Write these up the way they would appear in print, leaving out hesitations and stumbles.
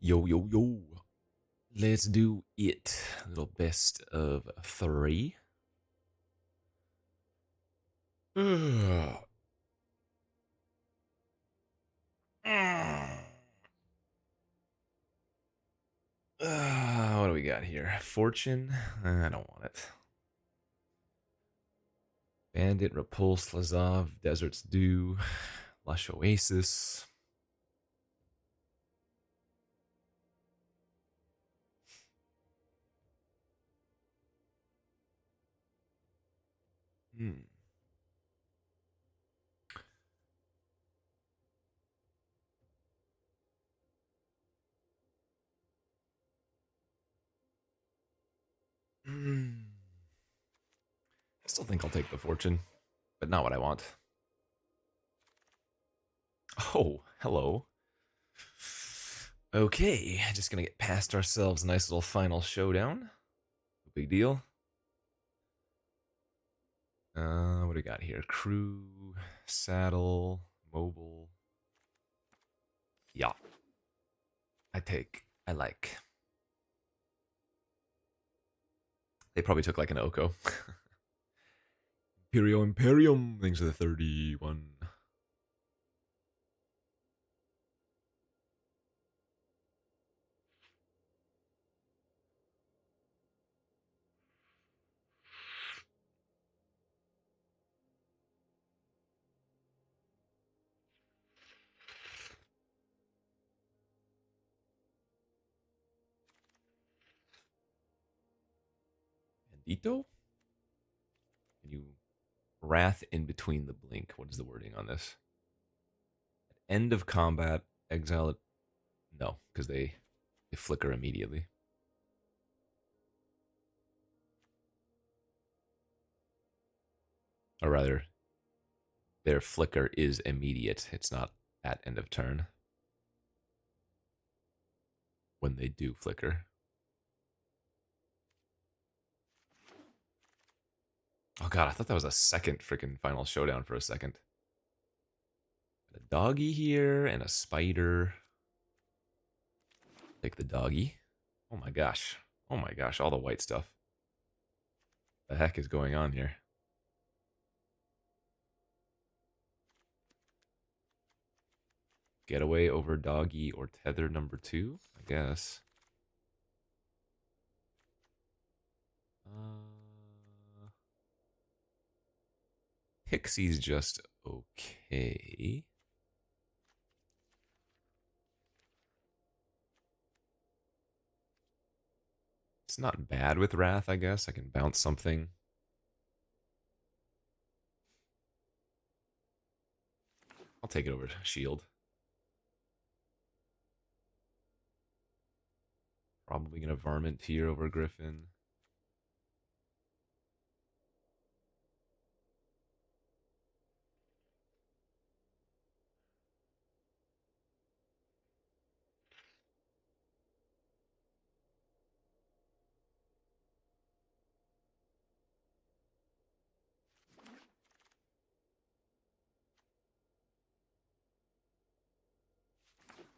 Yo, yo, yo. Let's do it. A little best of three. What do we got here? Fortune? I don't want it. Bandit, Repulse, Lazov, Desert's Dew, Lush Oasis. Hmm. Hmm. I still think I'll take the Fortune, but not what I want. Oh, hello. Okay, just gonna get past ourselves. Nice little final showdown. No big deal. What do we got here? Crew, saddle, mobile. Yeah, I take. I like. They probably took like an Oko. Imperio Imperium. Thanks for the 31. Bandito? Can you wrath in between the blink? What is the wording on this? End of combat, exile it. No, because they flicker immediately. Or rather, their flicker is immediate. It's not at end of turn when they do flicker. Oh god, I thought that was a second freaking final showdown for a second. A doggy here and a spider. Take the doggy. Oh my gosh. Oh my gosh, all the white stuff. The heck is going on here? Getaway over doggy or tether number 2, I guess. Pixie's just okay. It's not bad with Wrath, I guess. I can bounce something. I'll take it over Shield. Probably gonna Varmint here over Griffin.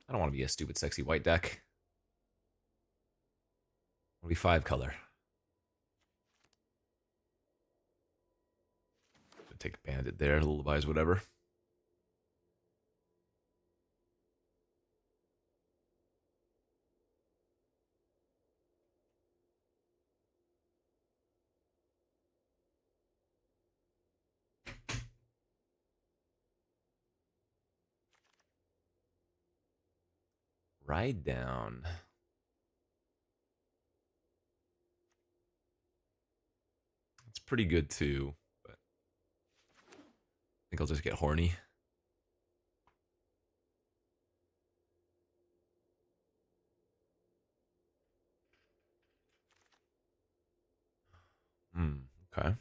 I don't want to be a stupid, sexy white deck. I want to be 5 color. Take Bandit there, Lullabies, whatever. Ride down. It's pretty good too, but I think I'll just get horny. Okay.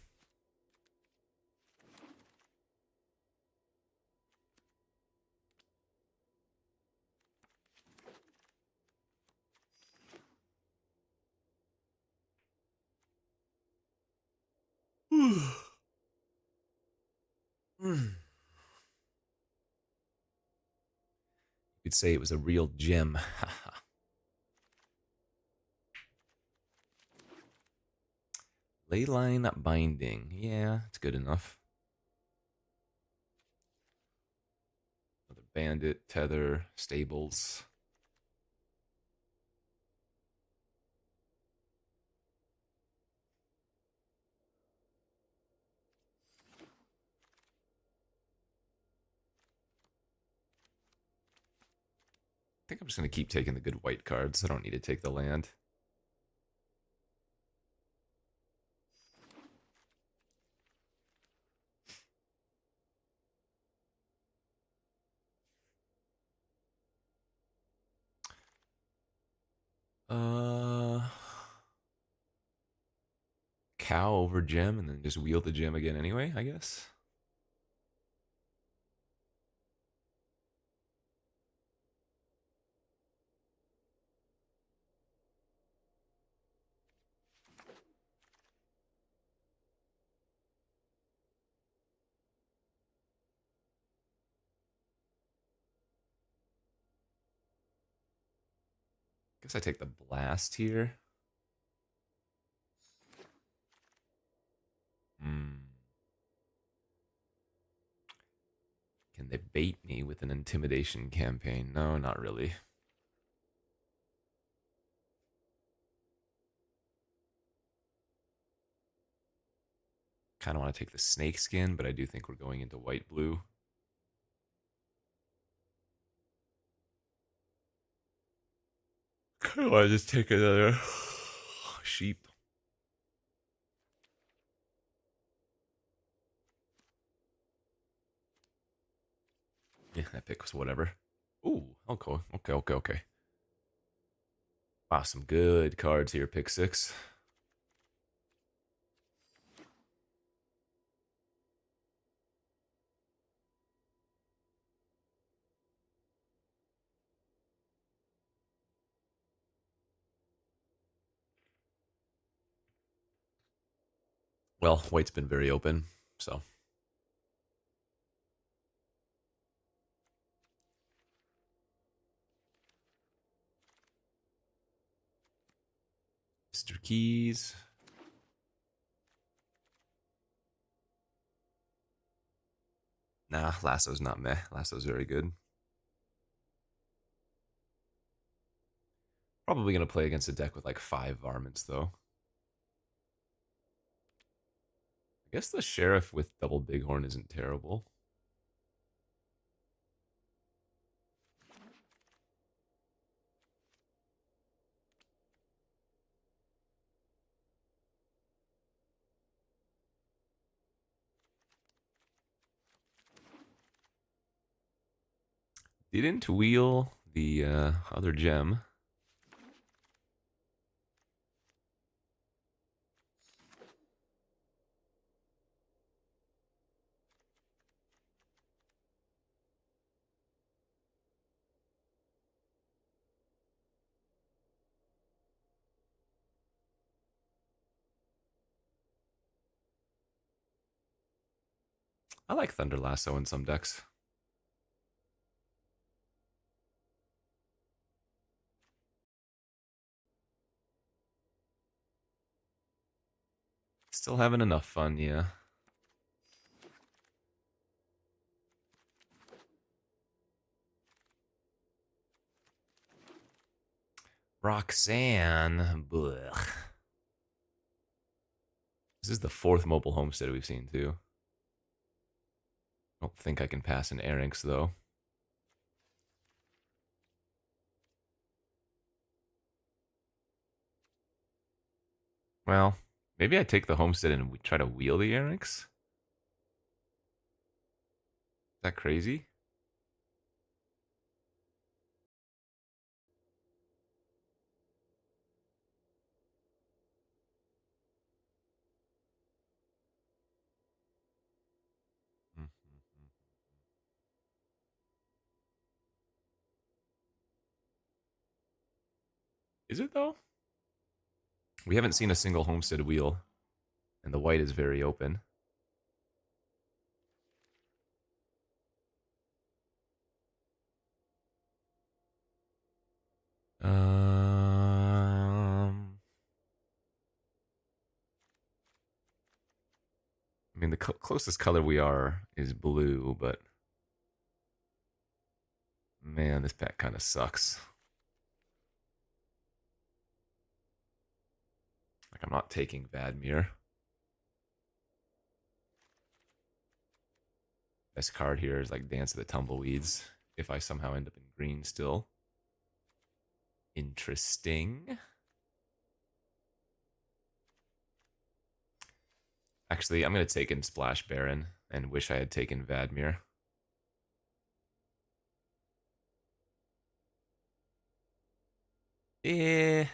You could say it was a real gem. Leyline Binding. Yeah, it's good enough. Another Bandit, Tether, Stables. I think I'm just going to keep taking the good white cards. I don't need to take the land. Uh, Cow over gem and then just wheel the gem again anyway, I guess. Guess I take the blast here. Hmm. Can they bait me with an intimidation campaign? No, not really. Kind of want to take the snake skin, but I do think we're going into white blue. Kind of want to just take another sheep. Yeah, that pick was whatever. Ooh, okay, okay. Wow, some good cards here. Pick six. Well, white's been very open, so Mr. Keys. Nah, Lasso's not meh. Lasso's very good. Probably gonna play against a deck with like five varmints though. I guess the sheriff with double bighorn isn't terrible. Didn't wheel the other gem. I like Thunder Lasso in some decks. Still having enough fun, yeah. Roxanne. Blech. This is the fourth mobile homestead we've seen too. I don't think I can pass an Arinx though. Well, maybe I take the homestead and we try to wheel the Arinx. Is that crazy? Mm-hmm. Is it though? We haven't seen a single homestead wheel, and the white is very open. Um, mean, the closest color we are is blue, but man, this pack kind of sucks. Like, I'm not taking Vadmir. Best card here is like Dance of the Tumbleweeds. If I somehow end up in green still. Interesting. Actually, I'm going to take in Splash Baron and wish I had taken Vadmir. Eh.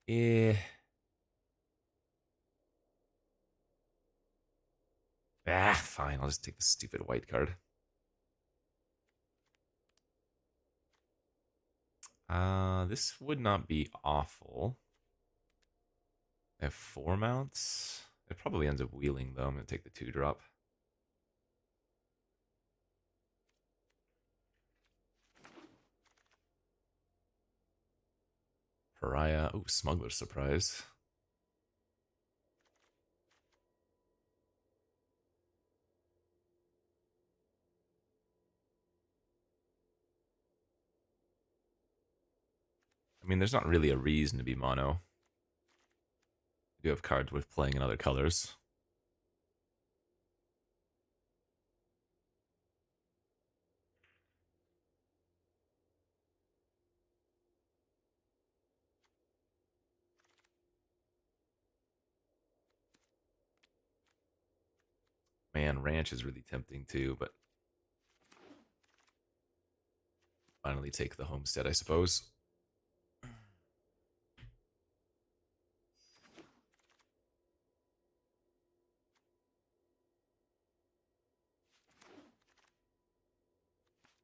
Eh. Ah, fine. I'll just take the stupid white card. This would not be awful. I have 4 mounts. It probably ends up wheeling, though. I'm going to take the 2-drop. Pariah. Ooh, Smuggler's Surprise. I mean, there's not really a reason to be mono. We do have cards worth playing in other colors. Man, Ranch is really tempting too, but finally take the Homestead, I suppose.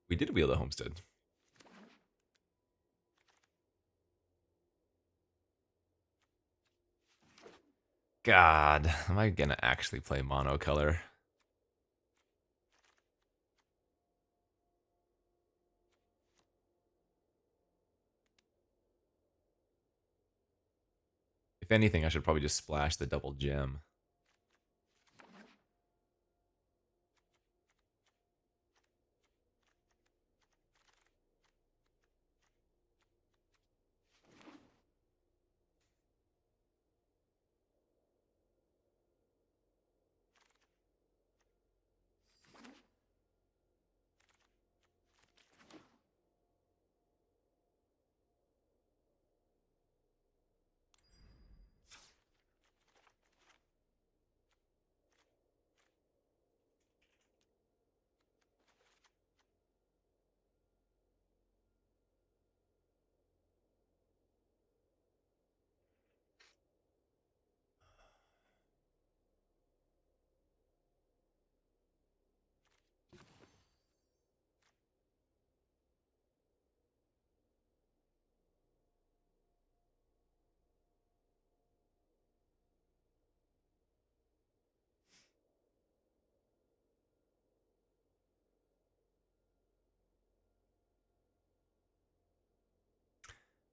We did wheel the Homestead. God, am I gonna actually play monocolor? If anything, I should probably just splash the double gem.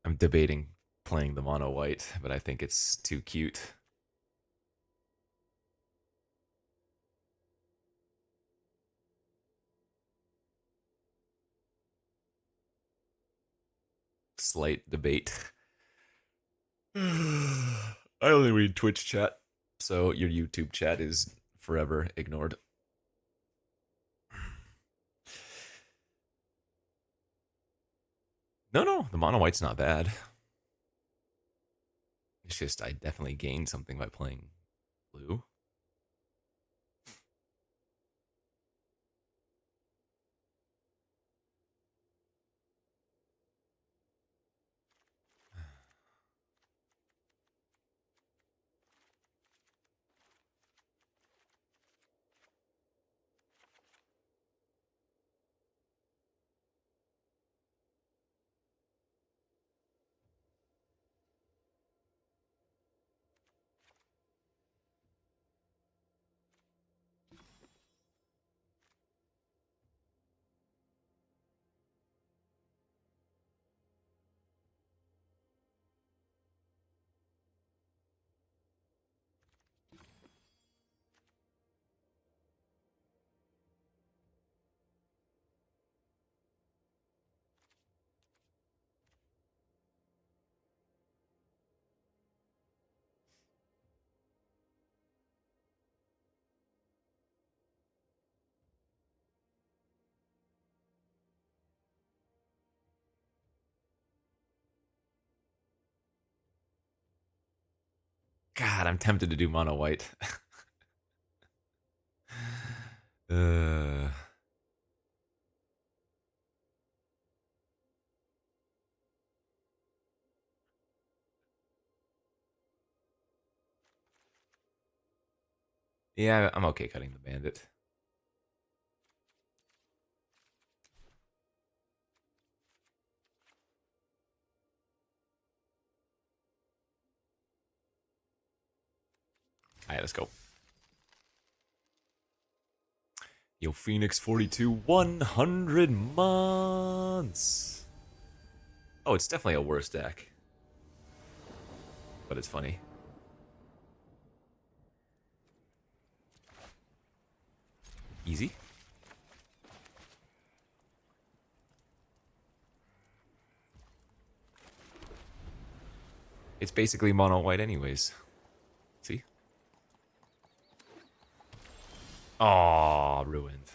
I'm debating playing the mono white, but I think it's too cute. Slight debate. I only read Twitch chat, so your YouTube chat is forever ignored. No, the mono white's not bad. It's just I definitely gained something by playing blue. God, I'm tempted to do mono white. uh, yeah, I'm okay cutting the bandit. All right, let's go. Yo, Phoenix 42, 100 months. Oh, it's definitely a worse deck. But it's funny. Easy. It's basically mono white anyways. See? Aw, ruined.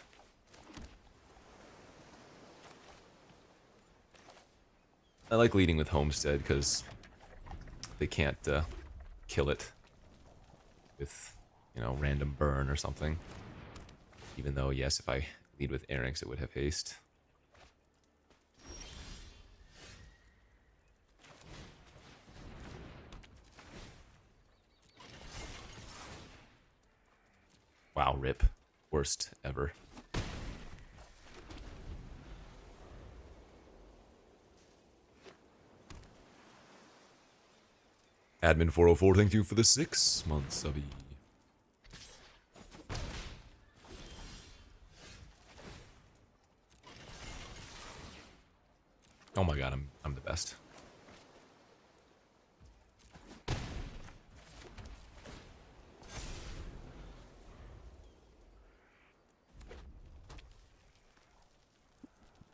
I like leading with Homestead because they can't kill it with, you know, random burn or something. Even though, yes, if I lead with Erings, it would have haste. Wow, rip. Worst ever. Admin 404, thank you for the 6 months, subby. Oh my god, I'm the best.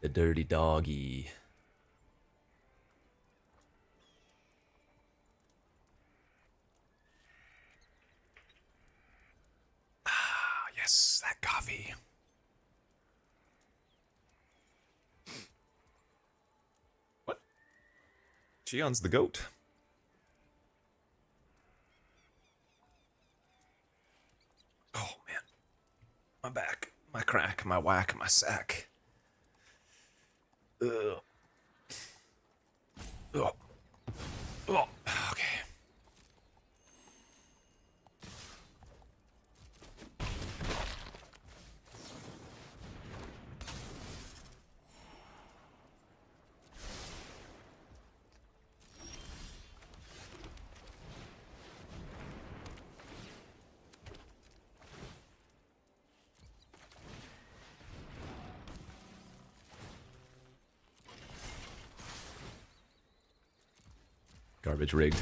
The dirty doggy. Ah, yes, that coffee. What? Cheon's the goat. Oh man. My back, my crack, my whack, my sack. Ugh. Ugh. Ugh. Okay. Garbage rigged.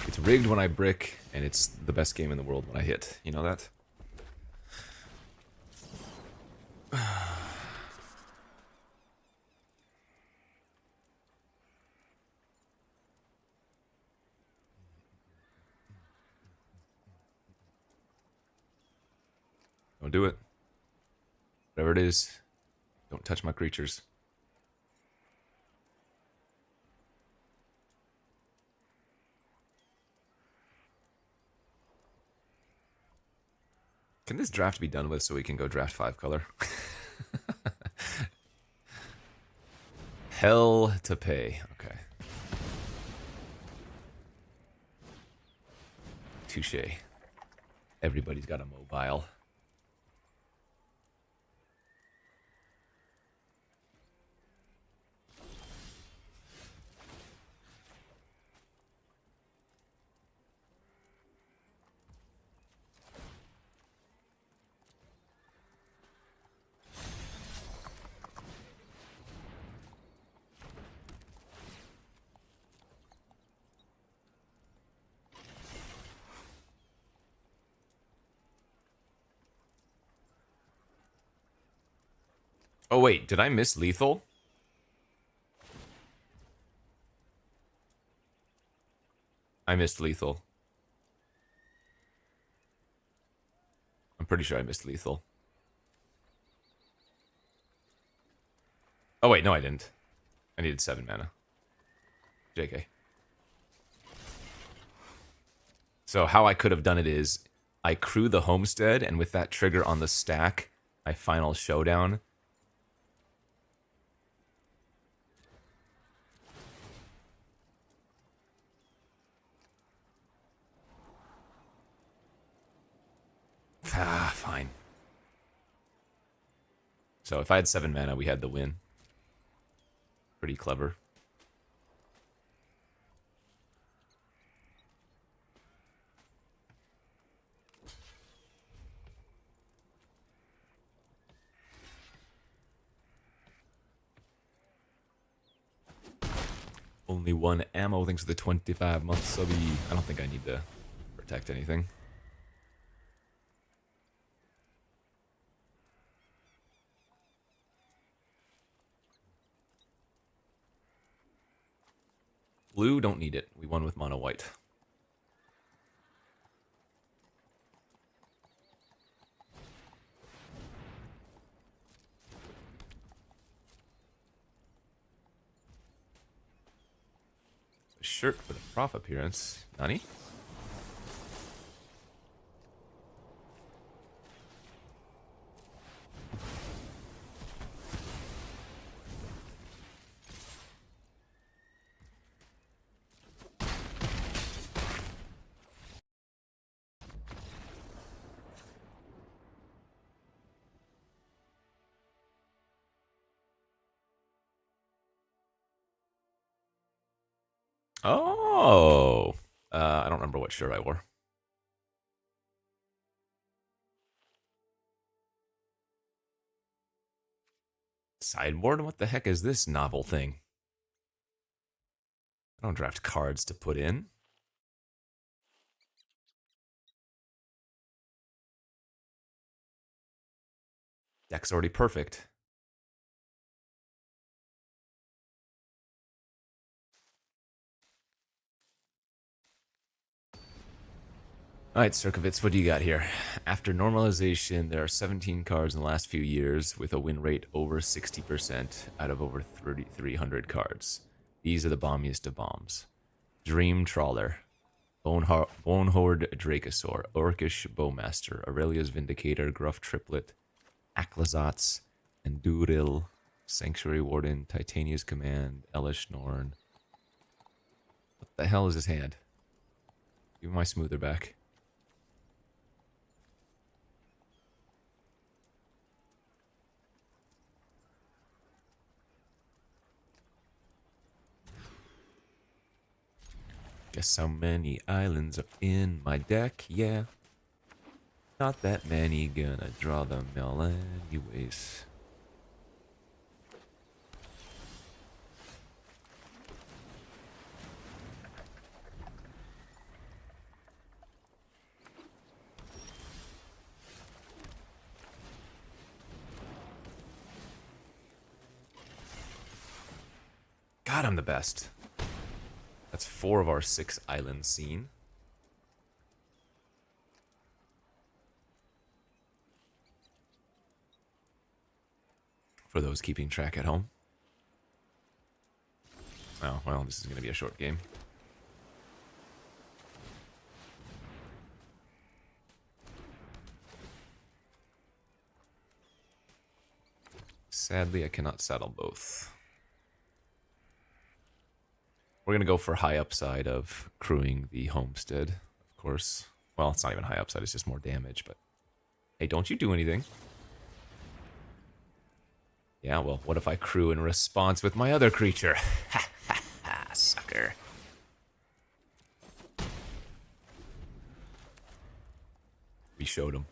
It's rigged when I brick, and it's the best game in the world when I hit. You know that? Don't do it. Whatever it is, don't touch my creatures. Can this draft be done with so we can go draft 5 color? Hell to pay. Okay. Touche. Everybody's got a mobile. Oh wait, did I miss lethal? I missed lethal. I'm pretty sure I missed lethal. Oh wait, no I didn't. I needed 7 mana. JK. So how I could have done it is I crew the homestead, and with that trigger on the stack, my final showdown. Ah, fine. So if I had 7 mana, we had the win. Pretty clever. Only one ammo, thanks for the 25-month subby. I don't think I need to protect anything. Blue, don't need it. We won with mono white. A shirt for the prof appearance. Nani? Oh. I don't remember what shirt I wore. Sideboard? What the heck is this novel thing? I don't draft cards to put in. Deck's already perfect. Alright, Circovitz, what do you got here? After normalization, there are 17 cards in the last few years with a win rate over 60% out of over 3,300 cards. These are the bombiest of bombs. Dream Trawler, Bonehorde Dracosaur, Orcish Bowmaster, Aurelia's Vindicator, Gruff Triplet, Aclazotz, Enduril, Sanctuary Warden, Titania's Command, Elish Norn. What the hell is his hand? Give me my smoother back. Guess how many islands are in my deck? Yeah. Not that many, gonna draw them all anyways. God, I'm the best. That's 4 of our 6 islands seen. For those keeping track at home. Oh, well, this is going to be a short game. Sadly, I cannot saddle both. We're going to go for high upside of crewing the homestead, of course. Well, it's not even high upside, it's just more damage, but... Hey, don't you do anything. Yeah, well, what if I crew in response with my other creature? Ha ha ha, sucker. We showed him.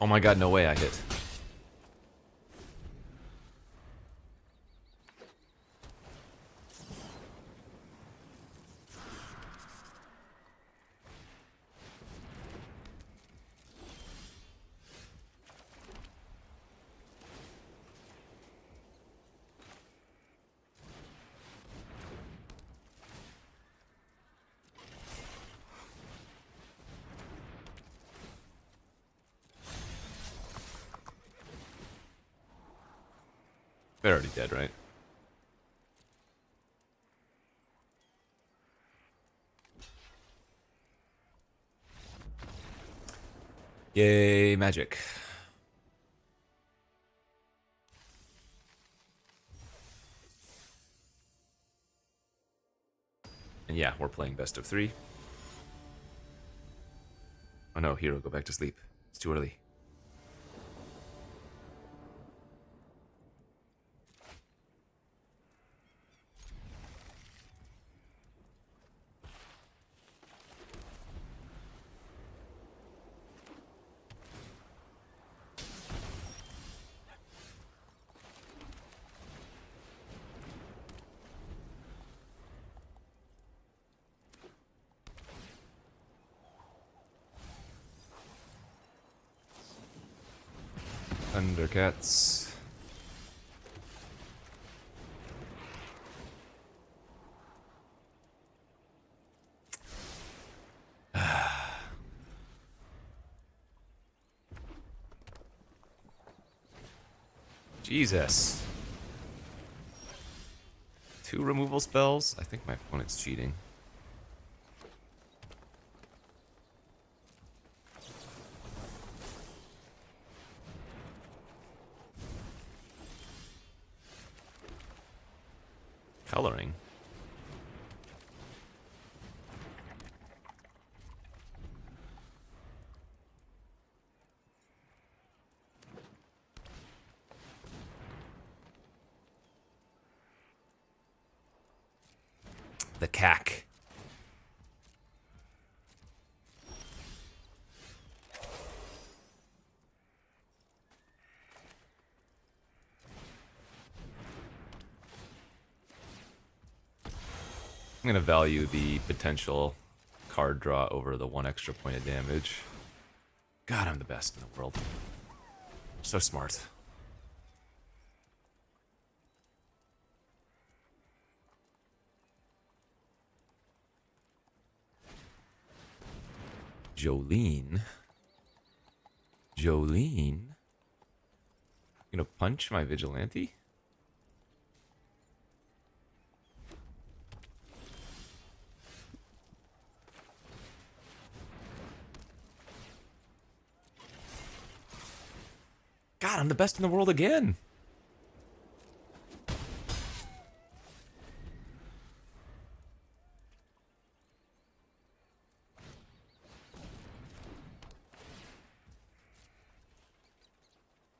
Oh my god, no way I hit. They're already dead, right? Yay, magic. And yeah, we're playing best of 3. Oh no, Hero, go back to sleep. It's too early. Thundercats. Jesus. 2 removal spells? I think my opponent's cheating. Coloring? The cack. I'm going to value the potential card draw over the 1 extra point of damage. God, I'm the best in the world. So smart. Jolene? Jolene? You gonna punch my vigilante? God, I'm the best in the world again.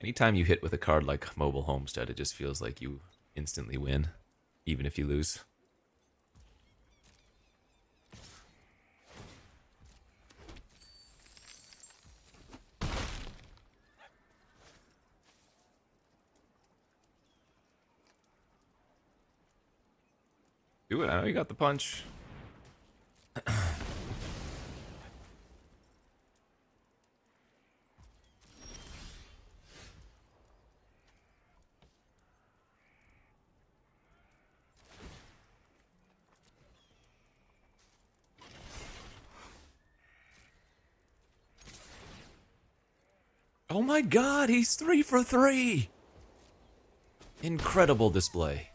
Anytime you hit with a card like Mobile Homestead, it just feels like you instantly win, even if you lose. Do it, I know you got the punch. Oh my god, he's 3 for 3! Incredible display.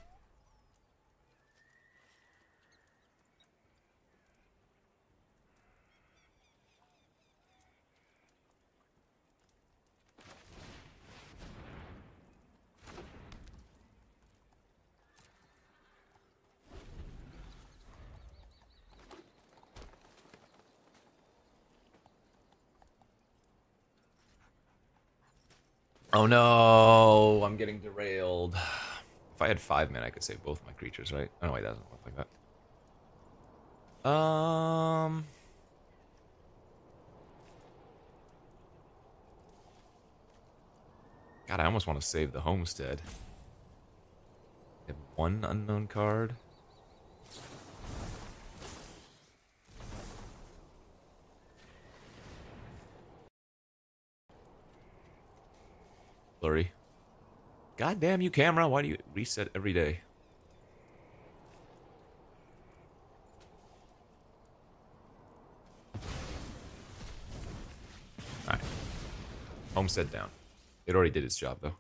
Oh no, I'm getting derailed. If I had 5 men, I could save both my creatures, right? Oh no, wait, that doesn't work like that. God, I almost want to save the homestead. I have 1 unknown card. Blurry. God damn you, camera. Why do you reset every day? Alright. Homestead down. It already did its job, though.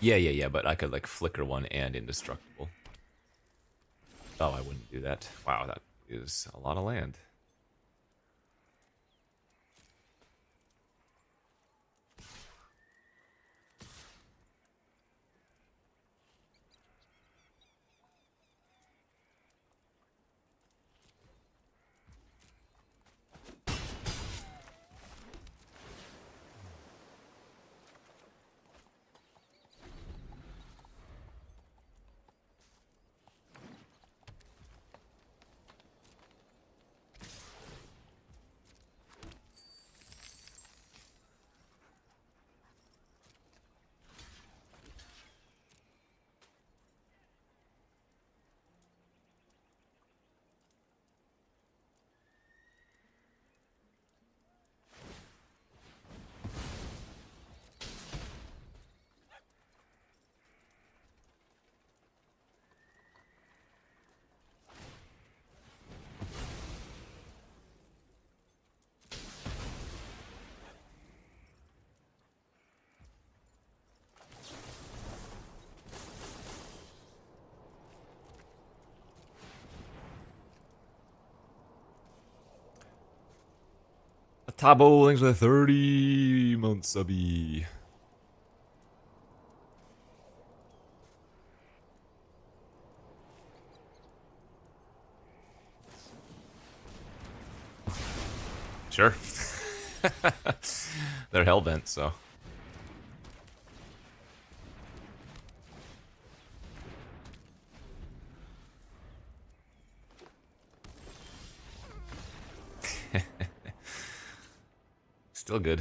Yeah, but I could like flicker one and indestructible. Oh, I wouldn't do that. Wow, that is a lot of land. Tabo, thanks for the 30-month subby. Sure. They're hellbent, so. Still good.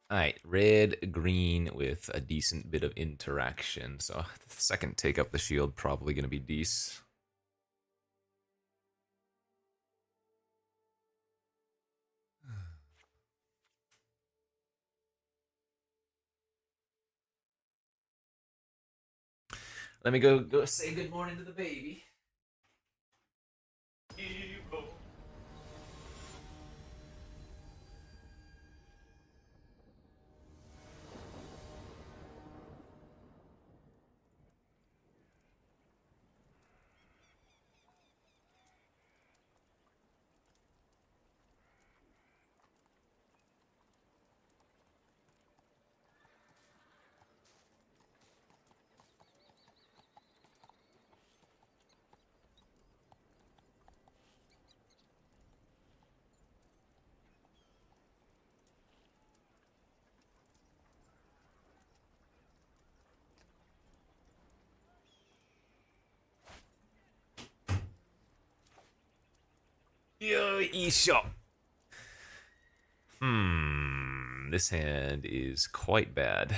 Alright, red, green with a decent bit of interaction. So the second take up the shield, probably going to be decent. Let me go say good morning to the baby. Yo, eShop. This hand is quite bad.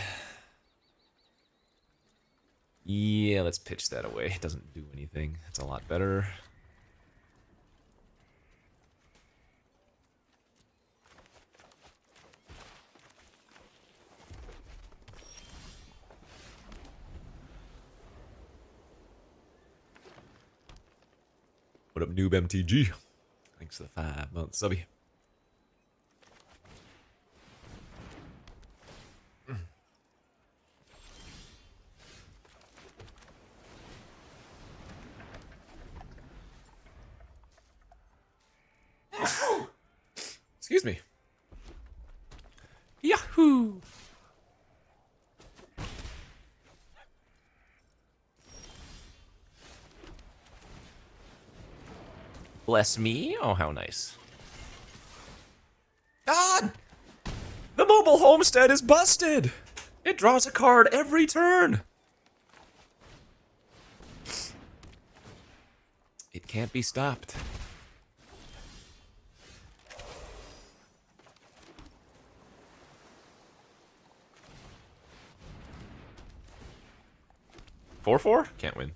Yeah, let's pitch that away. It doesn't do anything. It's a lot better. What up, noob MTG? Thanks for the 5-month subby. Excuse me. Yahoo! Bless me. Oh, how nice. God! The mobile homestead is busted! It draws a card every turn! It can't be stopped. Four? Can't win.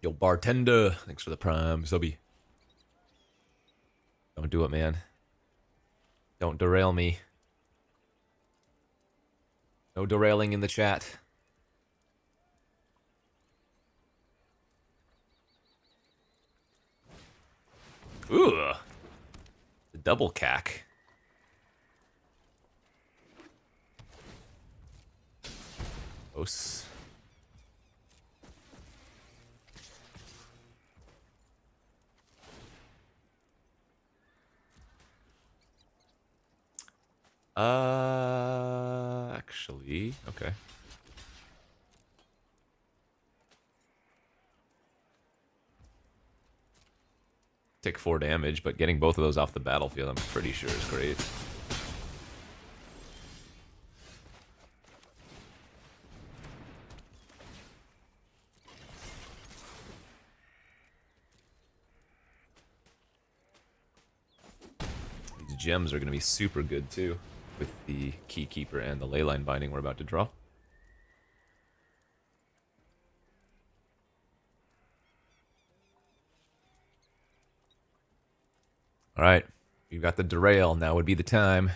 Yo, bartender. Thanks for the prime subby. Don't do it, man. Don't derail me. No derailing in the chat. Ooh, the double cack. Os. Actually, okay. Take 4 damage, but getting both of those off the battlefield, I'm pretty sure is great. These gems are going to be super good too, with the Keykeeper and the Leyline Binding we're about to draw. Alright, you've got the derail, now would be the time.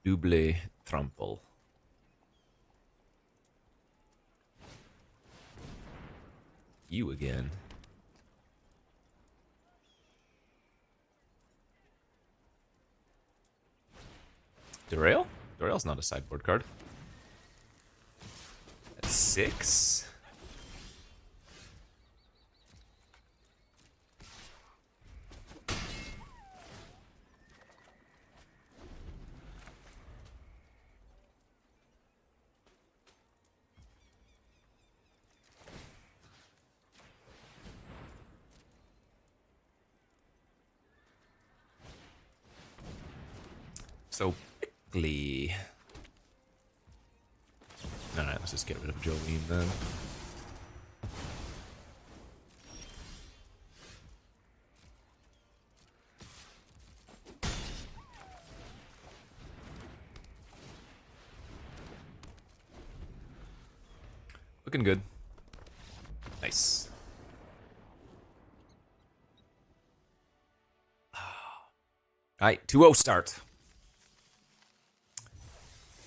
Double trample. You again. Derail? Derail's not a sideboard card. That's 6. So quickly. Alright, let's just get rid of Jolene then. Looking good. Nice. Alright, 2-0 start.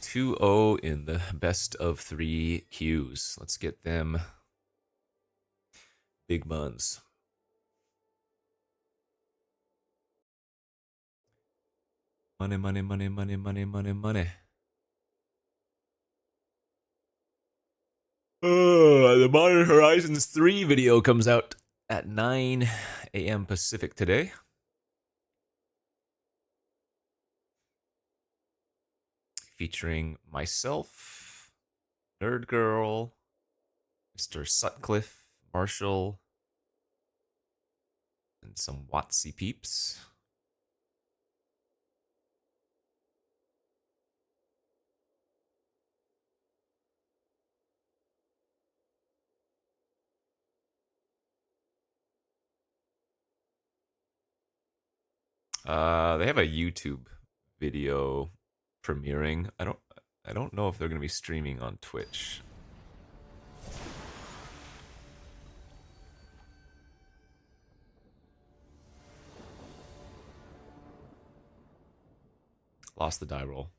2-0 in the best of 3 queues. Let's get them big buns. Money, money, money, money, money, money, money. The Modern Horizons 3 video comes out at 9 a.m. Pacific today. Featuring myself, Nerd Girl, Mr. Sutcliffe, Marshall, and some Watsy peeps. They have a YouTube video premiering. I don't know if they're going to be streaming on Twitch. Lost the die roll.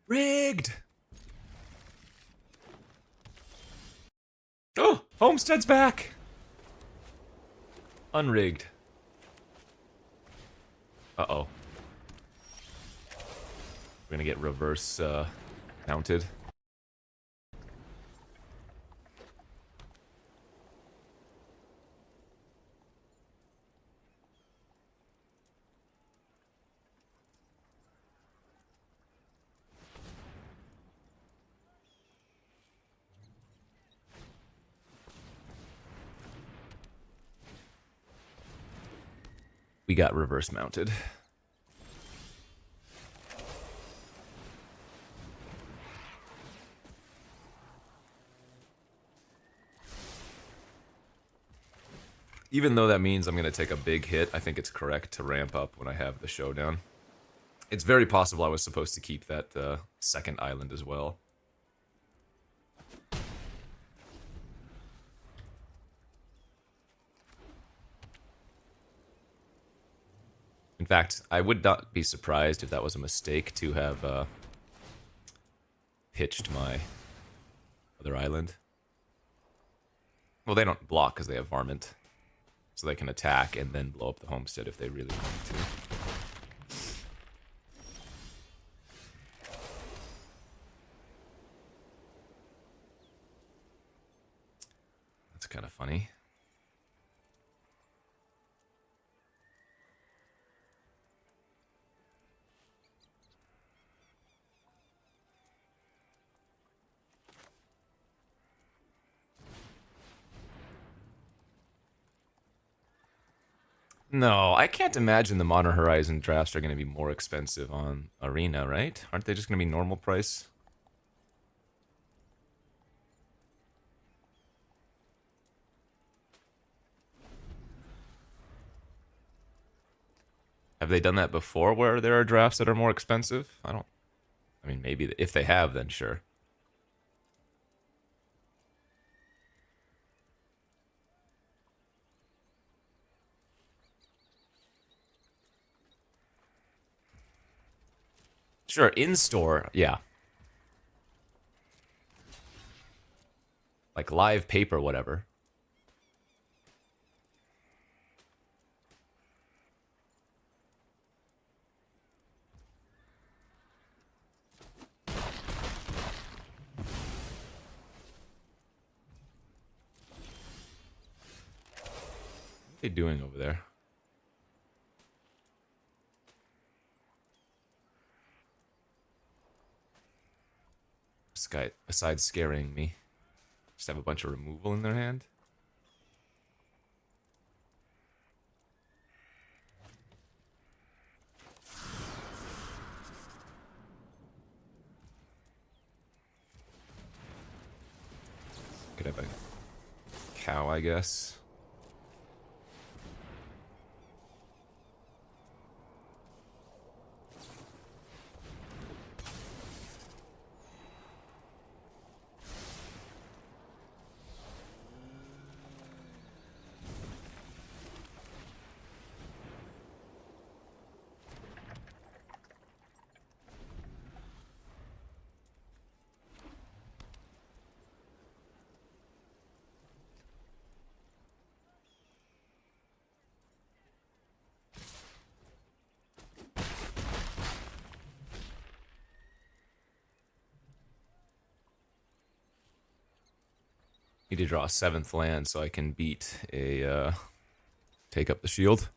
Rigged! Oh! Homestead's back! Unrigged. Uh-oh. We're gonna get reverse mounted. We got reverse mounted. Even though that means I'm going to take a big hit, I think it's correct to ramp up when I have the showdown. It's very possible I was supposed to keep that second island as well. In fact, I would not be surprised if that was a mistake to have pitched my other island. Well, they don't block because they have Varmint. So they can attack and then blow up the homestead if they really want to. That's kind of funny. No, I can't imagine the Modern Horizon drafts are going to be more expensive on Arena, right? Aren't they just going to be normal price? Have they done that before where there are drafts that are more expensive? I mean, maybe if they have, then sure. Sure, in-store, yeah. Like live paper, whatever. What are they doing over there? This guy, besides scaring me, just have a bunch of removal in their hand? Could have a cow, I guess. Need to draw a 7th land so I can beat a, take up the shield.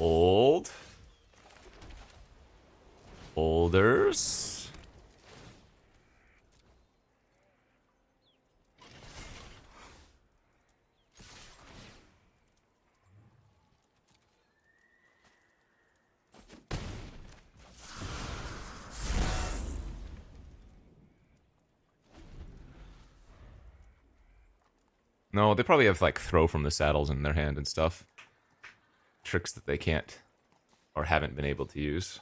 Old. Boulders. No, they probably have like throw from the saddles in their hand and stuff. Tricks that they can't or haven't been able to use.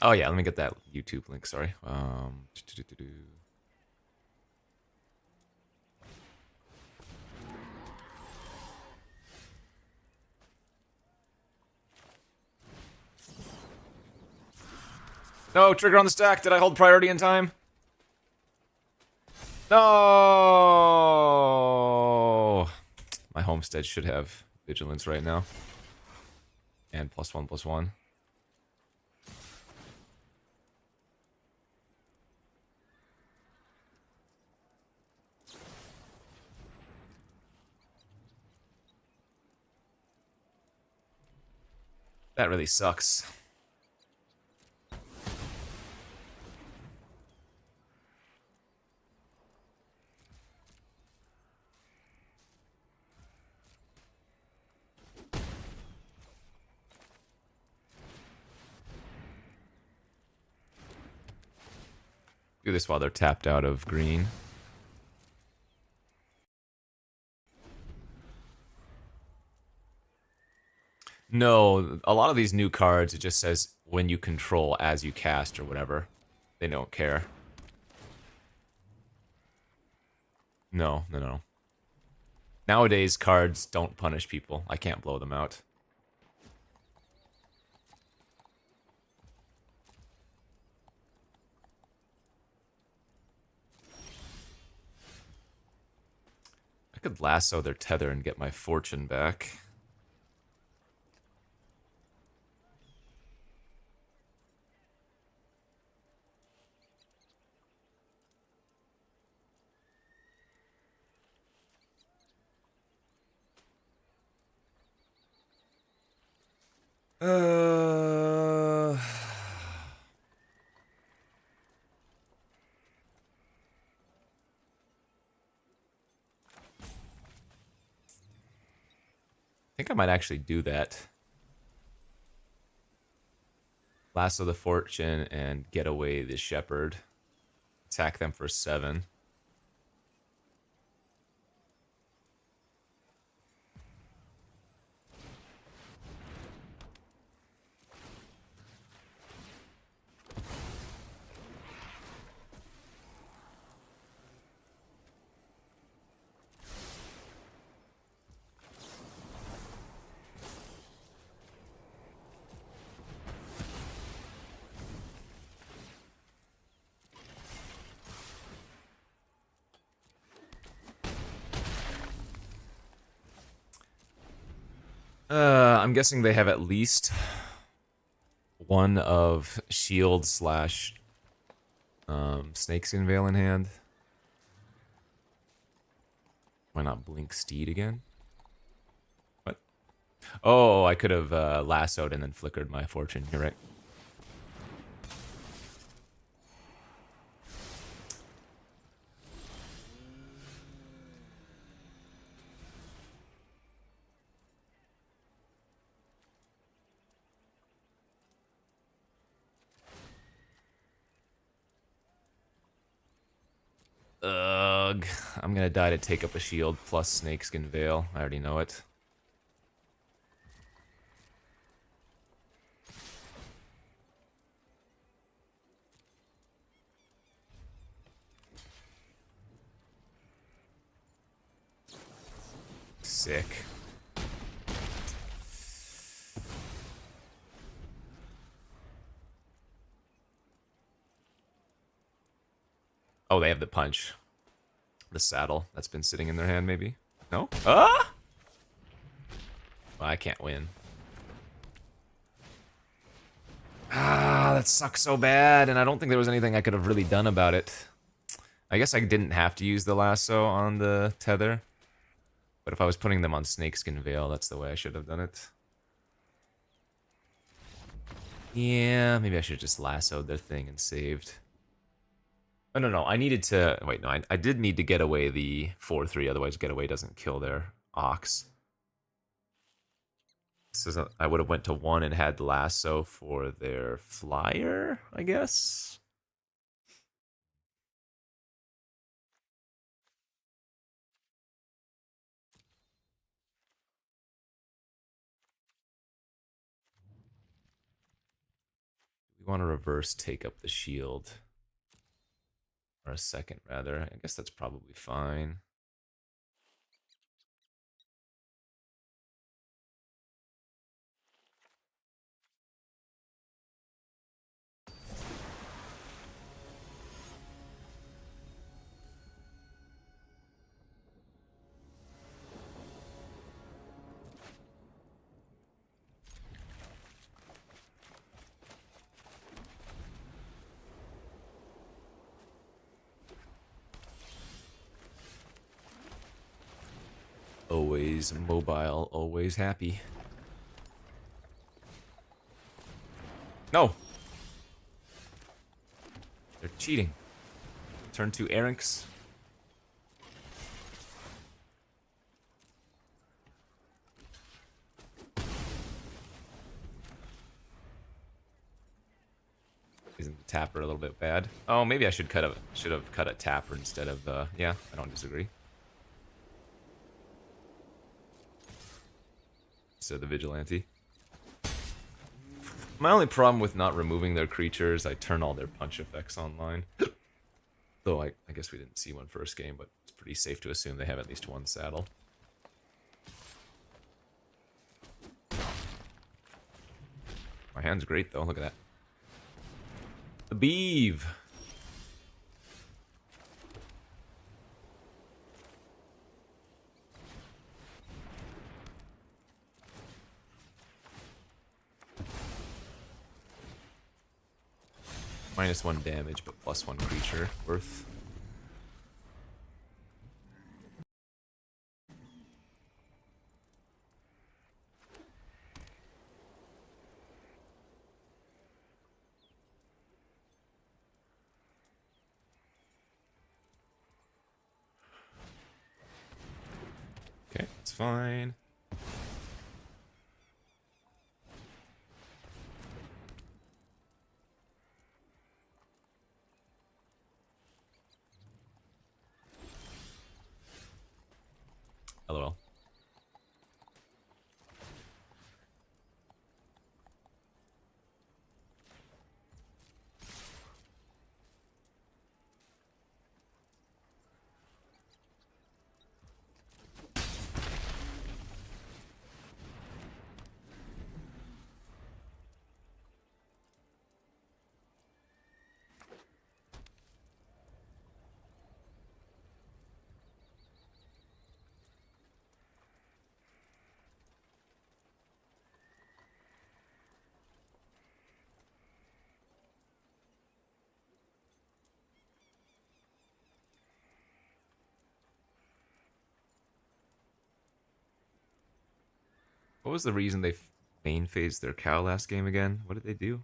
Oh yeah, let me get that YouTube link, sorry. No, trigger on the stack. Did I hold priority in time? No! My homestead should have vigilance right now. And +1/+1. That really sucks. Do this while they're tapped out of green. No, a lot of these new cards, it just says when you control as you cast or whatever. They don't care. No, no, no. Nowadays, cards don't punish people. I can't blow them out. I could lasso their tether and get my fortune back. I think I might actually do that. Lasso the fortune and get away the shepherd. Attack them for 7. I'm guessing they have at least one of shield slash snakeskin veil in hand. Why not blink steed again? What? Oh, I could have lassoed and then flickered my fortune. You're right. Ugh. I'm gonna die to take up a shield plus snakeskin veil. I already know it. Sick. Oh, they have the punch. The saddle that's been sitting in their hand, maybe? No? Ah! Well, I can't win. Ah, that sucks so bad, and I don't think there was anything I could have really done about it. I guess I didn't have to use the lasso on the tether. But if I was putting them on snakeskin veil, that's the way I should have done it. Yeah, maybe I should have just lassoed their thing and saved. Oh, no, I needed to... Wait, no, I did need to get away the 4-3, otherwise get away doesn't kill their ox. So I would have went to 1 and had lasso for their flyer, I guess? We want to reverse take up the shield. Or a second, rather. I guess that's probably fine. Always mobile, always happy. No! They're cheating. Turn 2 Erinx. Isn't the tapper a little bit bad? Oh, maybe I should have cut a tapper instead of yeah, I don't disagree. So the vigilante. My only problem with not removing their creatures, I turn all their punch effects online. Though I guess we didn't see one first game, but it's pretty safe to assume they have at least one saddle. My hand's great though, look at that. The Beeve! -1 damage, but +1 creature worth. Okay, that's fine. LOL. What was the reason they main phased their cow last game again? What did they do?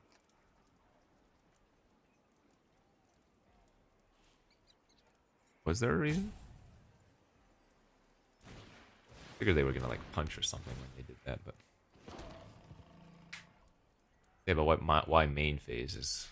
Was there a reason? Figured they were gonna like punch or something when they did that, but yeah, but why main phase is?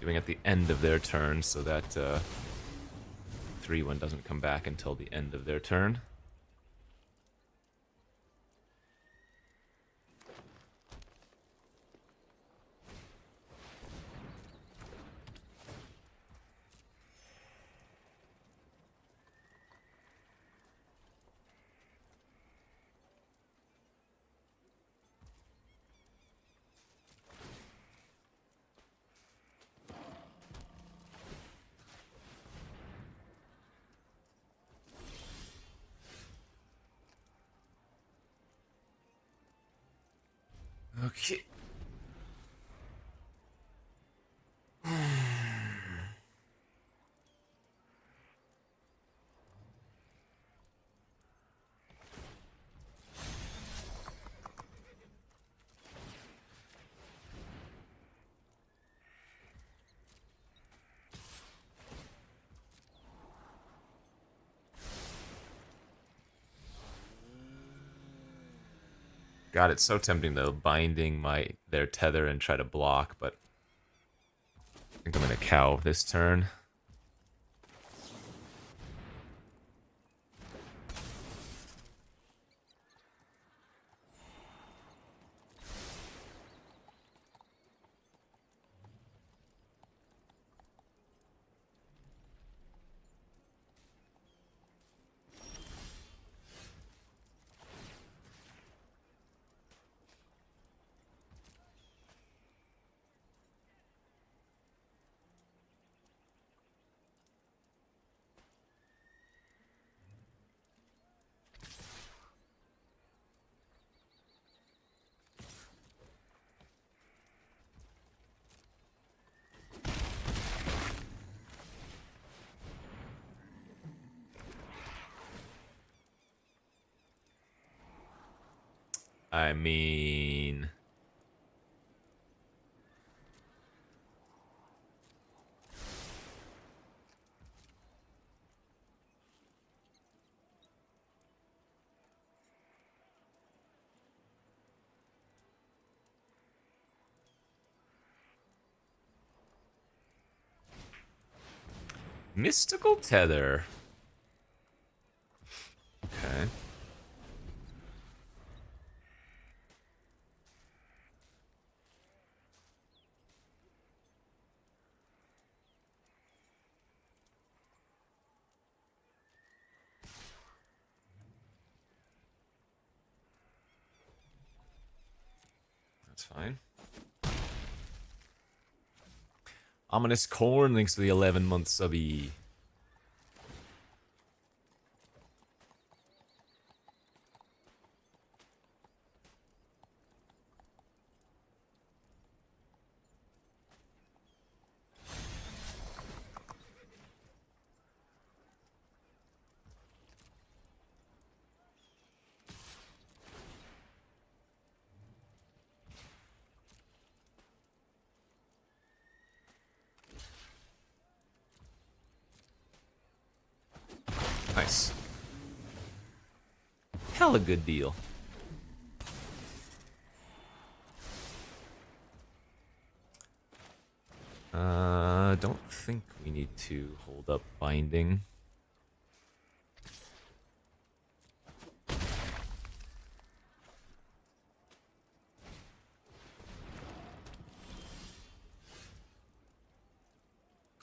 Doing at the end of their turn so that 3-1 doesn't come back until the end of their turn. Okay. God, it's so tempting though, binding their tether and try to block, but I think I'm gonna cow this turn. I mean... Mystical Tether. Okay. That's fine. Ominous Corn links to the 11-month subby. Nice. Hella good deal. Don't think we need to hold up binding.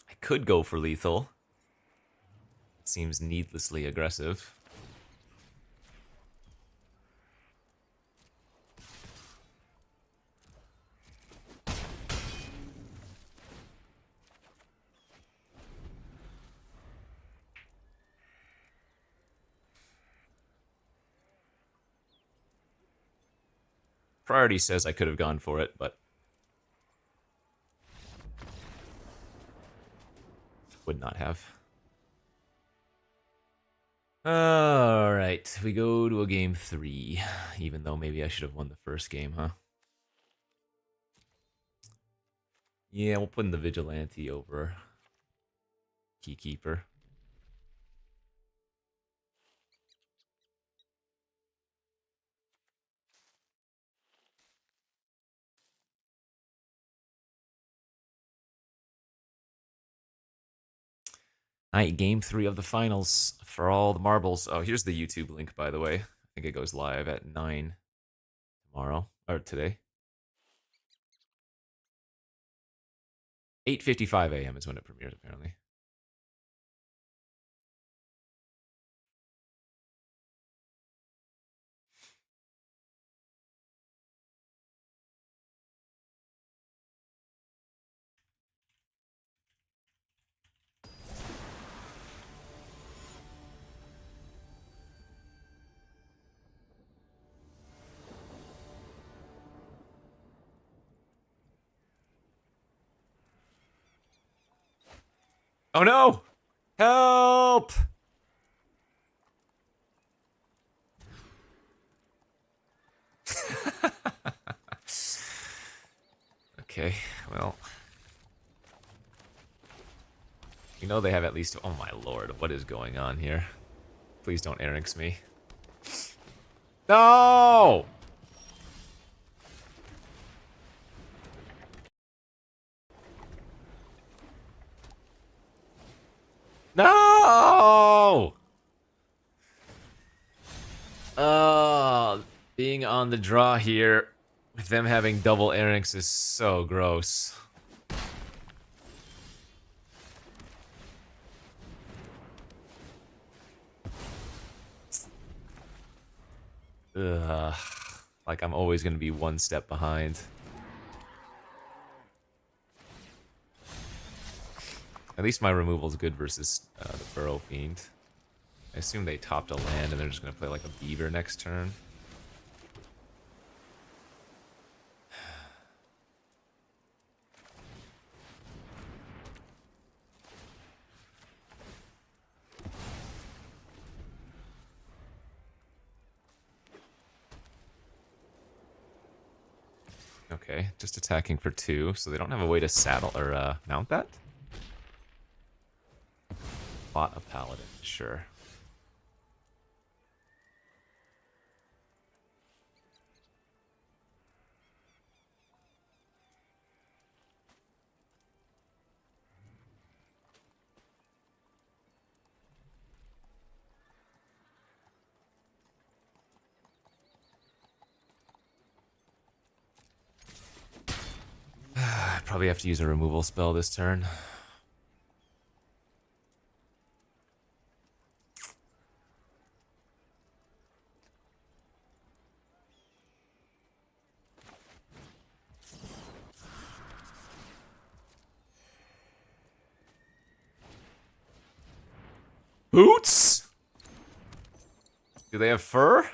I could go for lethal. It seems needlessly aggressive. Priority says I could have gone for it, but would not have. Alright, we go to a game 3. Even though maybe I should have won the first game, huh? Yeah, we'll put in the Vigilante over Keykeeper. Alright, game 3 of the finals for all the marbles. Oh, here's the YouTube link, by the way. I think it goes live at 9 tomorrow, or today. 8:55 a.m. is when it premieres, apparently. Oh no! Help! Okay, well. You know they have at least... Oh my lord, what is going on here? Please don't Erinx me. No! No! Being on the draw here with them having double Erinx is so gross. Ugh. Like I'm always going to be one step behind. At least my removal is good versus the Burrow Fiend. I assume they topped a land and they're just going to play like a Beaver next turn. Okay, just attacking for 2, so they don't have a way to saddle or mount that? Bought a paladin, sure. I probably have to use a removal spell this turn. Boots? Do they have fur?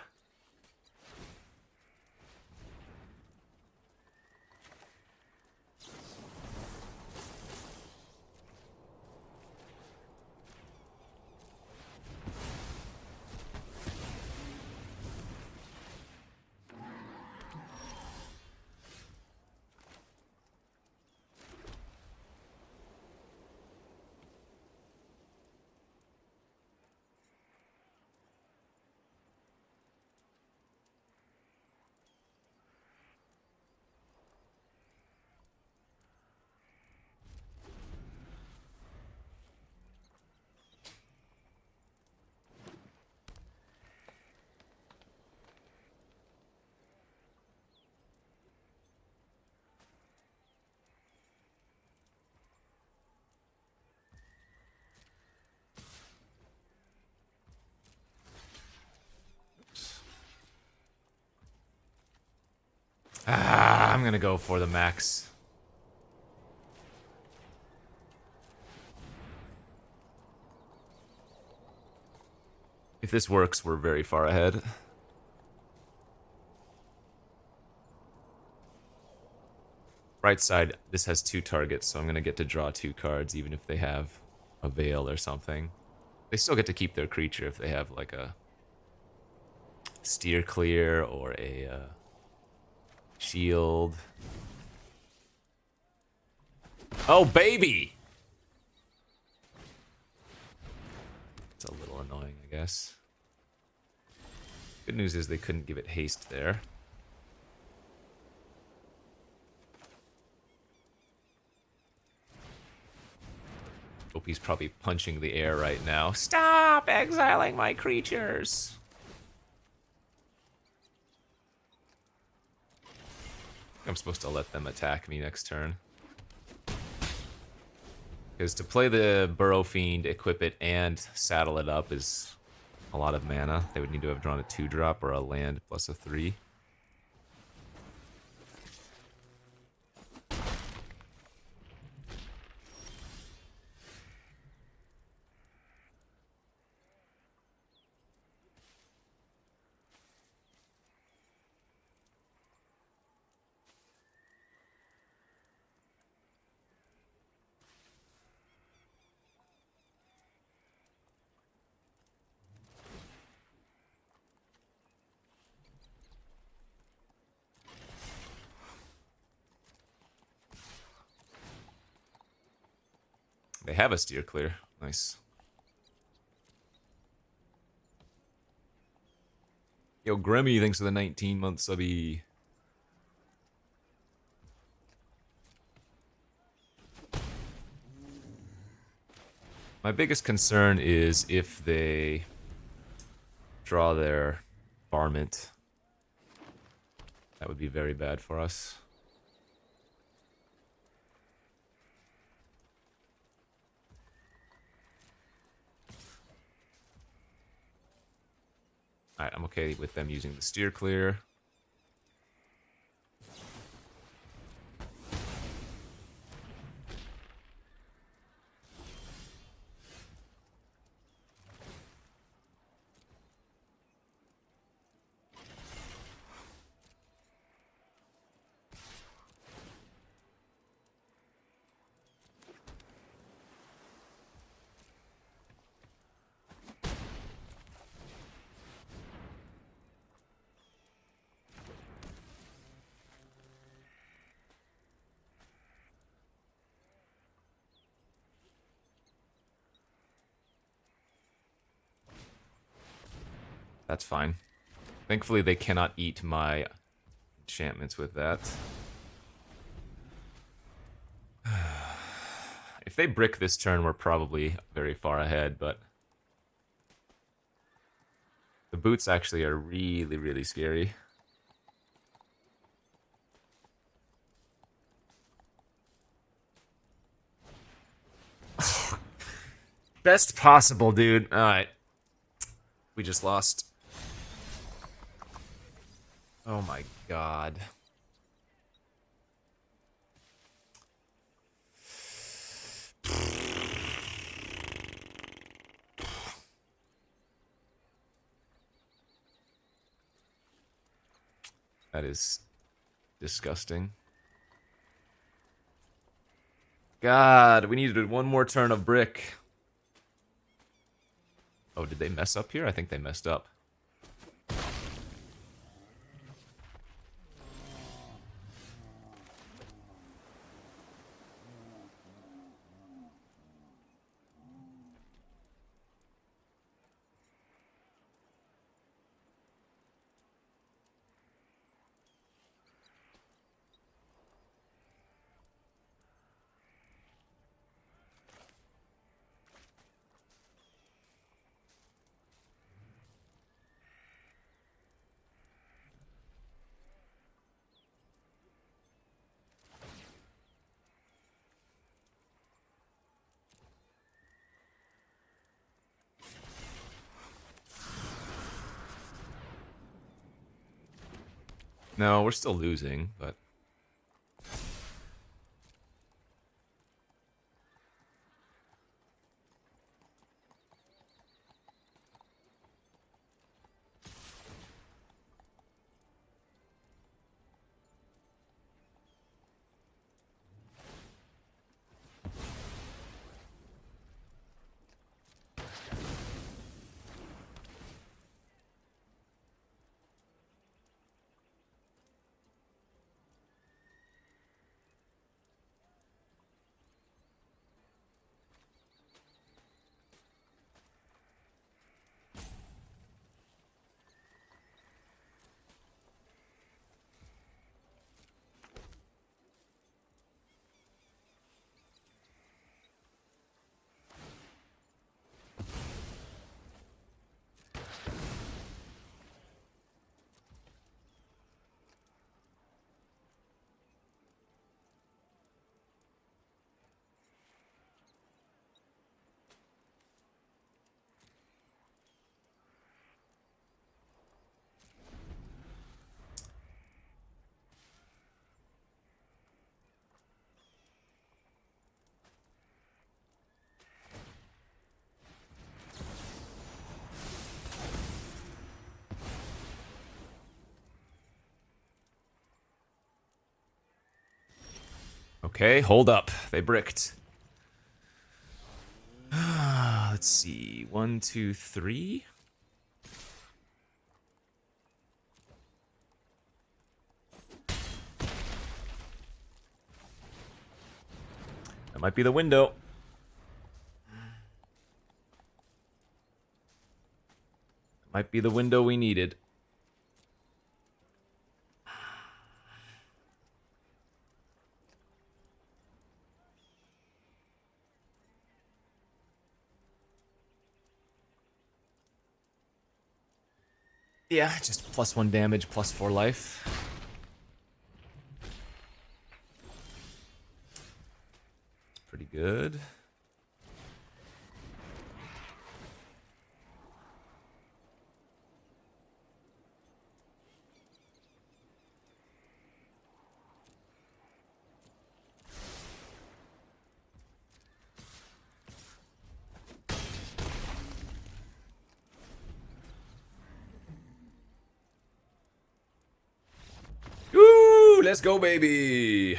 I'm gonna go for the max. If this works, we're very far ahead. Right side, this has 2 targets, so I'm gonna get to draw 2 cards, even if they have a veil or something. They still get to keep their creature if they have like a steer clear or a shield. Oh, baby! It's a little annoying, I guess. Good news is they couldn't give it haste there. Opie's probably punching the air right now. Stop exiling my creatures! I'm supposed to let them attack me next turn. Because to play the Burrow Fiend, equip it, and saddle it up is a lot of mana. They would need to have drawn a 2-drop or a land plus a 3. They have a steer clear. Nice. Yo, Grimmy, thanks for the 19-month subby. My biggest concern is if they draw their varmint. That would be very bad for us. Alright, I'm okay with them using the steer clear. That's fine. Thankfully, they cannot eat my enchantments with that. If they brick this turn, we're probably very far ahead, but the boots actually are really, really scary. Best possible, dude. Alright. We just lost. Oh my god. That is disgusting. God, we needed one more turn of brick. Oh, did they mess up here? I think they messed up. No, we're still losing, but... Okay, hold up. They bricked. Let's see. 1, 2, 3. That might be the window. Might be the window we needed. Yeah, just +1 damage, +4 life. It's pretty good. Woo! Let's go, baby!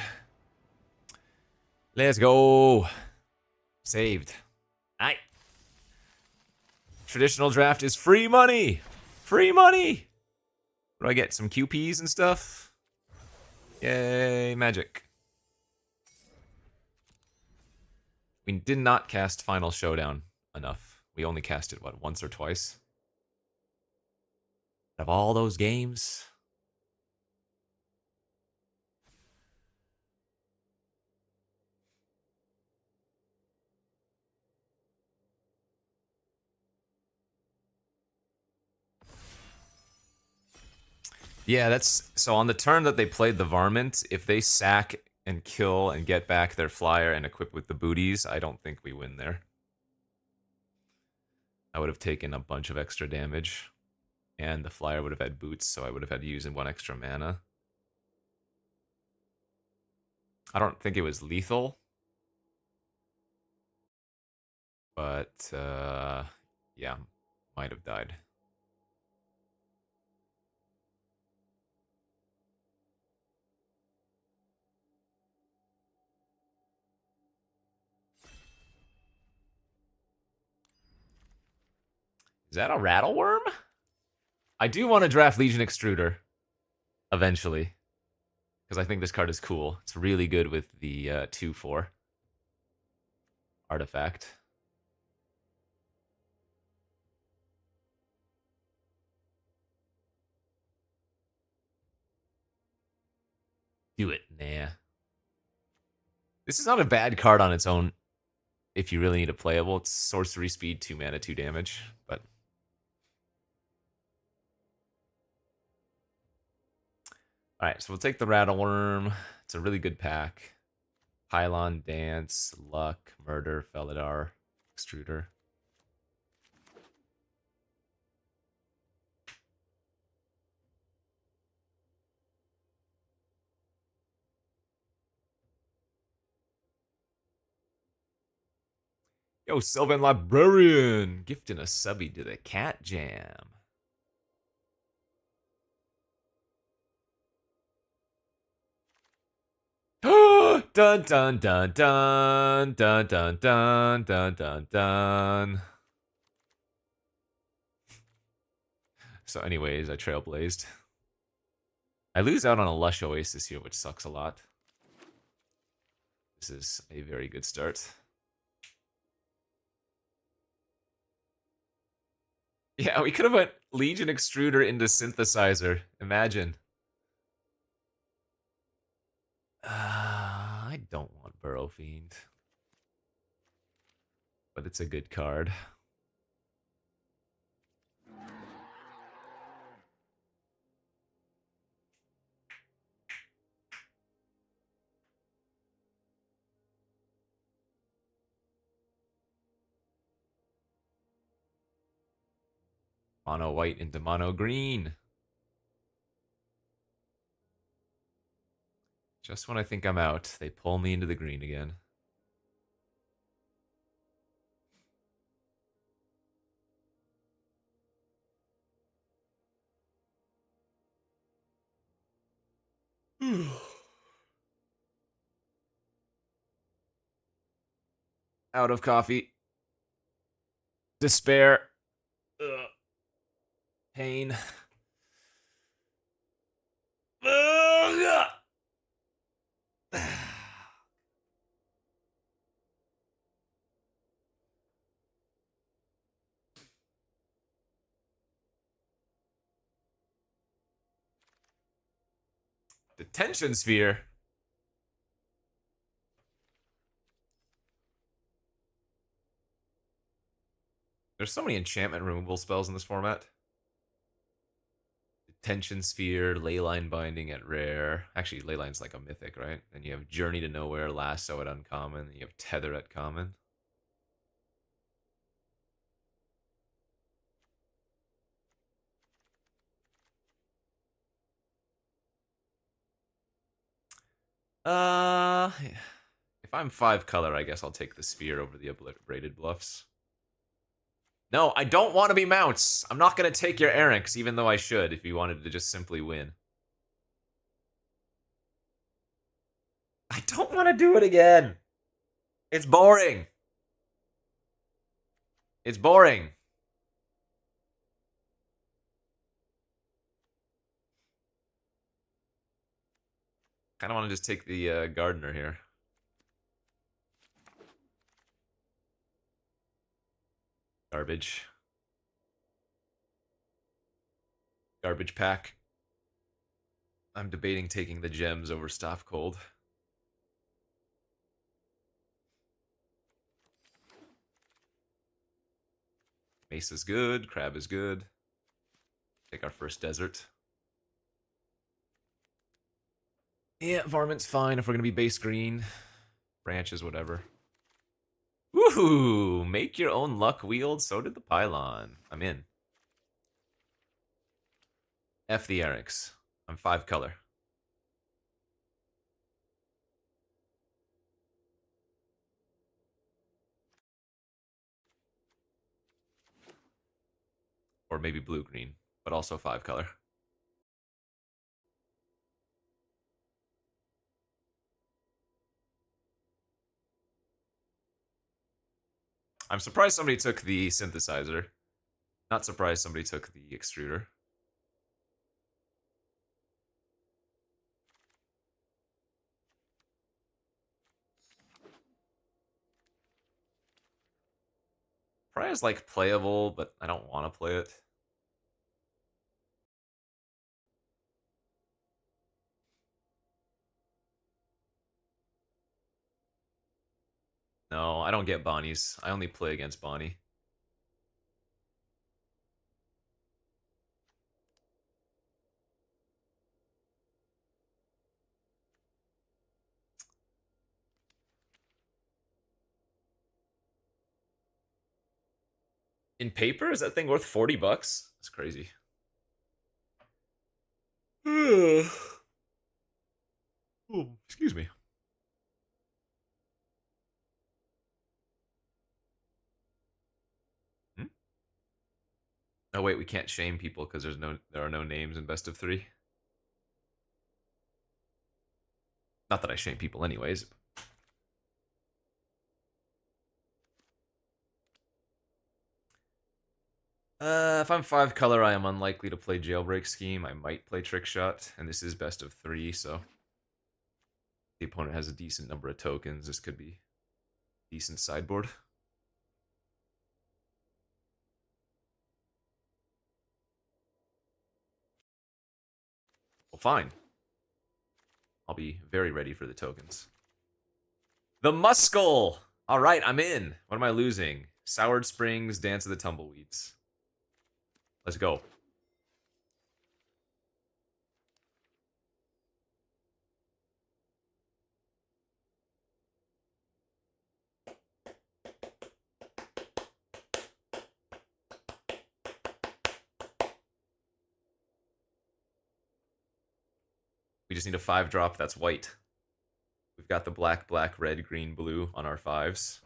Let's go! Saved. Aight. Traditional draft is free money! Free money! What do I get? Some QPs and stuff? Yay, magic. We did not cast Final Showdown enough. We only cast it, what, once or twice? Of all those games. Yeah, that's so on the turn that they played the Varmint, if they sack and kill and get back their flyer and equip with the booties, I don't think we win there. I would have taken a bunch of extra damage, and the flyer would have had boots, so I would have had to use in 1 extra mana. I don't think it was lethal, but yeah, might have died. Is that a rattle worm? I do want to draft Legion Extruder eventually, because I think this card is cool. It's really good with the 2/4 artifact. Do it, nah. This is not a bad card on its own if you really need a playable. It's sorcery speed, 2 mana, 2 damage, but alright, so we'll take the Rattle Worm. It's a really good pack. Pylon, Dance, Luck, Murder, Felidar, Extruder. Yo, Sylvan Librarian! Gifting a subby to the Cat Jam. dun dun dun dun dun dun dun dun dun dun. So anyways, I trailblazed. I lose out on a Lush Oasis here, which sucks a lot. This is a very good start. Yeah, we could have went Legion Extruder into Synthesizer. Imagine. I don't want Burrow Fiend. But it's a good card. Mono white into mono green. Just when I think I'm out, they pull me into the green again. Out of coffee. Despair. Ugh. Pain. Ugh. Detention Sphere. There's so many enchantment removal spells in this format. Detention Sphere, Leyline Binding at rare. Actually, Leyline's like a mythic, right? And you have Journey to Nowhere, Lasso at uncommon. You have Tether at common. If I'm 5 color, I guess I'll take the Sphere over the Obliterated Bluffs. No, I don't want to be mounts. I'm not going to take your Erranx, even though I should, if you wanted to just simply win. I don't want to do it again. It's boring. It's boring. Kind of want to just take the Gardener here. Garbage. Garbage pack. I'm debating taking the gems over Stop Cold. Mace is good. Crab is good. Take our first desert. Yeah, Varmint's fine if we're going to be base green. Branches, whatever. Woohoo! Make your own luck wheel. So did the pylon. I'm in. F the Erics. I'm 5 color. Or maybe blue-green, but also 5 color. I'm surprised somebody took the synthesizer. Not surprised somebody took the extruder. Probably is like playable, but I don't want to play it. No, I don't get Bonnies. I only play against Bonnie. In paper, is that thing worth 40 bucks? That's crazy. Oh, excuse me. Hmm? Oh wait, we can't shame people because there are no names in best of 3. Not that I shame people anyways. If I'm 5 color, I am unlikely to play Jailbreak Scheme. I might play Trick Shot, and this is best of 3, so the opponent has a decent number of tokens. This could be decent sideboard. Well, fine. I'll be very ready for the tokens. The Muskull! Alright, I'm in. What am I losing? Soured Springs, Dance of the Tumbleweeds. Let's go. We just need a 5-drop that's white. We've got the black, black, red, green, blue on our 5s.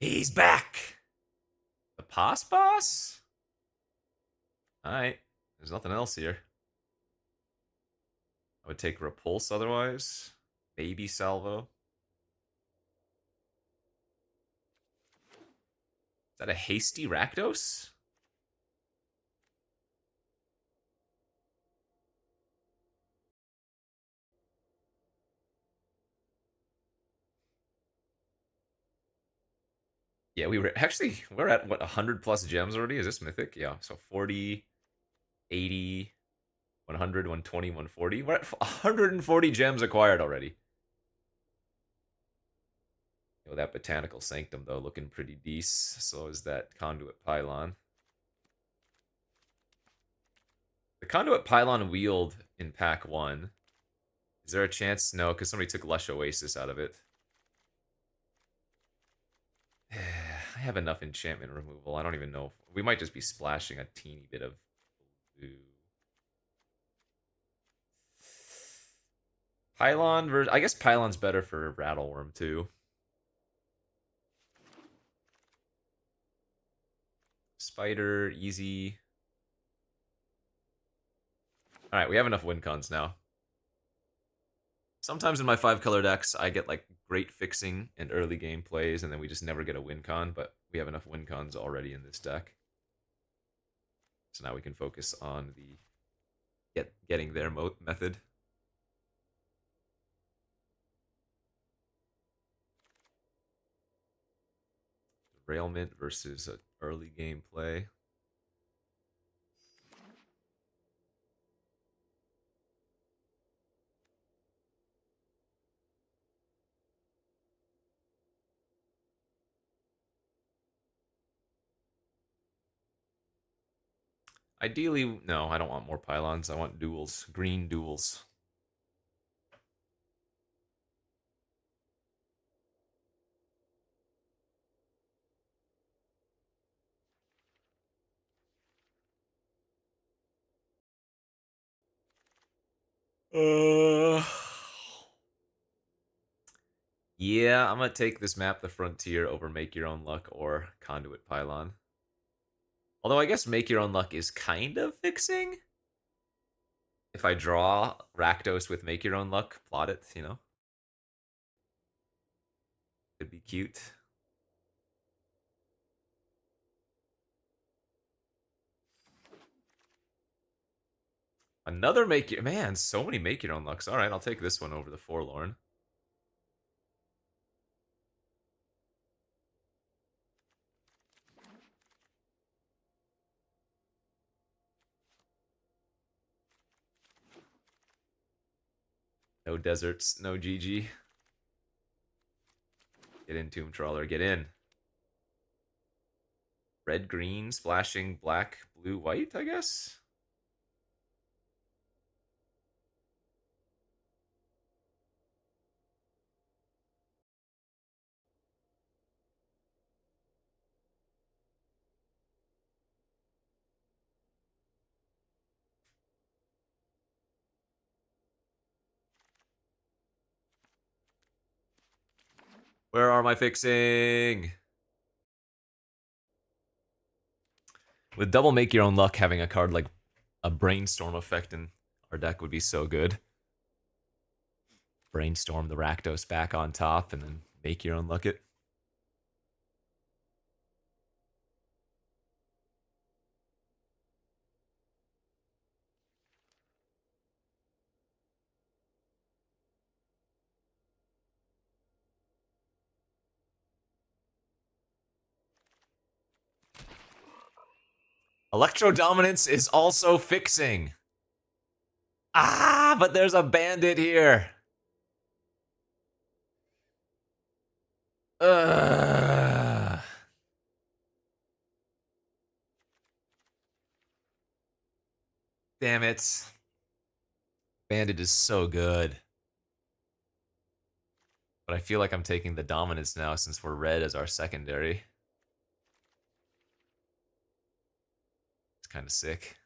He's back! The Pos Boss? Alright. There's nothing else here. I would take Repulse otherwise. Maybe Salvo. Is that a hasty Rakdos? Yeah, we're at, what, 100 plus gems already? Is this mythic? Yeah, so 40, 80, 100, 120, 140. We're at 140 gems acquired already. You know, that Botanical Sanctum, though, looking pretty decent. So is that Conduit Pylon. The Conduit Pylon wheeled in pack 1. Is there a chance? No, because somebody took Lush Oasis out of it. I have enough enchantment removal. I don't even know. We might just be splashing a teeny bit of blue. Pylon I guess Pylon's better for Rattleworm, too. Spider, easy. Alright, we have enough win cons now. Sometimes in my 5-color decks, I get like great fixing and early game plays, and then we just never get a win con, but we have enough win cons already in this deck. So now we can focus on the getting there method. Derailment versus an early game play. Ideally, no, I don't want more pylons. I want duels. Green duels. Uh, yeah, I'm gonna take this map, the Frontier, over Make Your Own Luck or Conduit Pylon. Although I guess Make Your Own Luck is kind of fixing. If I draw Rakdos with Make Your Own Luck, plot it, you know? Could be cute. Another Make Your... Man, so many Make Your Own Lucks. Alright, I'll take this one over the Forlorn. No deserts, no GG. Get in, Tomb Trawler, get in. Red, green, splashing, black, blue, white, I guess? Where are my fixing? With double Make Your Own Luck, having a card like a Brainstorm effect in our deck would be so good. Brainstorm the Rakdos back on top and then Make Your Own Luck it. Electro Dominance is also fixing. Ah, but there's a bandit here. Ugh. Damn it. Bandit is so good. But I feel like I'm taking the dominance now since we're red as our secondary. It's kind of sick.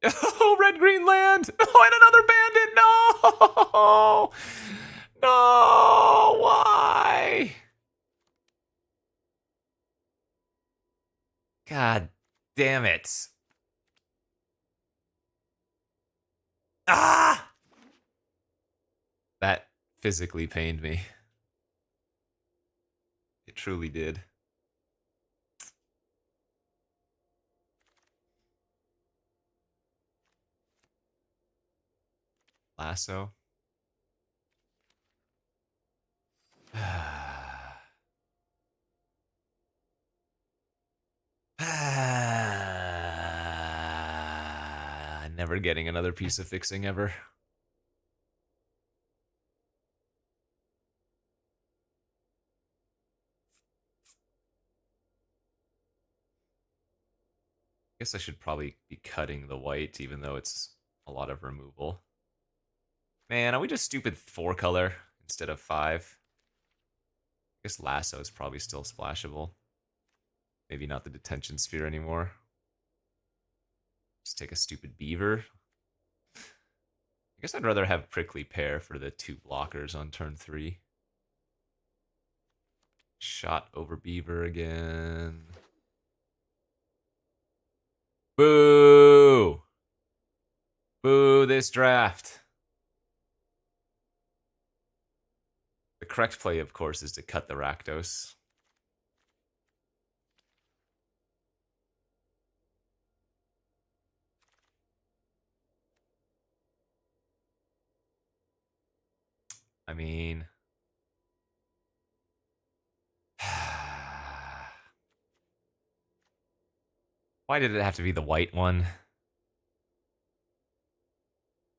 Oh, red green land! Oh, and another bandit! No! No! Why? God damn it. Ah! That physically pained me. It truly did. Lasso. Never getting another piece of fixing ever. Guess I should probably be cutting the white, even though it's a lot of removal. Man, are we just stupid 4-color instead of 5? I guess Lasso is probably still splashable. Maybe not the Detention Sphere anymore. Just take a stupid Beaver. I guess I'd rather have Prickly Pear for the 2 blockers on turn 3. Shot over Beaver again. Boo! Boo this draft. The correct play, of course, is to cut the Rakdos. I mean, why did it have to be the white one?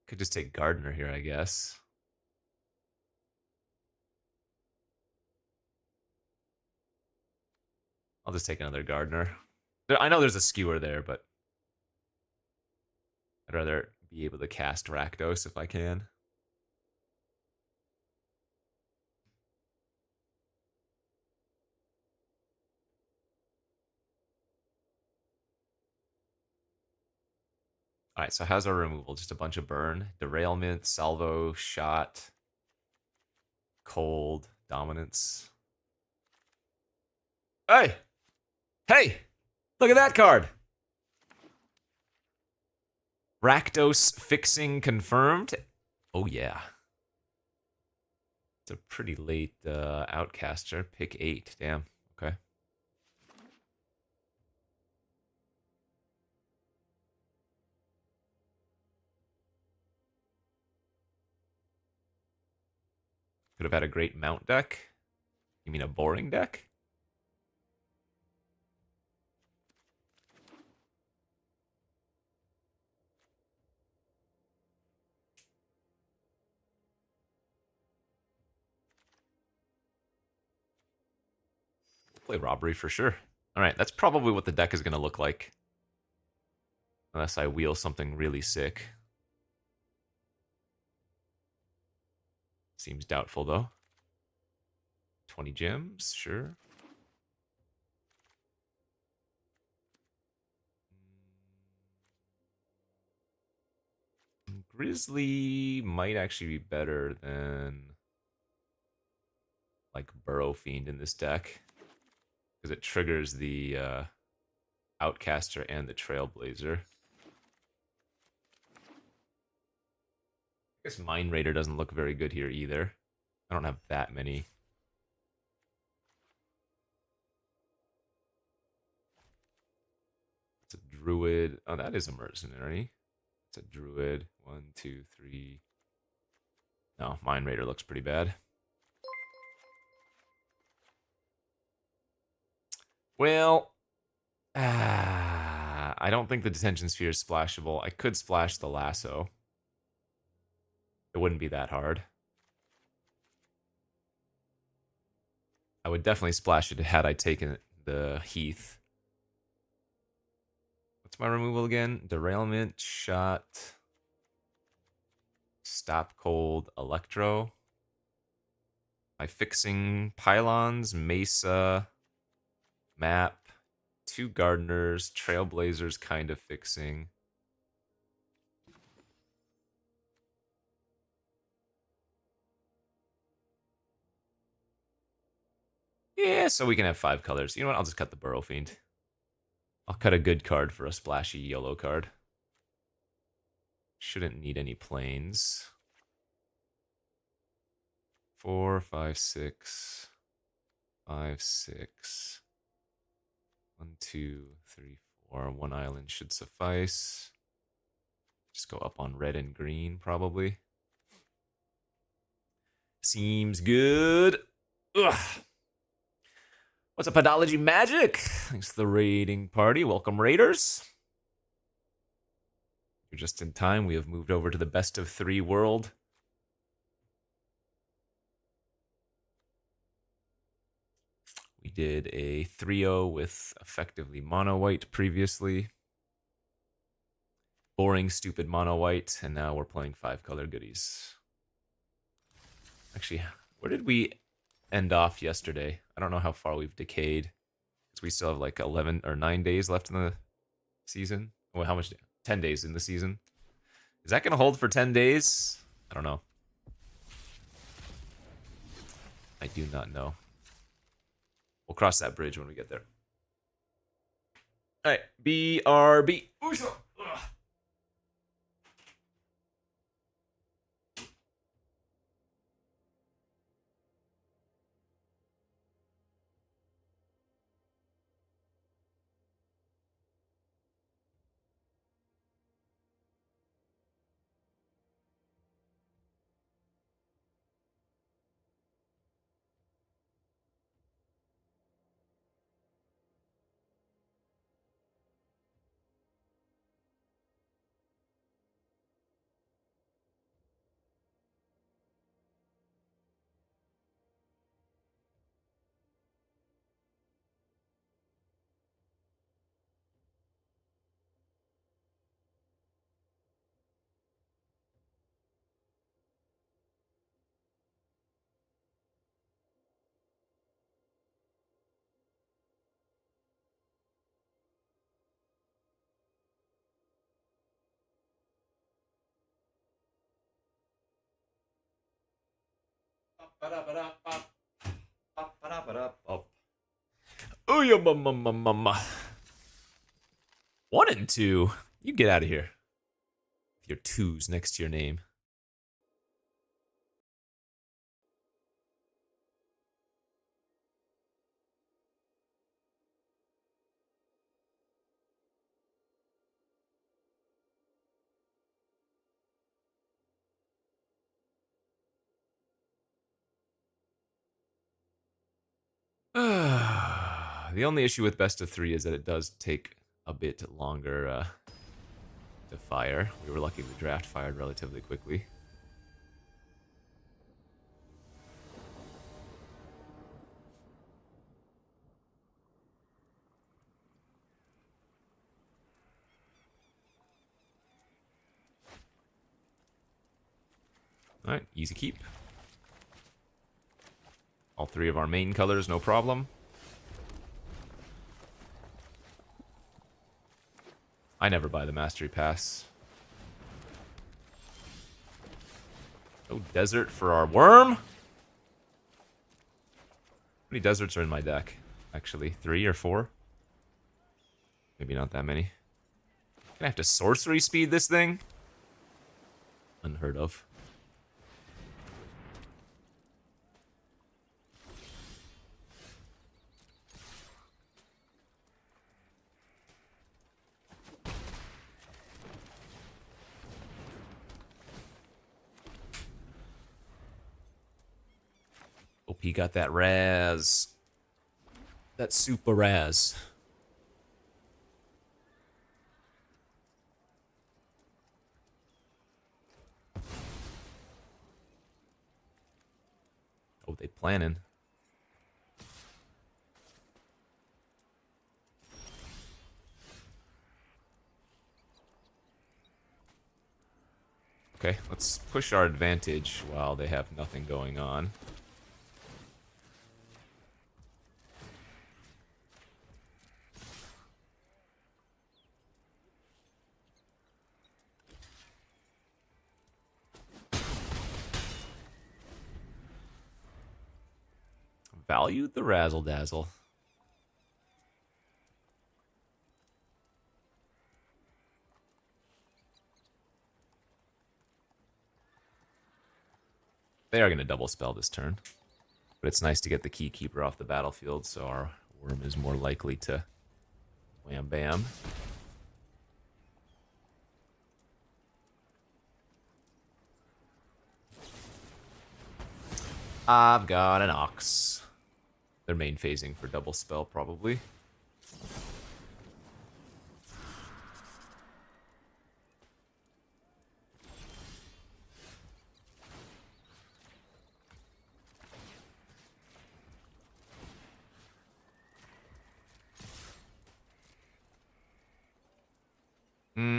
Could just take Gardener here, I guess. I'll just take another Gardener. I know there's a skewer there, but I'd rather be able to cast Rakdos if I can. All right, so how's our removal? Just a bunch of burn, derailment, salvo, shot, cold, dominance. Hey! Hey! Look at that card! Rakdos fixing confirmed. Oh, yeah. It's a pretty late outcaster. Pick 8. Damn. Okay. Could have had a great mount deck. You mean a boring deck? Play robbery for sure. All right, that's probably what the deck is going to look like. Unless I wheel something really sick. Seems doubtful, though. 20 gems, sure. Grizzly might actually be better than like Burrow Fiend in this deck. Because it triggers the Outcaster and the Trailblazer. I guess Mind Raider doesn't look very good here either. I don't have that many. It's a Druid. Oh, that is a mercenary. It's a Druid. 1, 2, 3. No, Mind Raider looks pretty bad. Well, I don't think the Detention Sphere is splashable. I could splash the Lasso. It wouldn't be that hard. I would definitely splash it had I taken the Heath. What's my removal again? Derailment, shot, stop cold, electro. My fixing pylons, Mesa, map, 2 gardeners, trailblazers kind of fixing. Yeah, so we can have 5 colors. You know what? I'll just cut the Burrow Fiend. I'll cut a good card for a splashy yellow card. Shouldn't need any planes. 4, 5, 6. 5, 6. 1, 2, 3, 4. 1 island should suffice. Just go up on red and green, probably. Seems good. Ugh. What's up, Podology Magic? Thanks to the raiding party. Welcome, Raiders. You're just in time. We have moved over to the best of 3 world. We did a 3-0 with effectively mono white previously. Boring, stupid mono white, and now we're playing 5 color goodies. Actually, where did we end off yesterday? I don't know how far we've decayed. Because we still have like 11 or 9 days left in the season. Well, how much? 10 days in the season. Is that going to hold for 10 days? I don't know. I do not know. We'll cross that bridge when we get there. All right, BRB. Oh, yeah, mama. 1 and 2. You get out of here. With your 2s next to your name. The only issue with best of 3 is that it does take a bit longer to fire. We were lucky the draft fired relatively quickly. Alright, easy keep. All 3 of our main colors, no problem. I never buy the Mastery Pass. No desert for our worm? How many deserts are in my deck? Actually, 3 or 4? Maybe not that many. Gonna have to sorcery speed this thing? Unheard of. OP got that Raz. That super Raz. Oh, they planning. Okay, let's push our advantage while they have nothing going on. Valued the razzle dazzle. They are going to double spell this turn. But it's nice to get the Key Keeper off the battlefield, so our worm is more likely to wham bam. I've got an Ox. They're main phasing for double spell, probably.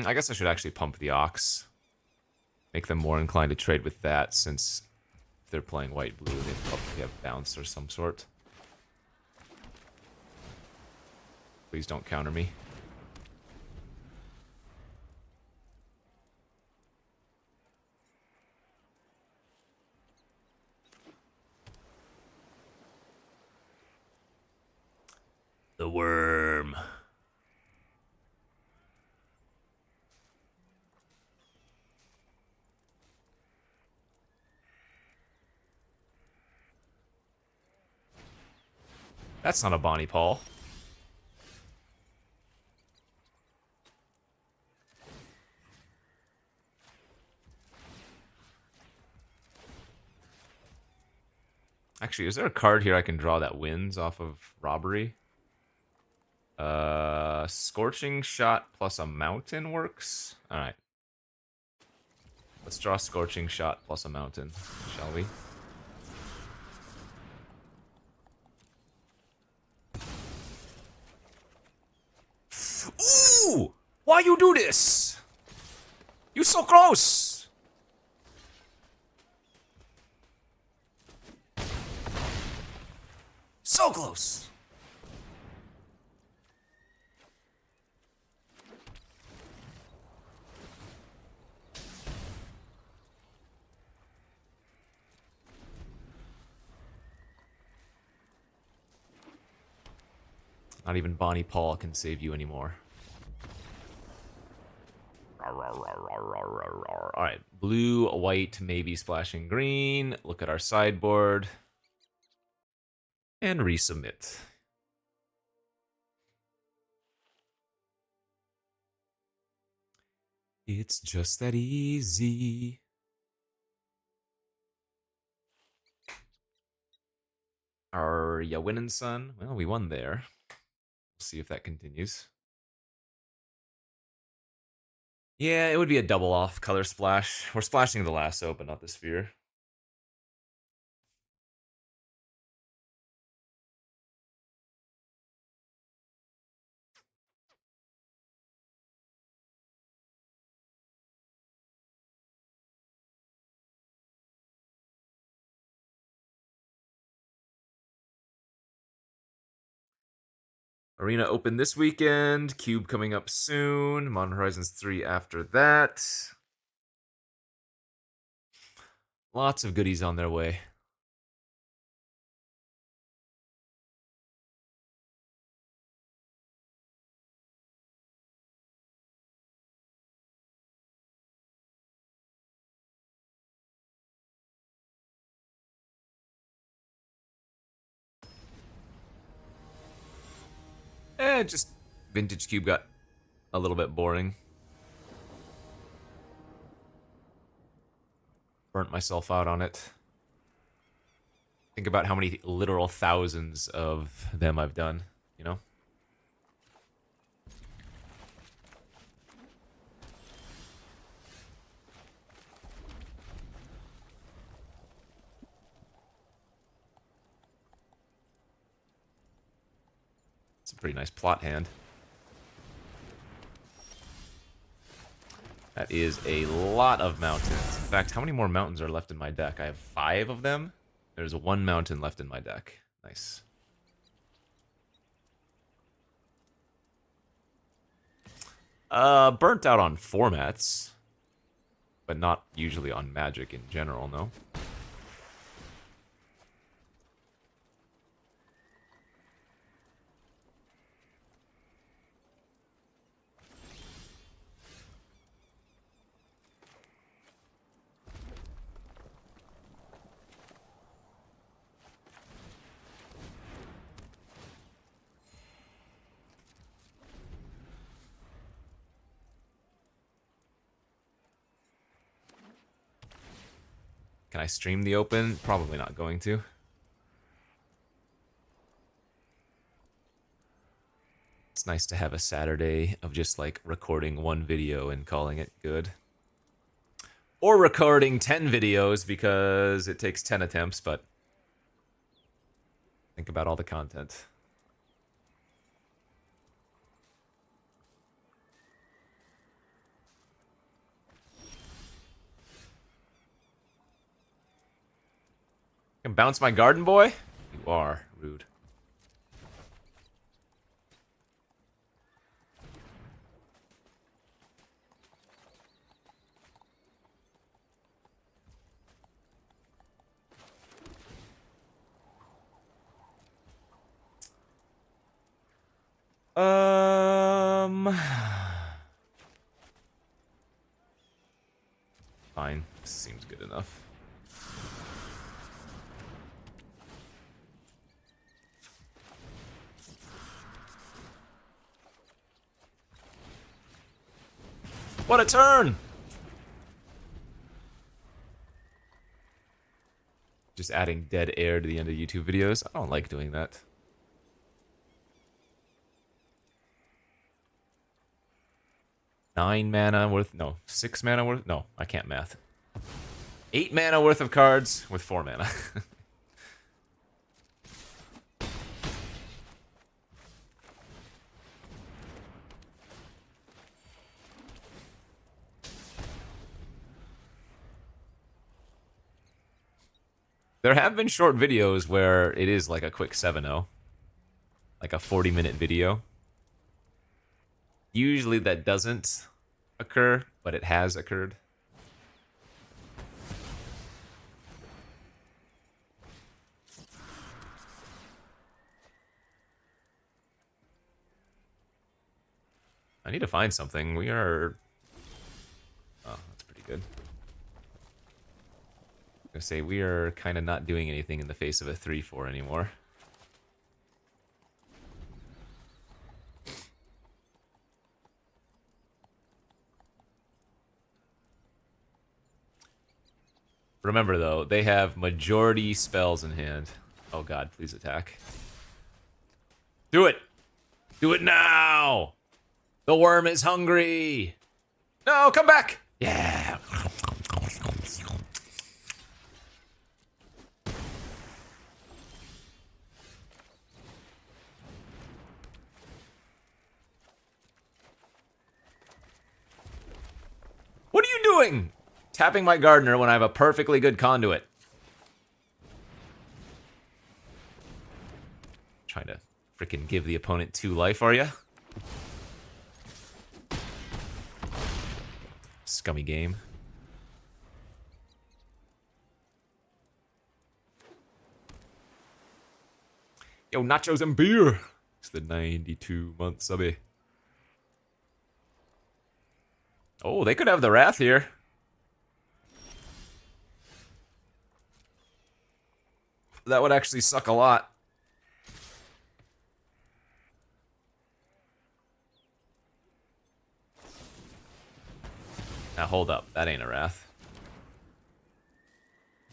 I guess I should actually pump the Ox. Make them more inclined to trade with that, since if they're playing white-blue, they probably have bounce or some sort. Please don't counter me. The worm. That's not a Bonnie Paul. Actually, is there a card here I can draw that wins off of robbery? Scorching Shot plus a mountain works? Alright. Let's draw Scorching Shot plus a mountain, shall we? Ooh! Why you do this? You so close! So close! Not even Bonnie Paul can save you anymore. Alright, blue, white, maybe splashing green. Look at our sideboard. And resubmit. It's just that easy. Are ya winning, son? Well, we won there. We'll see if that continues. Yeah, it would be a double off color splash. We're splashing the lasso, but not the sphere. Arena open this weekend. Cube coming up soon. Modern Horizons 3 after that. Lots of goodies on their way. Just Vintage Cube got a little bit boring. Burnt myself out on it. Think about how many literal thousands of them I've done, you know? It's a pretty nice plot hand. That is a lot of mountains. In fact, how many more mountains are left in my deck? I have 5 of them. There's 1 mountain left in my deck. Nice. Burnt out on formats, but not usually on Magic in general, no? Can I stream the open? Probably not going to. It's nice to have a Saturday of just like recording 1 video and calling it good. Or recording 10 videos because it takes 10 attempts, but think about all the content. Can bounce my garden boy? You are rude. Fine. Seems good enough. What a turn! Just adding dead air to the end of YouTube videos. I don't like doing that. Nine mana worth... No, 6 mana worth... No, I can't math. 8 mana worth of cards with 4 mana. There have been short videos where it is like a quick 7-0. Like a 40-minute video. Usually that doesn't occur, but it has occurred. I need to find something. We are... Oh, that's pretty good. I was gonna say, we are kind of not doing anything in the face of a 3-4 anymore. Remember, though, they have majority spells in hand. Oh god, please attack. Do it! Do it now! The worm is hungry! No, come back! Yeah! What are you doing? Tapping my gardener when I have a perfectly good conduit. Trying to freaking give the opponent 2 life, are ya? Scummy game. Yo, nachos and beer. It's the 92-month subby. Oh, they could have the Wrath here. That would actually suck a lot. Now hold up, that ain't a Wrath.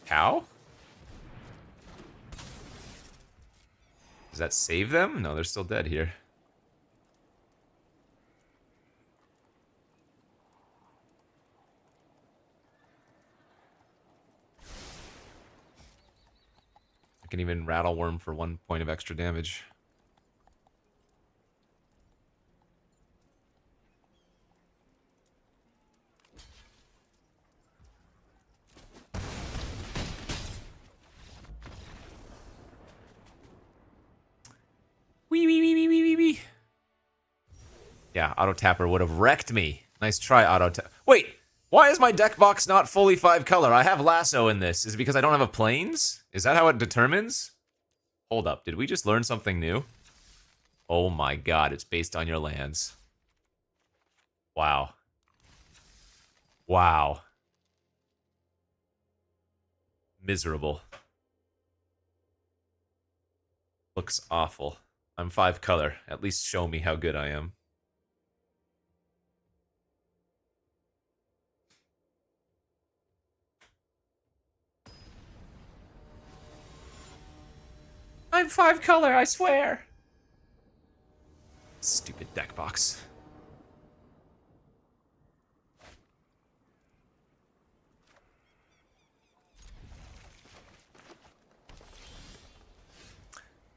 Cow? Does that save them? No, they're still dead here. I can even rattle worm for 1 point of extra damage. Wee wee wee wee wee wee wee. Yeah, auto tapper would have wrecked me. Nice try, auto tap. Wait, why is my deck box not fully 5 color? I have lasso in this. Is it because I don't have a plains? Is that how it determines? Hold up, did we just learn something new? Oh my god, it's based on your lands. Wow. Wow. Miserable. Looks awful. I'm 5 color. At least show me how good I am. I'm 5 color, I swear. Stupid deck box.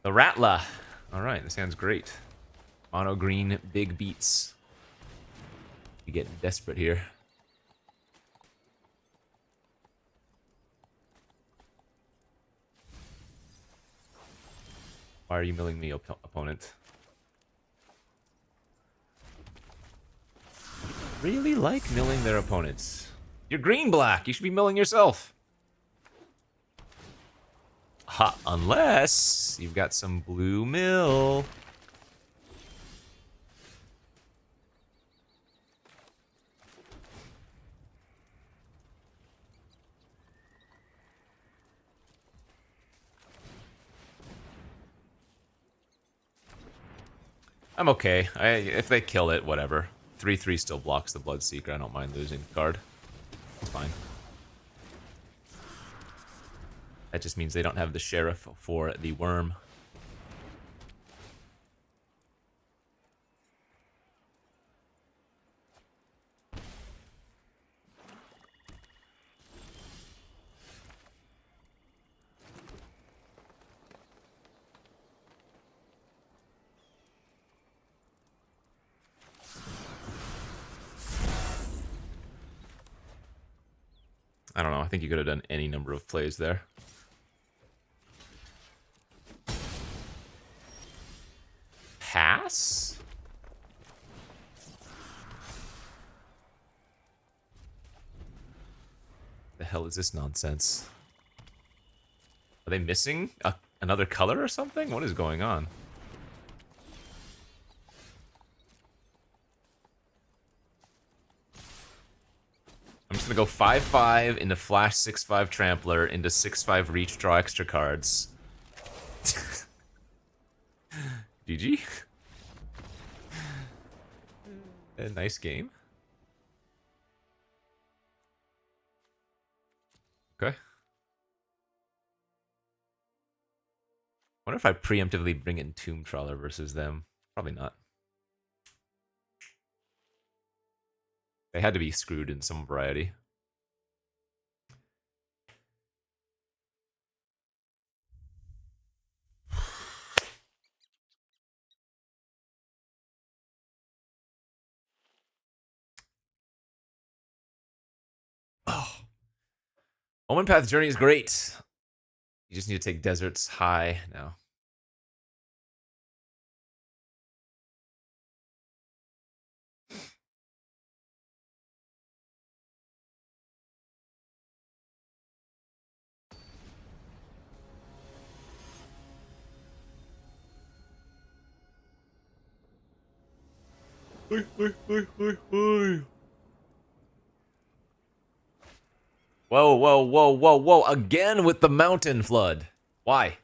The Rattler. Alright, this hand's great. Mono green, big beats. We getting desperate here. Why are you milling me, opponent? Really like milling their opponents. You're green-black. You should be milling yourself. Ha, unless you've got some blue mill. I'm okay. If they kill it, whatever. 3/3 still blocks the Bloodseeker. I don't mind losing the card. It's fine. That just means they don't have the Sheriff for the Worm. I don't know. I think you could have done any number of plays there. Pass? The hell is this nonsense? Are they missing another color or something? What is going on? just gonna go 5/5 into flash 6/5 trampler into 6/5 reach, draw extra cards. GG. A nice game. Okay. Wonder if I preemptively bring in Tomb Trawler versus them. Probably not. They had to be screwed in some variety. Oh. Omen Path Journey is great. You just need to take deserts high now. Whoa, whoa, whoa, whoa, whoa. Again with the mountain flood. Why?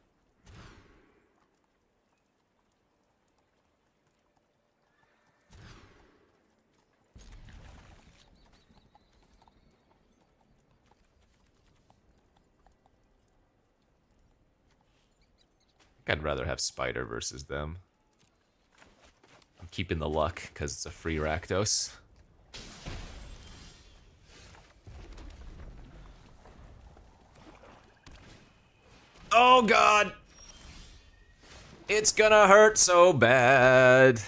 I'd rather have Spider versus them. I'm keeping the luck because it's a free Rakdos. Oh god! It's gonna hurt so bad.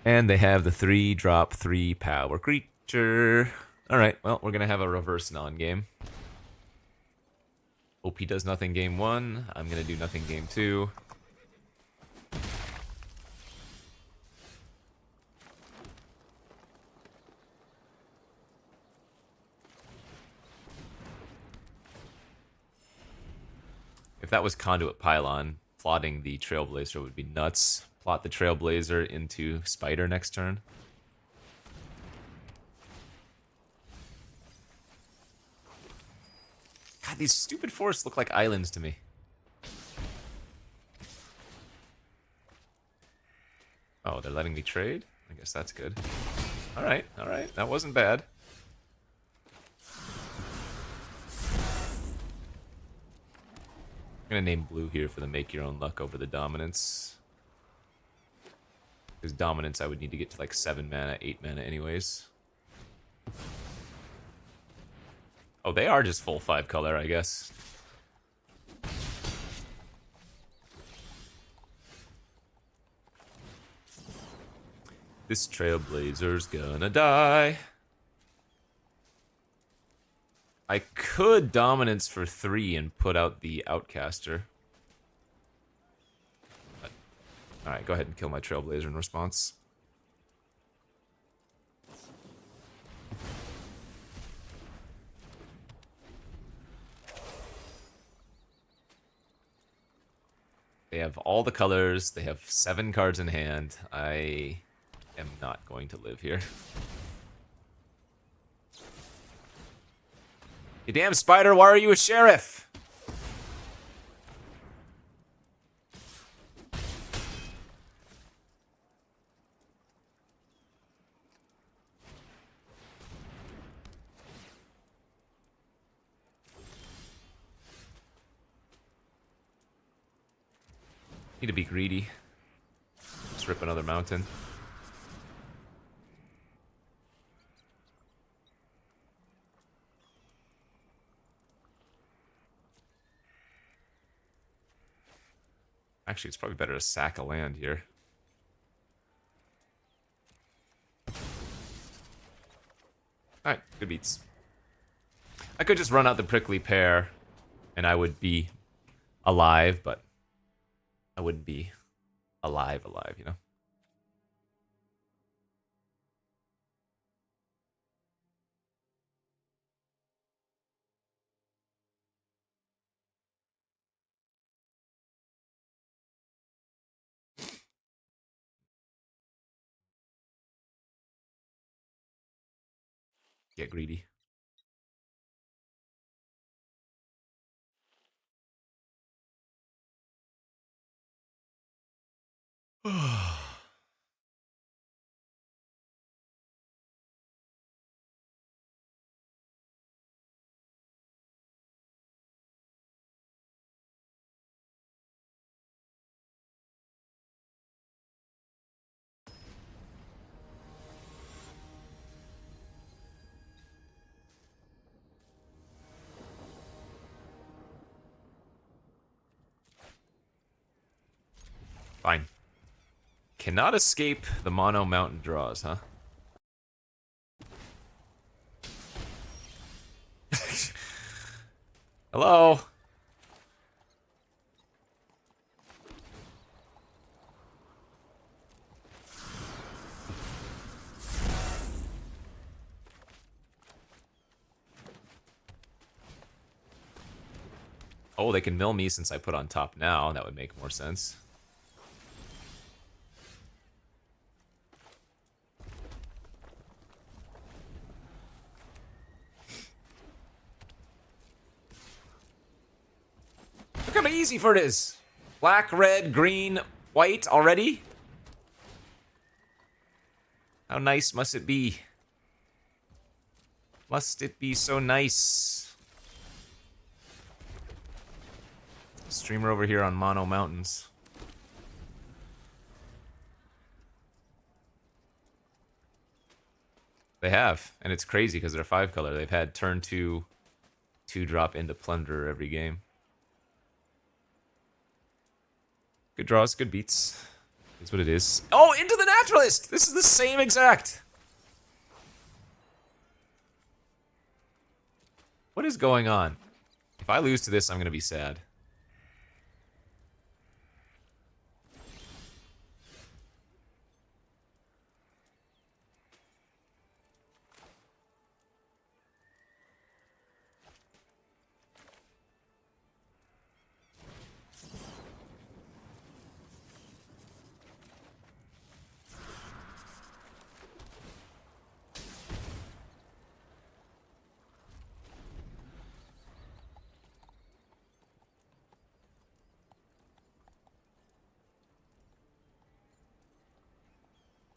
And they have the 3-drop 3 power creature. Alright, well, we're gonna have a reverse non-game. OP does nothing game 1. I'm gonna do nothing game 2. If that was Conduit Pylon, plotting the Trailblazer would be nuts. Plot the Trailblazer into Spider next turn. God, these stupid forests look like islands to me. Oh, they're letting me trade? I guess that's good. Alright, alright. That wasn't bad. I'm gonna name blue here for the make your own luck over the dominance. Because dominance I would need to get to like 7 mana, 8 mana anyways. Oh, they are just full 5 color, I guess. This Trailblazer's gonna die. I could dominance for 3 and put out the Outcaster. Alright, go ahead and kill my Trailblazer in response. They have all the colors. They have 7 cards in hand. I am not going to live here. You damn spider, why are you a sheriff? Need to be greedy. Let's rip another mountain. Actually, it's probably better to sack a land here. Alright, good beats. I could just run out the prickly pear, and I would be alive, but I wouldn't be alive, you know? Get greedy. Fine. Cannot escape the mono mountain draws, huh? Hello? Oh, they can mill me since I put on top now. That would make more sense. Look how easy for it is. Black, red, green, white already? How nice must it be? Must it be so nice? Streamer over here on Mono Mountains. They have, and it's crazy because they're 5-color. They've had turn 2 drop into Plunderer every game. Good draws, good beats. Is what it is. Oh, into the Naturalist! This is the same exact! What is going on? If I lose to this, I'm gonna be sad.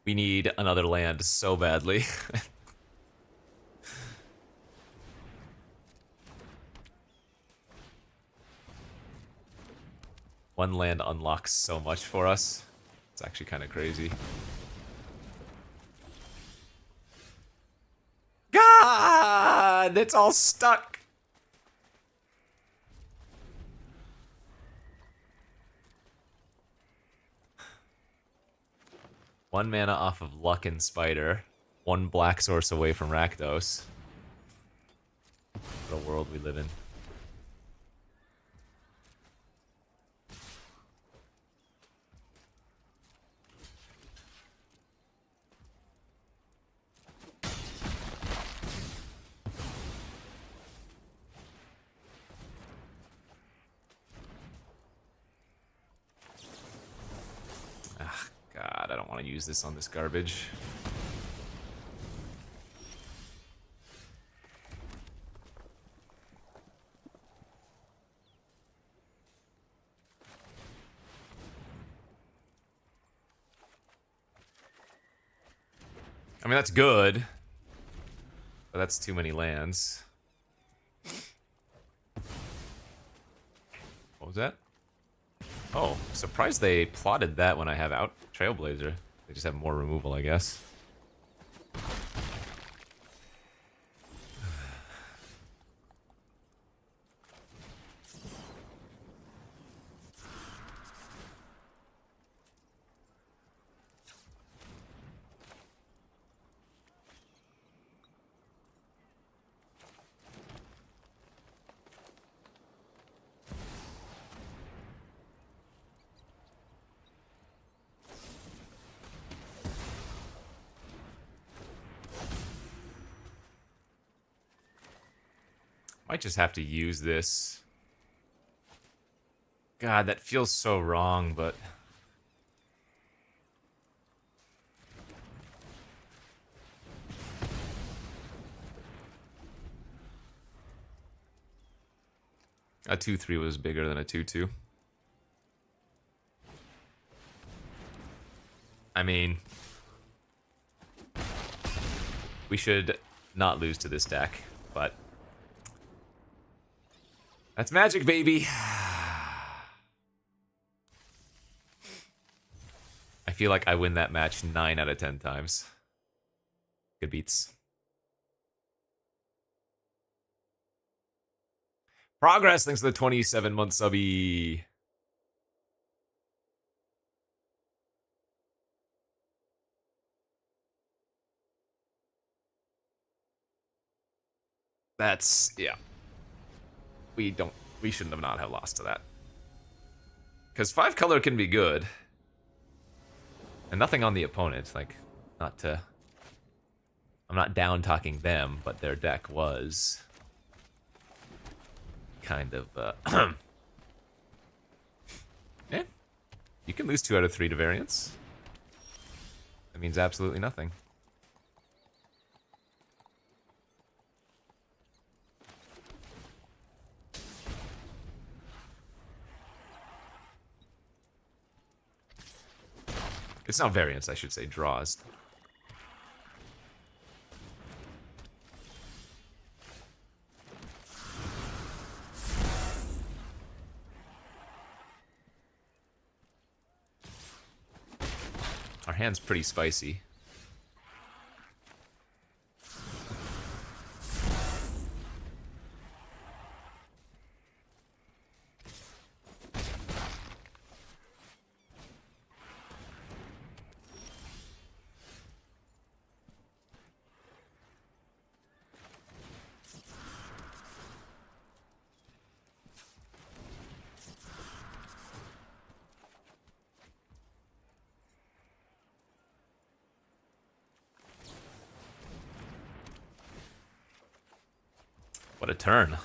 We need another land so badly. One land unlocks so much for us. It's actually kind of crazy. God, it's all stuck. One mana off of Luck and Spider. One black source away from Rakdos. What a world we live in. God, I don't want to use this on this garbage. I mean, that's good. But that's too many lands. What was that? Oh, surprised they plotted that when I have out Trailblazer. They just have more removal, I guess. Might just have to use this. God, that feels so wrong, but... A 2/3 was bigger than a 2/2. I mean, we should not lose to this deck, but that's Magic, baby. I feel like I win that match 9 out of 10 times. Good beats. Progress, thanks to the 27-month subby. That's, yeah. We shouldn't have not have lost to that. Because 5 color can be good. And nothing on the opponent, like, not to... I'm not down talking them, but their deck was... kind of, yeah. You can lose 2 out of 3 to variance. That means absolutely nothing. It's not variance, I should say, draws. Our hand's pretty spicy. What a turn.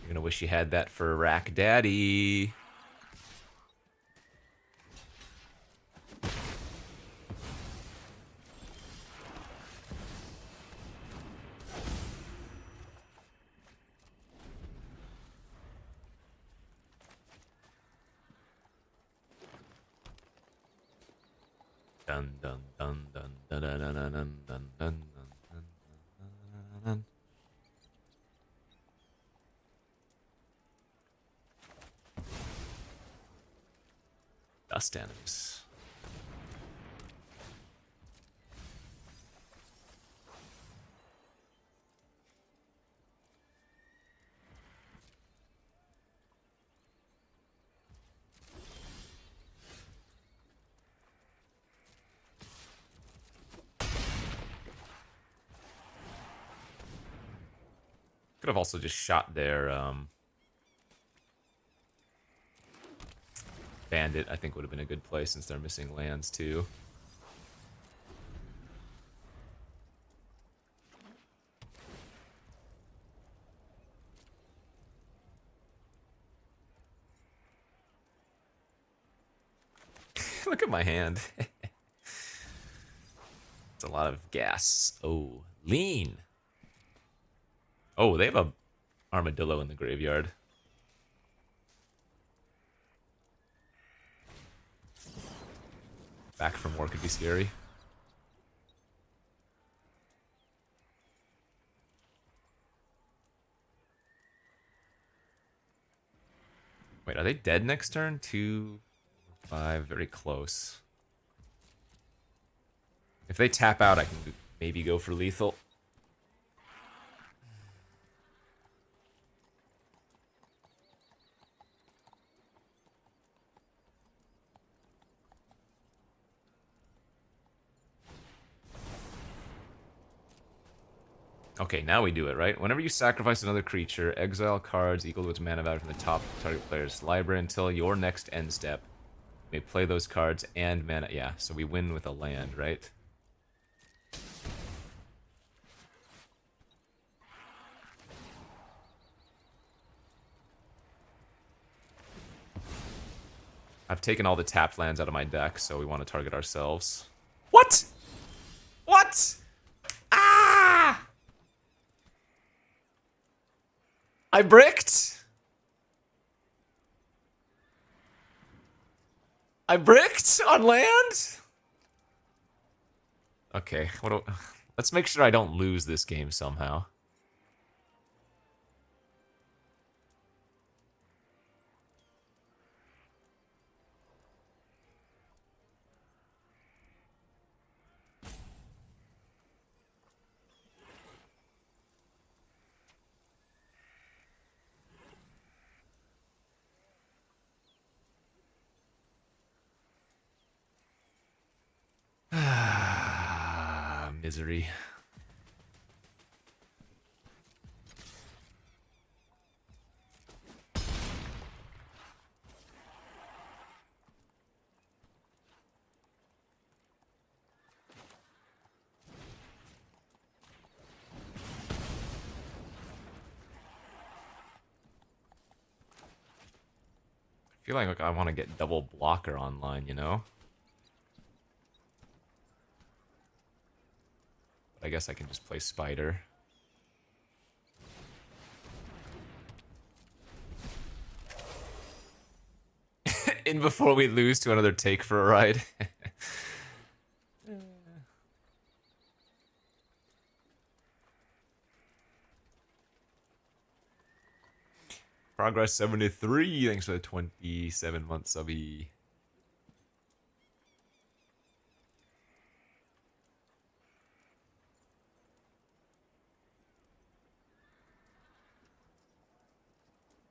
You're gonna wish you had that for Rack Daddy. Dun dun dun dun dun dun dun dun dun dun dun dun dun. Dust enemies. Could have also just shot their Bandit, I think would have been a good play since they're missing lands too. Look at my hand. It's a lot of gas. Oh, lean. Oh, they have a armadillo in the graveyard. Back from war could be scary. Wait, are they dead next turn? 2, 5, very close. If they tap out, I can maybe go for lethal. Okay, now we do it, right? Whenever you sacrifice another creature, exile cards equal to its mana value from the top target player's library until your next end step. You may play those cards and mana. Yeah, so we win with a land, right? I've taken all the tapped lands out of my deck, so we want to target ourselves. What? What? Ah! I bricked? I bricked on land? Okay, let's make sure I don't lose this game somehow. Misery. I feel like I want to get double blocker online, you know? But I guess I can just play Spider. In before we lose to another take for a ride. Progress 73, thanks for the 27-month subby.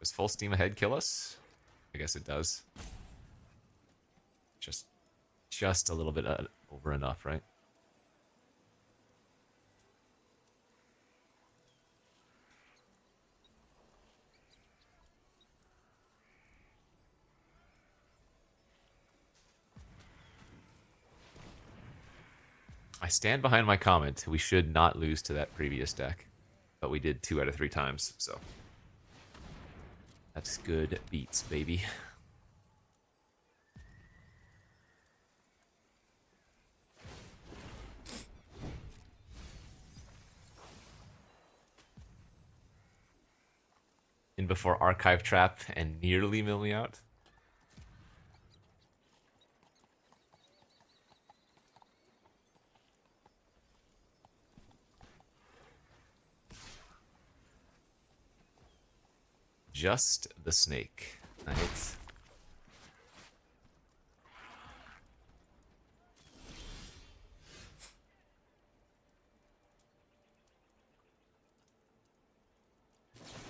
Does full steam ahead kill us? I guess it does. Just a little bit over enough, right? I stand behind my comment. We should not lose to that previous deck. But we did 2 out of 3 times, so. That's good beats, baby. In before Archive Trap and nearly mill me out. Just the snake. Nice.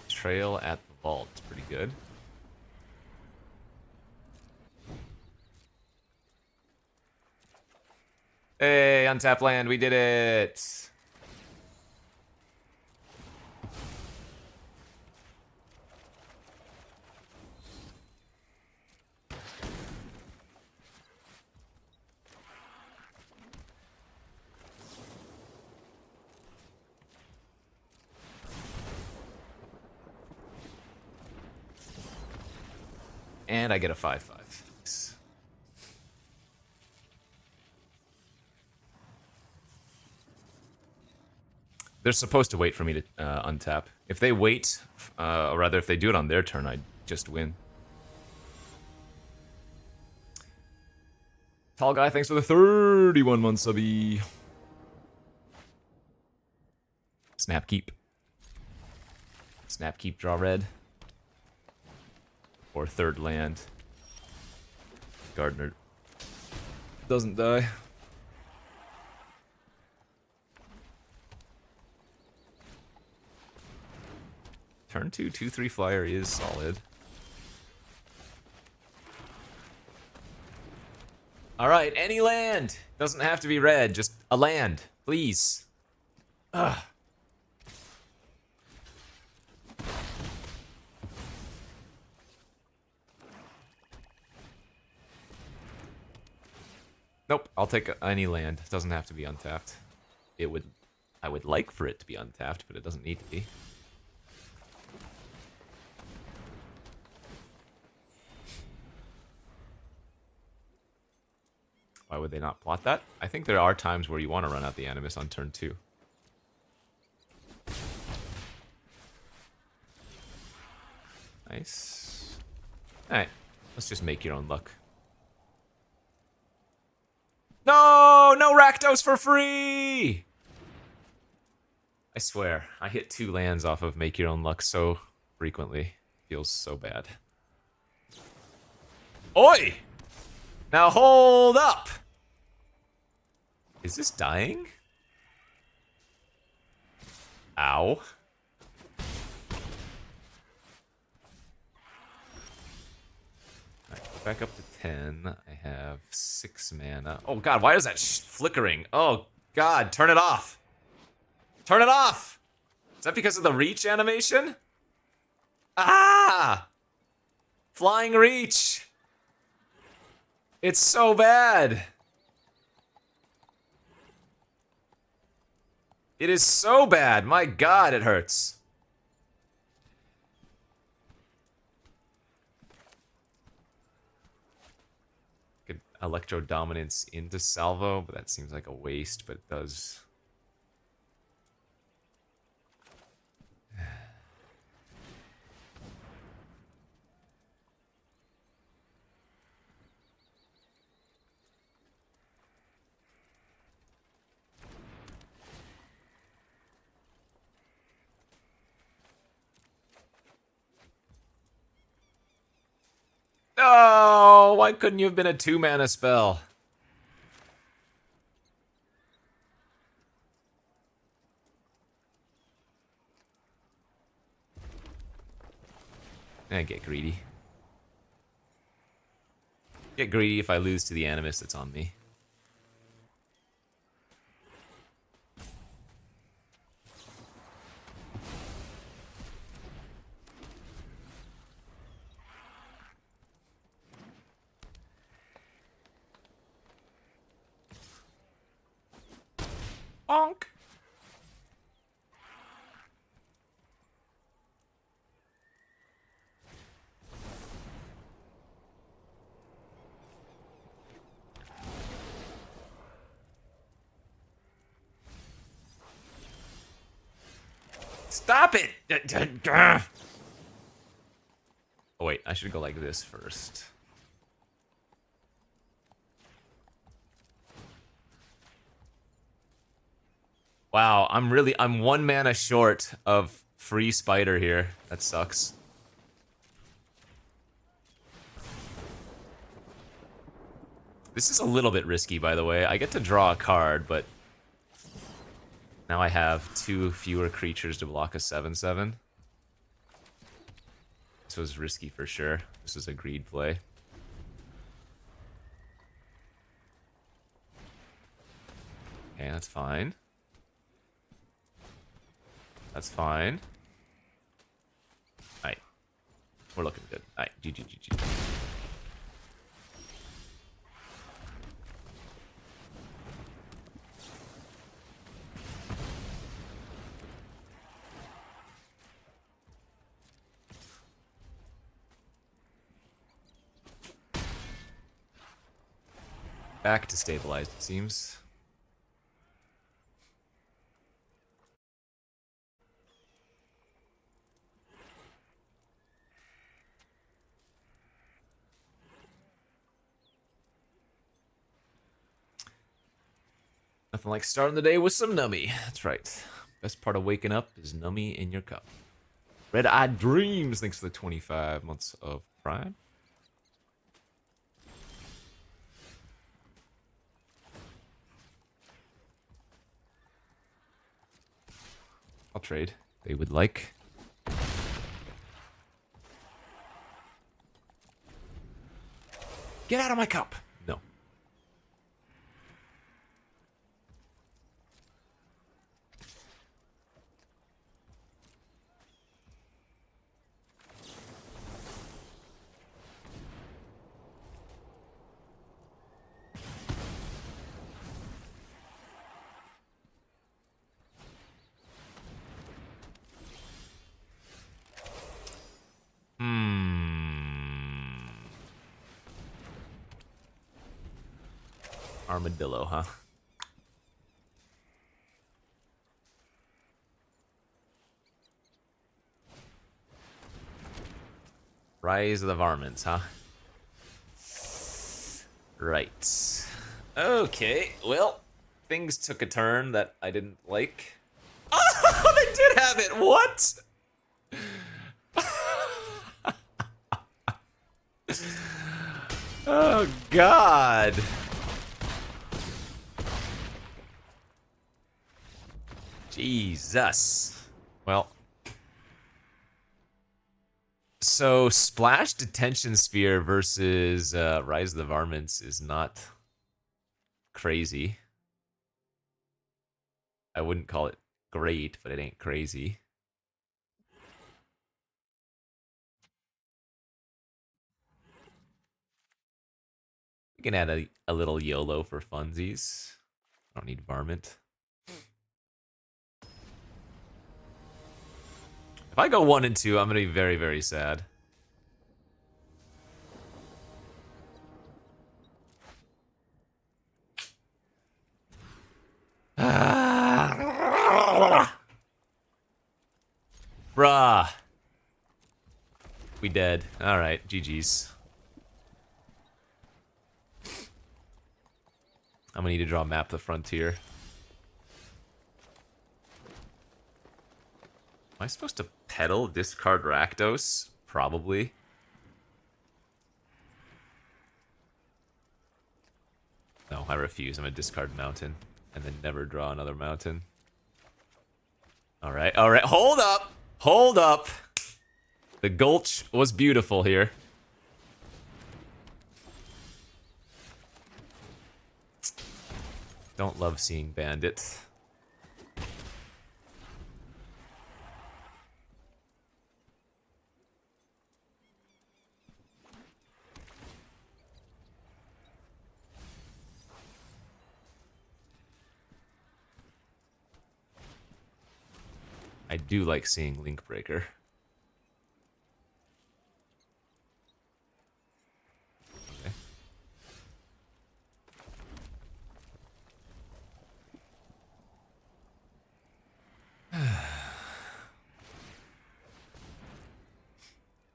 Trail at the vault. Pretty good. Hey, untap land. We did it. And I get a 5/5. They're supposed to wait for me to untap. If they wait, or rather if they do it on their turn, I just win. Tall guy, thanks for the 31-month subby. Snap keep. Snap keep, draw red. Or third land. Gardener doesn't die. Turn 2, 2/3 flyer is solid. Alright, any land. Doesn't have to be red, just a land, please. Ugh. Nope, I'll take any land. It doesn't have to be untapped. I would like for it to be untapped, but it doesn't need to be. Why would they not plot that? I think there are times where you want to run out the Animus on turn 2. Nice. Alright, let's just make your own luck. No! No Rakdos for free! I swear, I hit 2 lands off of make your own luck so frequently. Feels so bad. Oi! Now hold up! Is this dying? Ow. Alright, back up to 10. I have 6 mana. Oh god, why is that flickering? Oh god, turn it off! Turn it off! Is that because of the reach animation? Ah! Flying reach! It's so bad! It is so bad. My god, it hurts. Could Electro Dominance into Salvo, but that seems like a waste, but it does. Oh, why couldn't you have been a 2-mana spell? Get greedy. Get greedy if I lose to the Animus that's on me. Bonk. Stop it! Oh wait, I should go like this first. Wow, I'm 1 mana short of free spider here. That sucks. This is a little bit risky, by the way. I get to draw a card, but now I have 2 fewer creatures to block a 7/7. This was risky for sure. This was a greed play. Okay, that's fine. That's fine. Alright. We're looking good. Alright, GG. Back to stabilized, it seems. Nothing like starting the day with some nummy. That's right. Best part of waking up is nummy in your cup. Red Eyed Dreams, thanks for the 25 months of Prime. I'll trade. They would like. Get out of my cup! No. Armadillo, huh? Rise of the Varmints, huh? Right. Okay, well, things took a turn that I didn't like. Oh, they did have it! What? Oh, God. Jesus. Well. So, Splash Detention Sphere versus Rise of the Varmints is not crazy. I wouldn't call it great, but it ain't crazy. We can add a little YOLO for funsies. I don't need Varmint. If I go 1 and 2, I'm gonna be very, very sad. Bruh. We dead. Alright, GG's. I'm gonna need to draw Map the Frontier. Am I supposed to pedal, discard Rakdos? Probably. No, I refuse. I'm gonna discard Mountain. And then never draw another Mountain. Alright, alright. Hold up! Hold up! The Gulch was beautiful here. Don't love seeing Bandit. I do like seeing Link Breaker. Okay.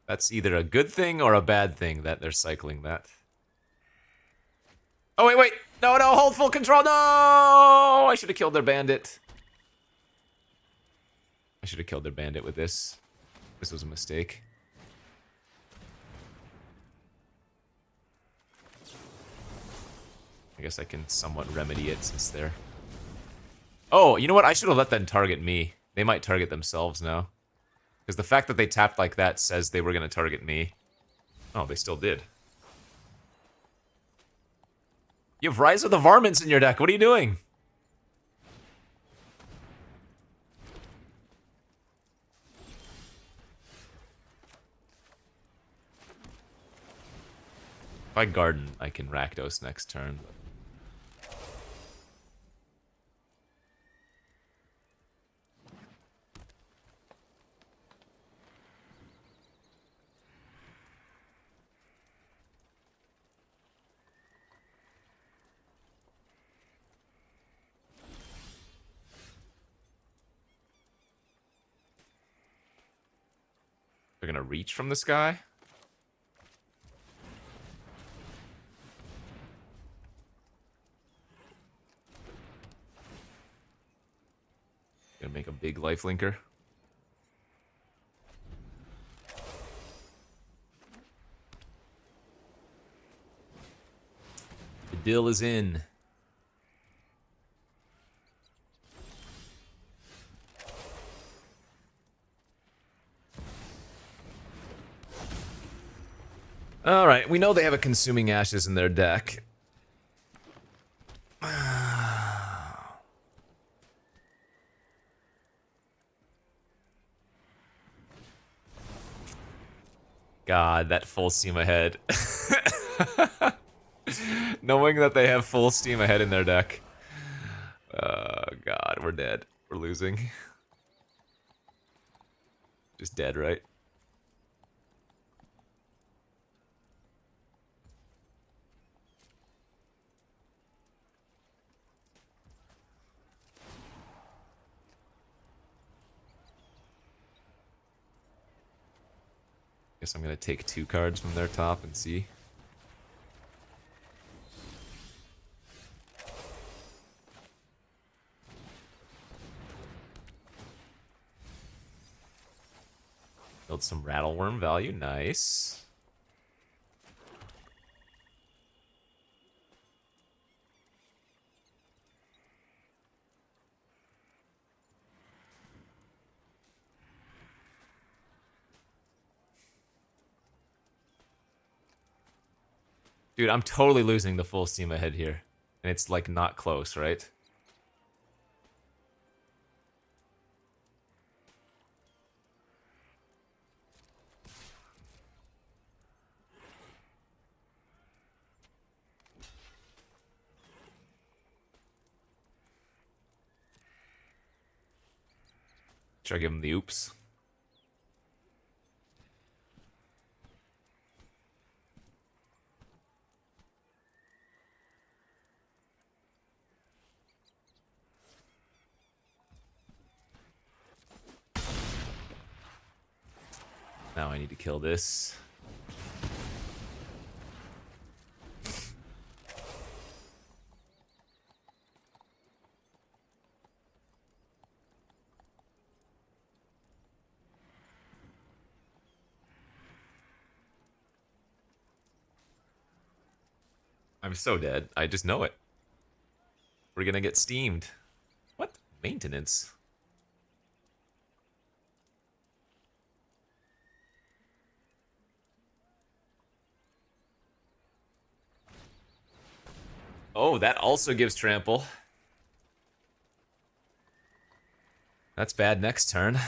That's either a good thing or a bad thing that they're cycling that. Oh, wait, wait! No, no, hold full control! No! I should have killed their bandit. I should have killed their bandit with this. This was a mistake. I guess I can somewhat remedy it since they're... Oh, you know what? I should have let them target me. They might target themselves now. Because the fact that they tapped like that says they were going to target me. Oh, they still did. You have Rise of the Varmints in your deck. What are you doing? If I garden, I can Rakdos next turn. They're gonna reach from the sky? Gonna make a big lifelinker. The deal is in. Alright, we know they have a Consuming Ashes in their deck. God, that full steam ahead. Knowing that they have full steam ahead in their deck. God, we're dead. We're losing. Just dead, right? Guess I'm gonna take 2 cards from their top and see. Build some Rattleworm value, nice. Dude, I'm totally losing the full steam ahead here. And it's like not close, right? Should I give him the oops? Now I need to kill this. I'm so dead. I just know it. We're gonna get steamed. What? Maintenance? Oh, that also gives trample. That's bad next turn.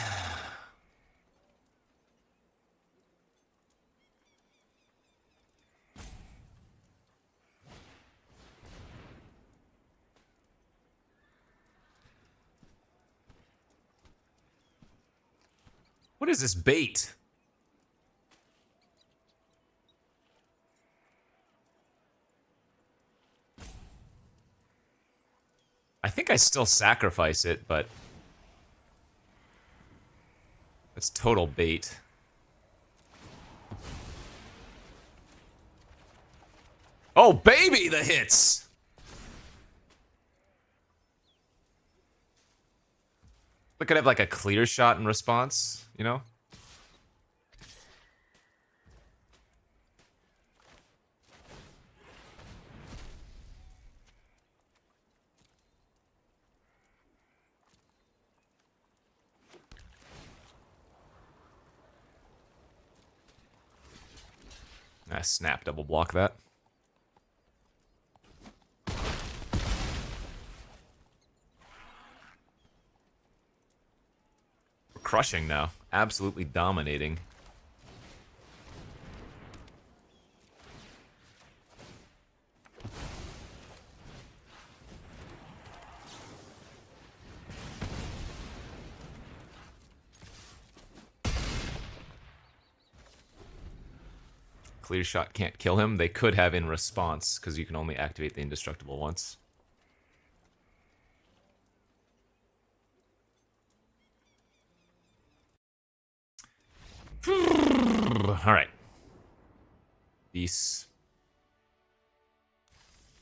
What is this bait? I think I still sacrifice it, but that's total bait. Oh, baby, the hits! We could have like a clear shot in response, you know? Ah, snap, double block that. We're crushing now. Absolutely dominating. Clear shot can't kill him. They could have in response, because you can only activate the indestructible once. Alright. These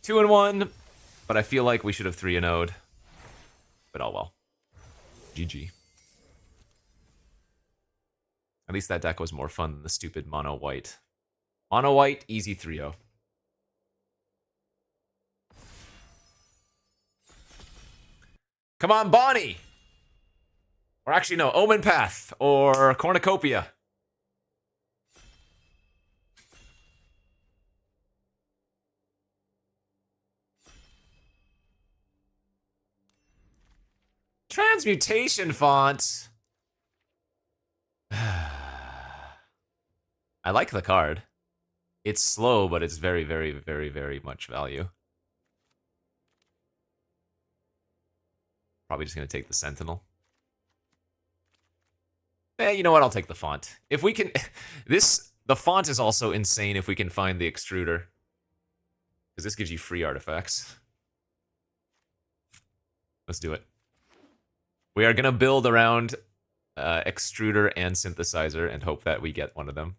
2-1, but I feel like we should have 3-0'd. But oh well. GG. At least that deck was more fun than the stupid mono white. Mono white, easy 3-0. Come on, Bonnie! Or actually, no, Omen Path or Cornucopia. Transmutation font. I like the card. It's slow, but it's very, very, very, very much value. Probably just gonna take the Sentinel. You know what? I'll take the font. If we can... The font is also insane if we can find the extruder. Because this gives you free artifacts. Let's do it. We are gonna build around extruder and synthesizer and hope that we get one of them.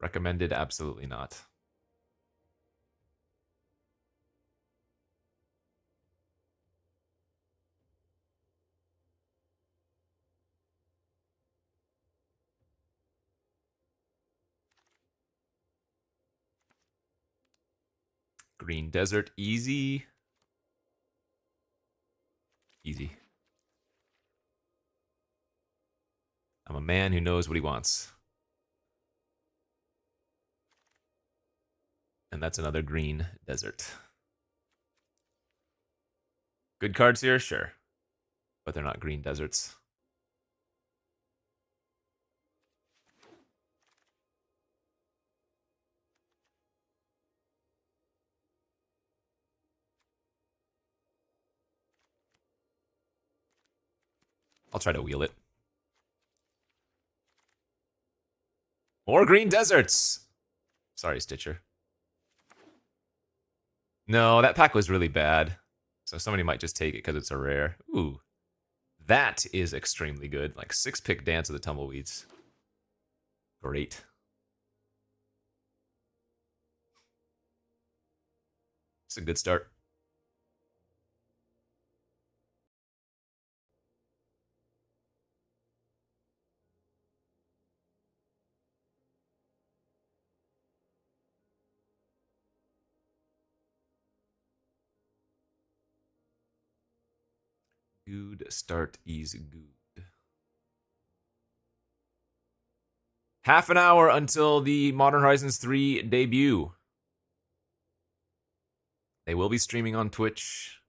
Recommended? Absolutely not. Green Desert, easy. Easy. I'm a man who knows what he wants. And that's another Green Desert. Good cards here? Sure. But they're not Green Deserts. I'll try to wheel it. More Green Deserts! Sorry, Stitcher. No, that pack was really bad. So somebody might just take it because it's a rare. Ooh. That is extremely good. Like 6-pick Dance of the Tumbleweeds. Great. It's a good start. Good start is good. Half an hour until the Modern Horizons 3 debut. They will be streaming on Twitch.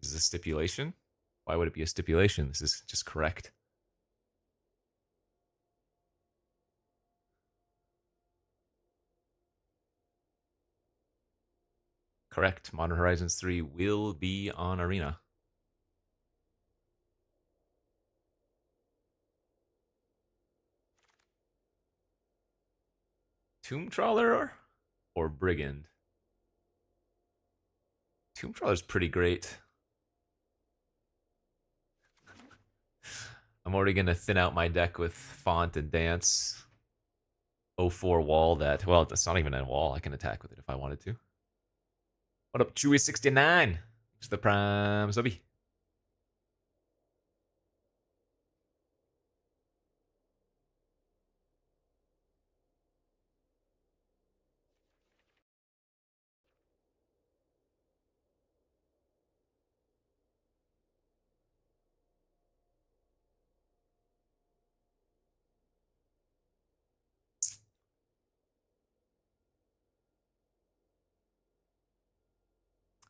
Is this a stipulation? Why would it be a stipulation? This is just correct. Correct. Modern Horizons 3 will be on Arena. Tomb Trawler or Brigand? Tomb Trawler's pretty great. I'm already going to thin out my deck with Font and Dance. 04 wall that, well, it's not even a wall. I can attack with it if I wanted to. What up, Chewy69? It's the Prime Subby.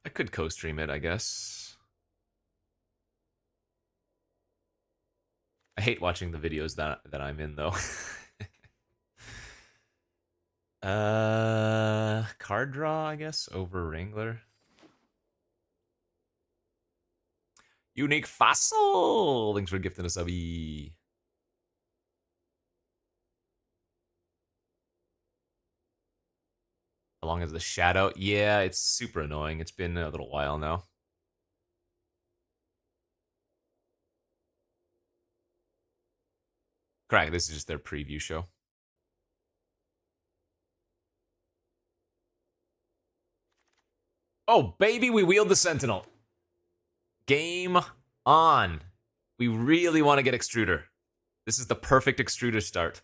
I could co-stream it, I guess. I hate watching the videos that I'm in, though. Card draw, I guess, over Wrangler. Unique Fossil! Thanks for gifting a subby. How long is the shadow? Yeah, it's super annoying. It's been a little while now. Correct, this is just their preview show. Oh, baby, we wield the Sentinel. Game on. We really want to get Extruder. This is the perfect Extruder start.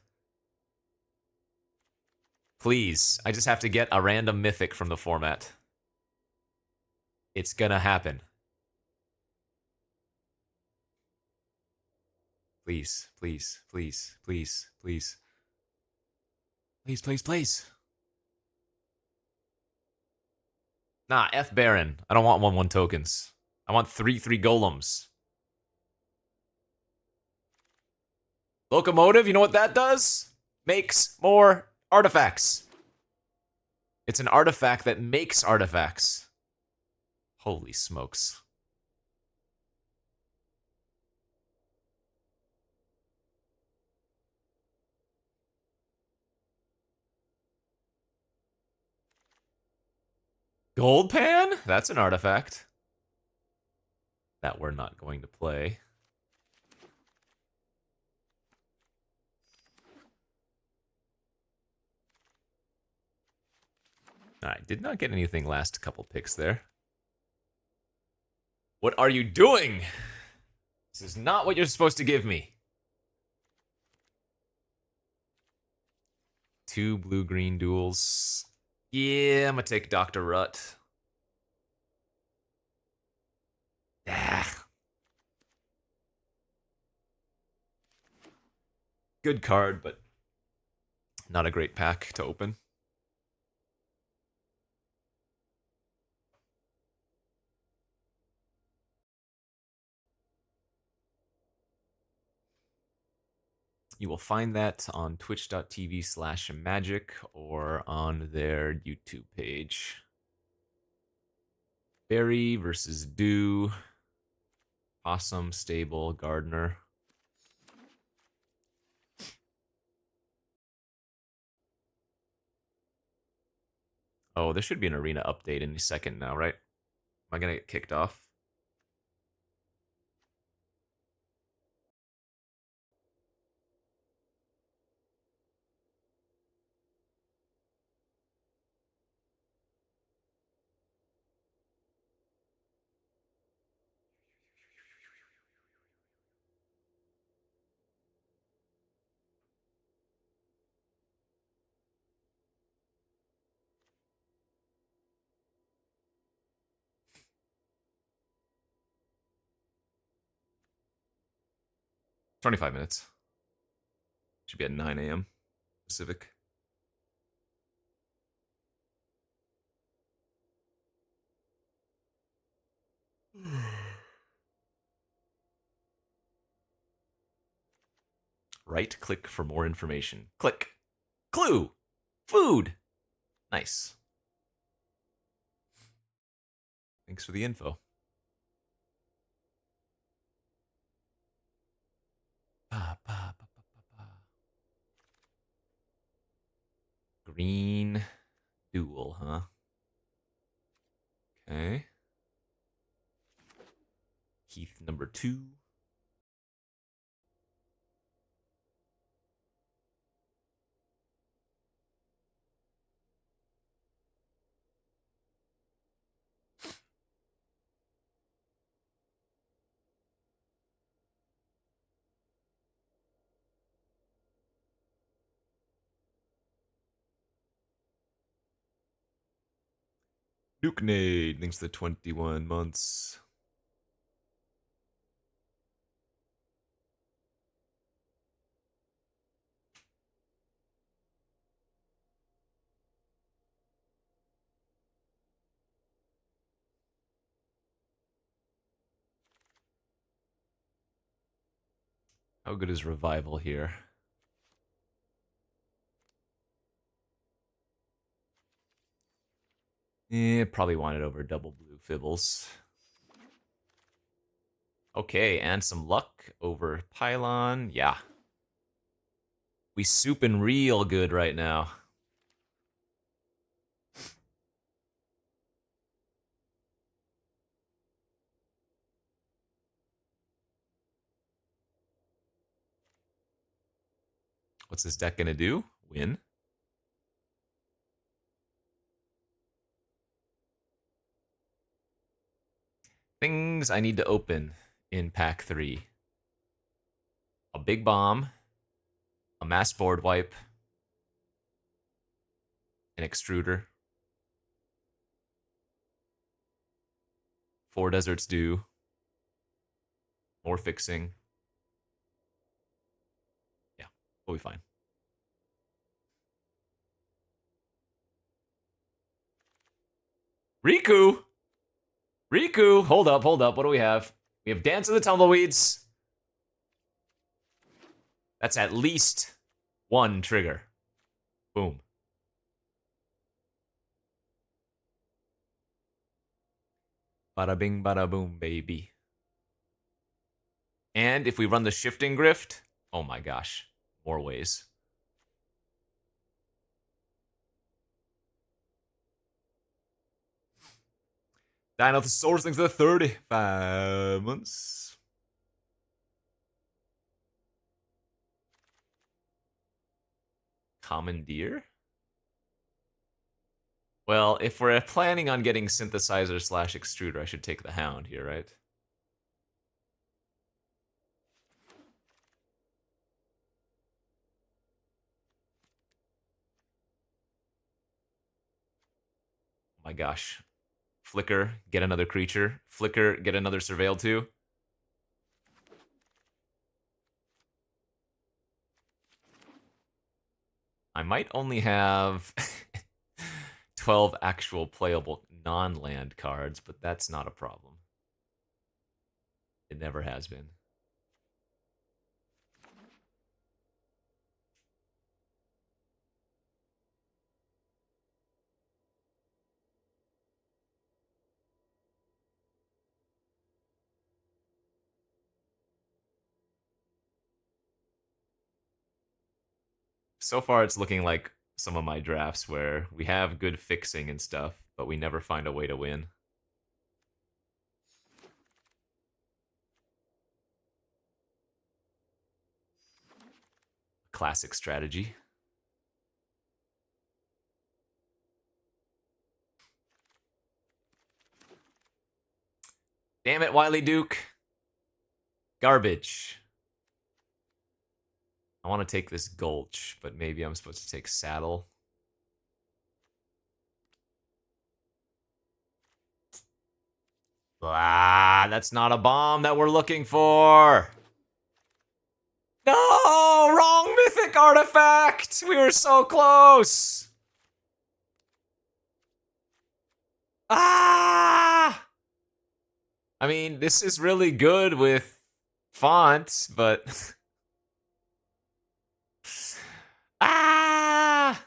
Please, I just have to get a random mythic from the format. It's gonna happen. Please, please, please, please, please. Please, please, please. Nah, F Baron. I don't want 1/1 tokens. I want 3/3 golems. Locomotive, you know what that does? Makes more artifacts. It's an artifact that makes artifacts. Holy smokes. Gold pan? That's an artifact that we're not going to play. I did not get anything last couple picks there. What are you doing? This is not what you're supposed to give me. 2 blue-green duels. Yeah, I'm gonna take Dr. Rut. Ah. Good card, but not a great pack to open. You will find that on twitch.tv/magic or on their YouTube page. Berry versus Dew. Awesome, stable, Gardner. Oh, there should be an arena update any second now, right? Am I gonna get kicked off? $25 minutes. Should be at 9 a.m. Pacific. Right click for more information. Click. Clue. Food. Nice. Thanks for the info. Green duel, huh? Okay. Heath number 2. Duke Nade, thanks to the 21 months. How good is Revival here? Probably wanted over double blue Fibbles. Okay, and some luck over Pylon. Yeah. We souping real good right now. What's this deck gonna do? Win. Things I need to open in pack 3. A big bomb, a mass board wipe, an extruder, 4 deserts due, more fixing. Yeah, we'll be fine. Riku! Riku! Hold up. What do we have? We have Dance of the Tumbleweeds. That's at least 1 trigger. Boom. Bada bing, bada boom, baby. And if we run the Shifting Grift, oh my gosh, more ways. Dinosaurs into the 35 months. Commandeer? Well, if we're planning on getting synthesizer slash extruder, I should take the hound here, right? Oh my gosh. Flicker, get another creature. Flicker, get another surveil too. I might only have 12 actual playable non-land cards, but that's not a problem. It never has been. So far, it's looking like some of my drafts where we have good fixing and stuff, but we never find a way to win. Classic strategy. Damn it, Wiley Duke. Garbage. I want to take this Gulch, but maybe I'm supposed to take Saddle. Ah, that's not a bomb that we're looking for. No, wrong mythic artifact. We were so close. Ah! I mean, this is really good with font, but ah!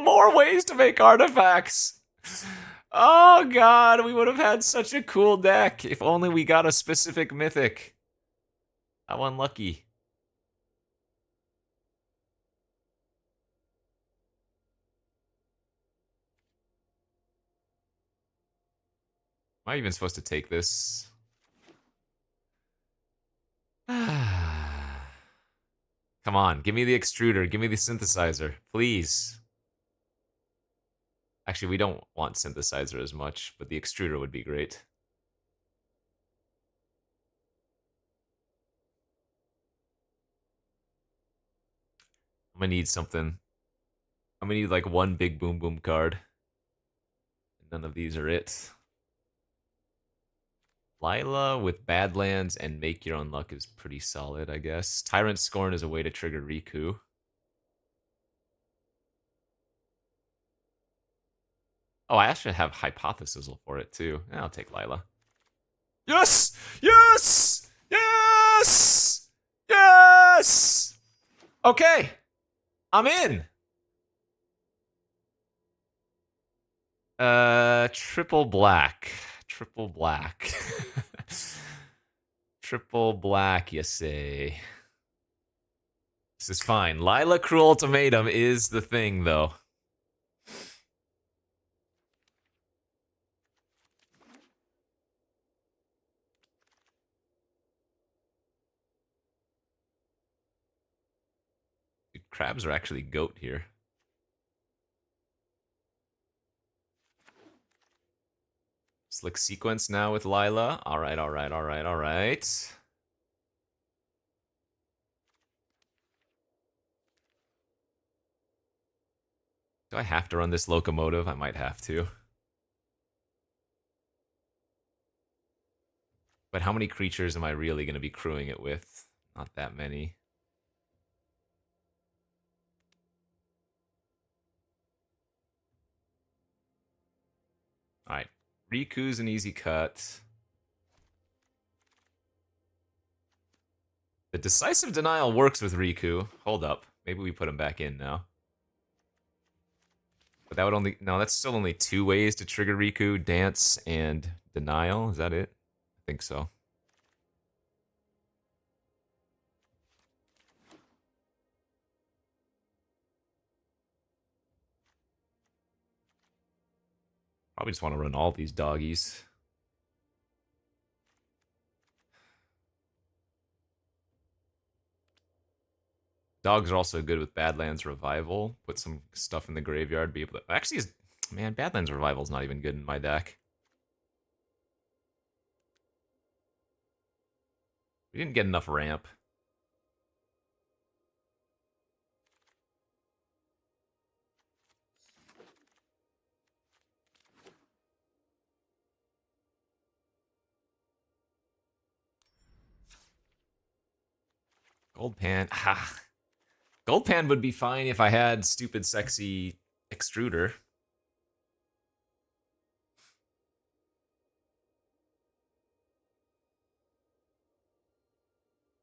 More ways to make artifacts. Oh god, we would have had such a cool deck if only we got a specific mythic. How unlucky. Am I even supposed to take this? Come on, give me the extruder, give me the synthesizer, please. Actually, we don't want synthesizer as much, but the extruder would be great. I'm gonna need something. I'm gonna need like one big boom boom card. None of these are it. Lila with Badlands and Make Your Own Luck is pretty solid, I guess. Tyrant Scorn is a way to trigger Riku. Oh, I actually have Hypothesis for it too. I'll take Lila. Yes! Yes! Yes! Yes! Okay. I'm in. Triple black. Triple black. Triple black, you say. This is fine. Lila Cruel Ultimatum is the thing, though. Dude, crabs are actually goat here. Slick sequence now with Lila. Alright, alright, alright, alright. Do I have to run this locomotive? I might have to. But how many creatures am I really going to be crewing it with? Not that many. Alright. Riku's an easy cut. The Decisive Denial works with Riku. Hold up. Maybe we put him back in now. But that would only... No, that's still only 2 ways to trigger Riku. Dance and Denial. Is that it? I think so. Probably just want to run all these doggies. Dogs are also good with Badlands Revival. Put some stuff in the graveyard. Be able to actually, man, Badlands Revival is not even good in my deck. We didn't get enough ramp. Gold Pan. Ha. Gold Pan would be fine if I had stupid, sexy extruder.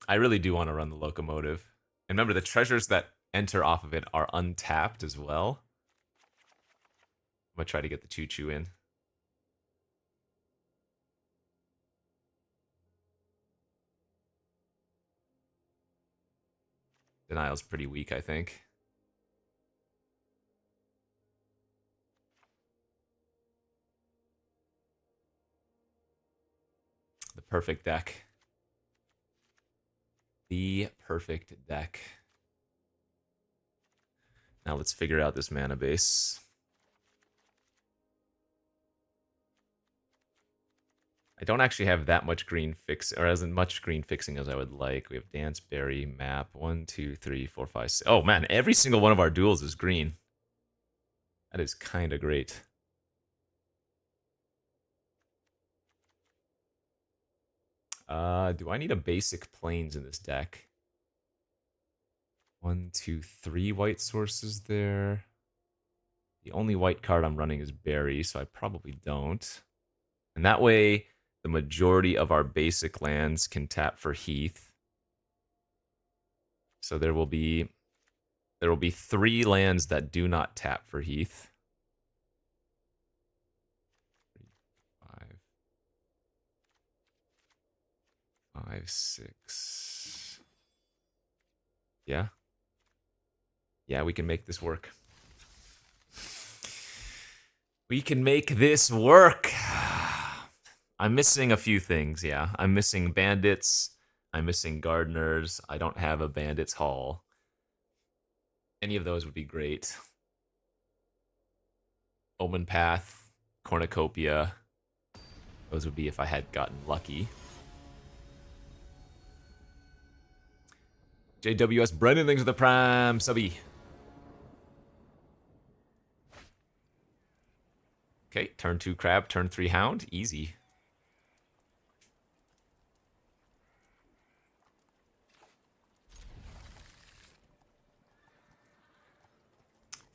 I really do want to run the locomotive. And remember, the treasures that enter off of it are untapped as well. I'm going to try to get the choo-choo in. Denial's pretty weak, I think. The perfect deck. The perfect deck. Now let's figure out this mana base. I don't actually have that much green fix, or as much green fixing as I would like. We have Dance, Berry, Map. 1, 2, 3, 4, 5, 6. Oh man, every single one of our duels is green. That is kind of great. Do I need a basic plains in this deck? 1, 2, 3 white sources there. The only white card I'm running is Berry, so I probably don't. And that way, the majority of our basic lands can tap for Heath. So there will be 3 lands that do not tap for Heath. 5, 6. Yeah. Yeah, we can make this work. We can make this work. I'm missing a few things, yeah. I'm missing bandits. I'm missing gardeners. I don't have a bandits hall. Any of those would be great. Omen Path, Cornucopia. Those would be if I had gotten lucky. JWS Brennan, thanks for the prime subby. Okay, turn 2 crab, turn 3 hound. Easy.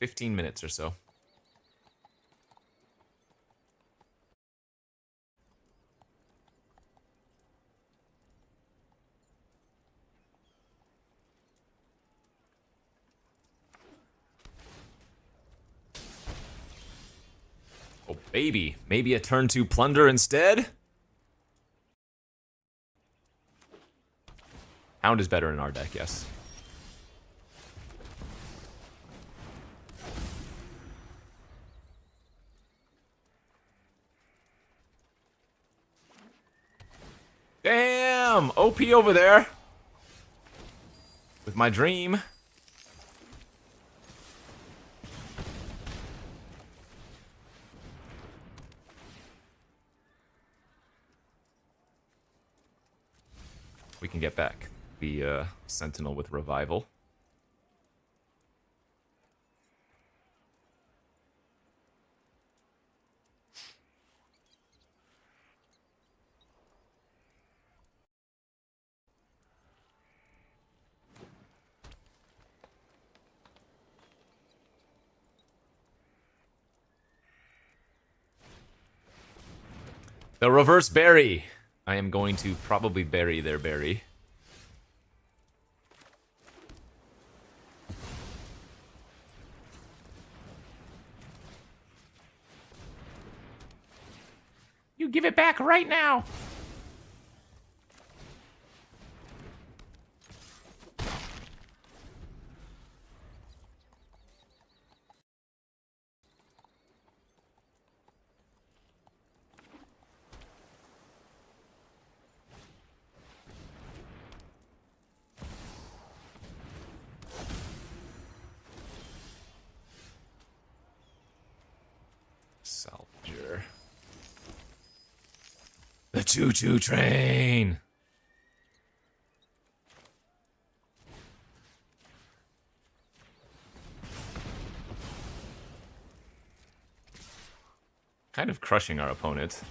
$15 or so. Oh, baby. Maybe a turn 2 plunder instead? Hound is better in our deck, yes. Damn! OP over there. With my dream. We can get back the Sentinel with Revival. The reverse berry. I am going to probably bury their berry. You give it back right now. The choo-choo train. Kind of crushing our opponent.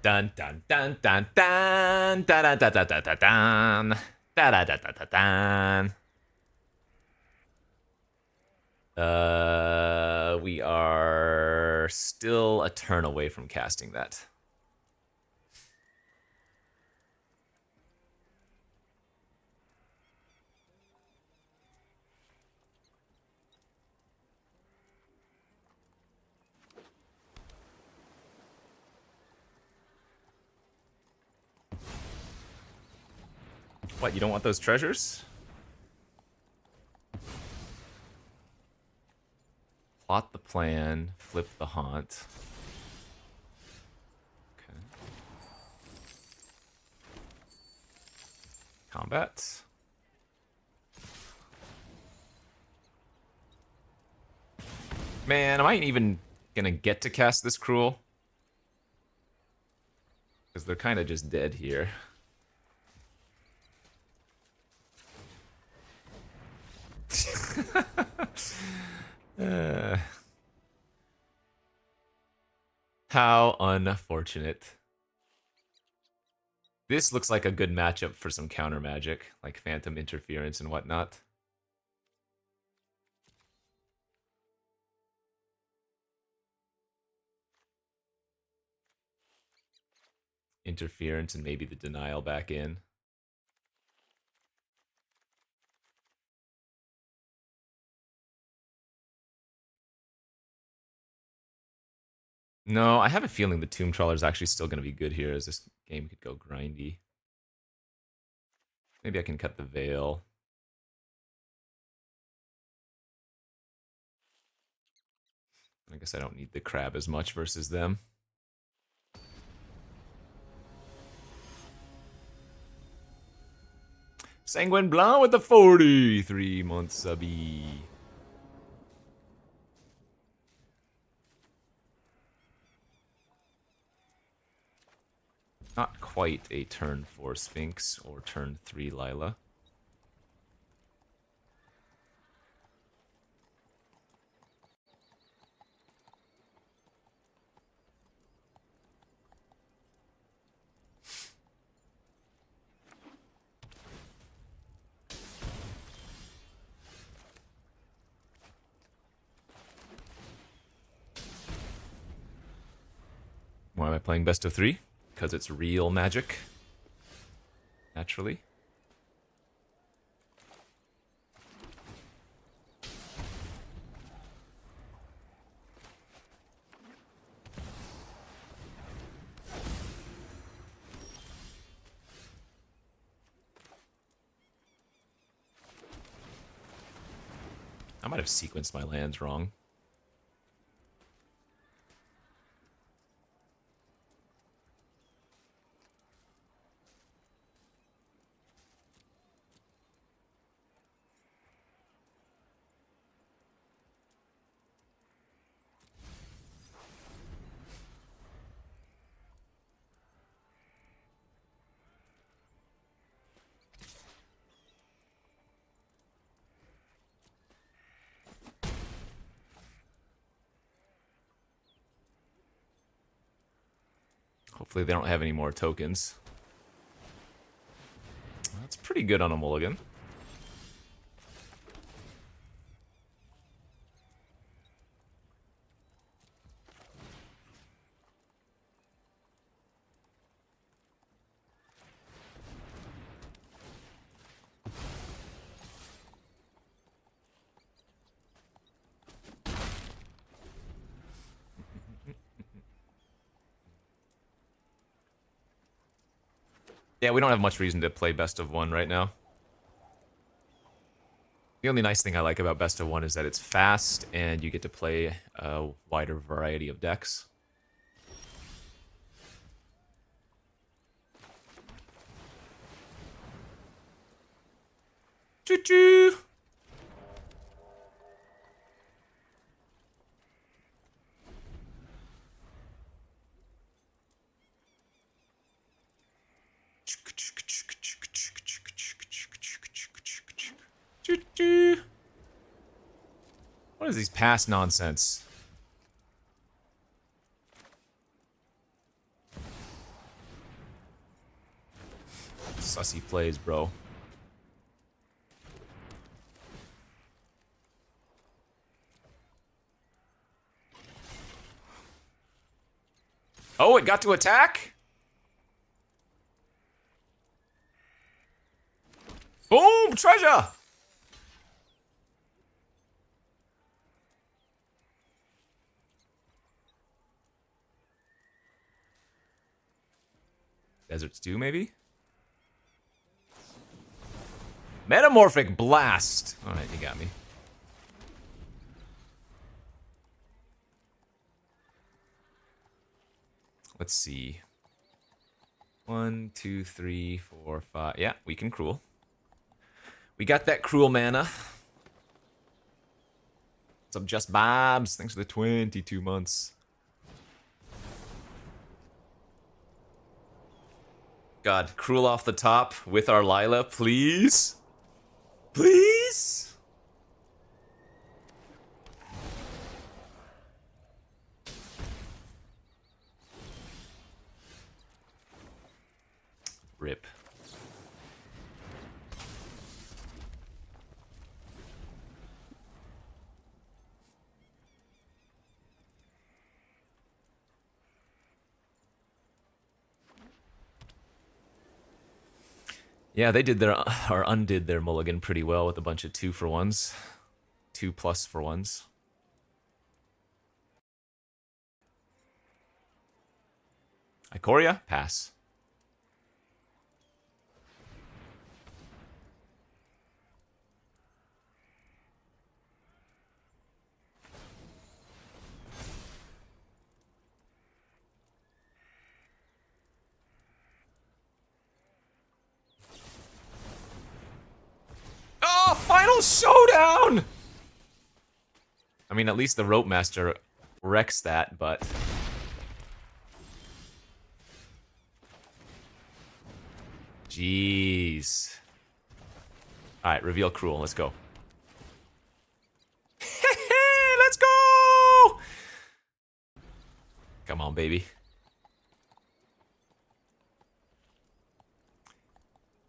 Dun dun dun dun dun dun dun dun dun dun dun dun dun dun dun dun. We are still a turn away from casting that. What, you don't want those treasures? Plot the plan, flip the haunt. Okay. Combat. Man, am I even gonna get to cast this Cruel? Because they're kind of just dead here. How unfortunate. This looks like a good matchup for some counter magic, like Phantom Interference and whatnot. Interference and maybe the denial back in. No, I have a feeling the Tomb Trawler is actually still going to be good here, as this game could go grindy. Maybe I can cut the Veil. I guess I don't need the Crab as much versus them. Sanguine Blanc with the 43-month subby. Not quite a turn 4 Sphinx or turn 3 Lila. Why am I playing best of 3? Because it's real magic. Naturally. I might have sequenced my lands wrong. Hopefully they don't have any more tokens. That's pretty good on a mulligan. Yeah, we don't have much reason to play best of one right now. The only nice thing I like about best of one is that it's fast and you get to play a wider variety of decks. Choo-choo! What is these past nonsense? Sussy plays, bro. Oh, it got to attack? Boom! Treasure! Desert Stew, maybe? Metamorphic Blast! Alright, you got me. Let's see. 1, 2, 3, 4, 5. Yeah, we can cruel. We got that cruel mana. What's up, Just Bobs? Thanks for the 22 months. God, cruel off the top with our Lila, please? Please? Rip. Yeah, they did their, or undid their mulligan pretty well with a bunch of 2-for-1s. 2+for-1s. Ikoria? Pass. Oh, final showdown! I mean, at least the Rope Master wrecks that, but... Jeez. Alright, reveal Cruel, let's go. Let's go! Come on, baby.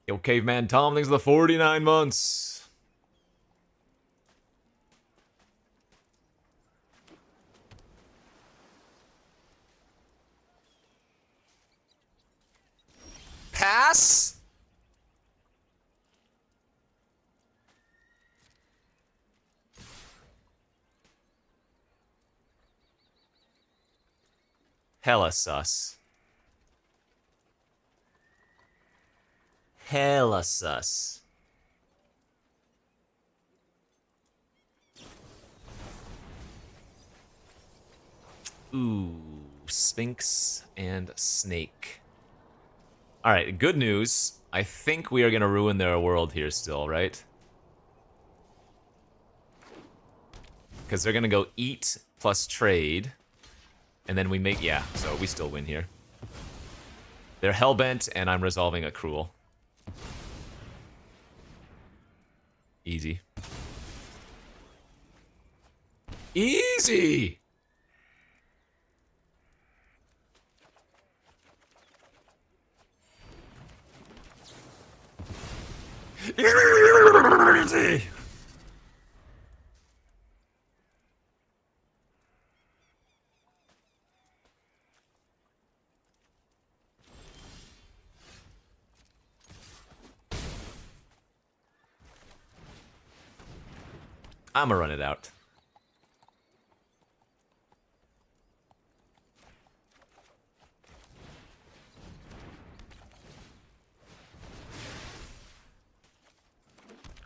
Yo, Caveman Tom, thanks for the 49 months. Pass? Hella sus. Hella sus. Ooh, Sphinx and Snake. Alright, good news. I think we are gonna ruin their world here still, right? Because they're gonna go eat plus trade. And then we make, yeah, so we still win here. They're hellbent, and I'm resolving a cruel. Easy. Easy! Easy! I'ma run it out.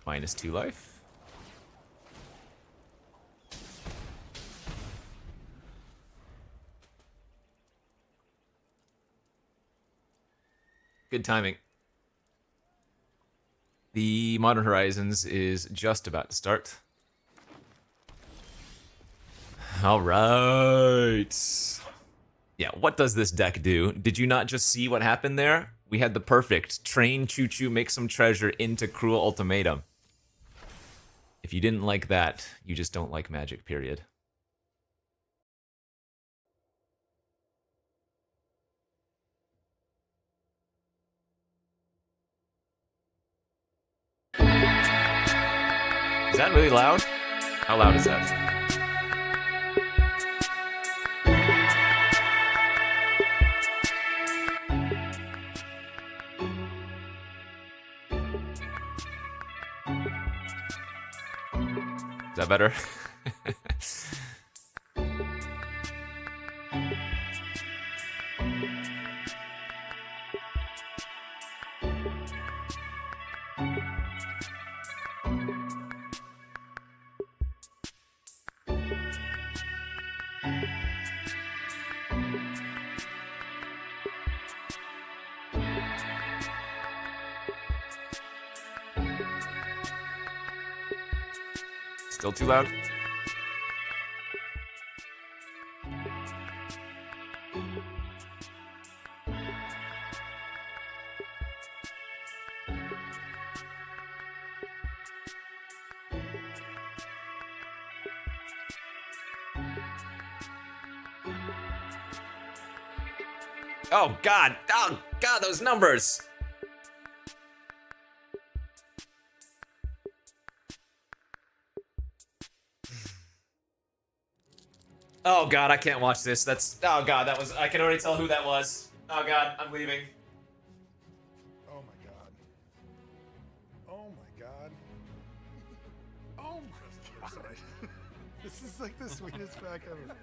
-2 life. Good timing. The Modern Horizons is just about to start. All right. Yeah, what does this deck do? Did you not just see what happened there? We had the perfect train choo-choo, make some treasure into Cruel Ultimatum. If you didn't like that, you just don't like Magic, period. Is that really loud? How loud is that? Is that better? Still too loud? Oh God, those numbers! Oh God, I can't watch this. Oh God, I can already tell who that was. Oh God, I'm leaving. Oh my God. Oh my God. Oh my, sorry. This is like the sweetest pack ever.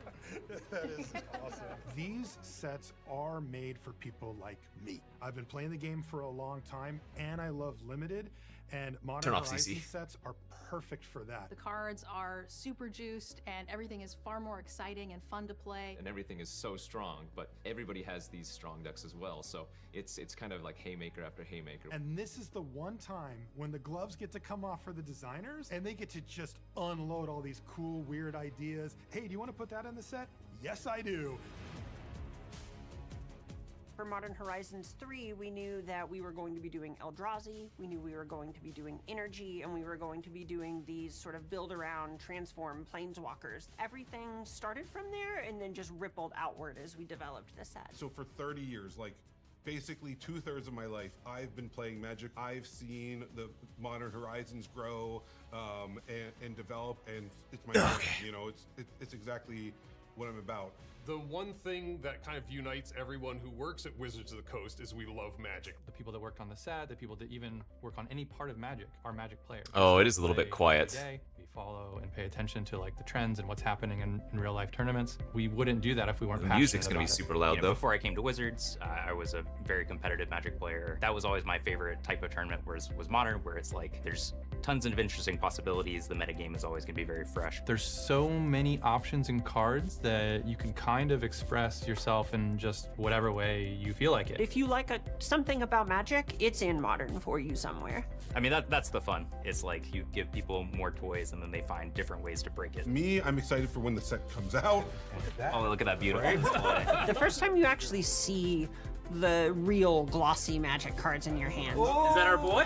That is awesome. These sets are made for people like me. I've been playing the game for a long time and I love Limited, and Modern Horizons sets are perfect for that. The cards are super juiced and everything is far more exciting and fun to play. And everything is so strong, but everybody has these strong decks as well, so it's kind of like haymaker after haymaker. And this is the one time when the gloves get to come off for the designers and they get to just unload all these cool, weird ideas. Hey, do you want to put that in the set? Yes, I do. For Modern Horizons 3, we knew that we were going to be doing Eldrazi, we knew we were going to be doing Energy, and we were going to be doing these sort of build-around, transform planeswalkers. Everything started from there and then just rippled outward as we developed the set. So for 30 years, like basically 2/3 of my life, I've been playing Magic. I've seen the Modern Horizons grow and develop, and it's my thing. You know, it's exactly what I'm about. The one thing that kind of unites everyone who works at Wizards of the Coast is we love Magic. The people that worked on the set, the people that even work on any part of Magic are Magic players. Oh, it is a little bit quiet. We follow and pay attention to like the trends and what's happening in real life tournaments. We wouldn't do that if we weren't passionate. The music's gonna be super loud though. Before I came to Wizards, I was a very competitive Magic player. That was always my favorite type of tournament, was Modern, where it's like there's tons of interesting possibilities. The metagame is always gonna be very fresh. There's so many options and cards that you can kind of express yourself in just whatever way you feel like it. If you like something about Magic, it's in Modern for you somewhere. I mean, that's the fun. It's like you give people more toys and then they find different ways to break it. Me, I'm excited for when the set comes out. Look at that. Oh, look at that beautiful display. The first time you actually see the real glossy Magic cards in your hand. Is that our boy?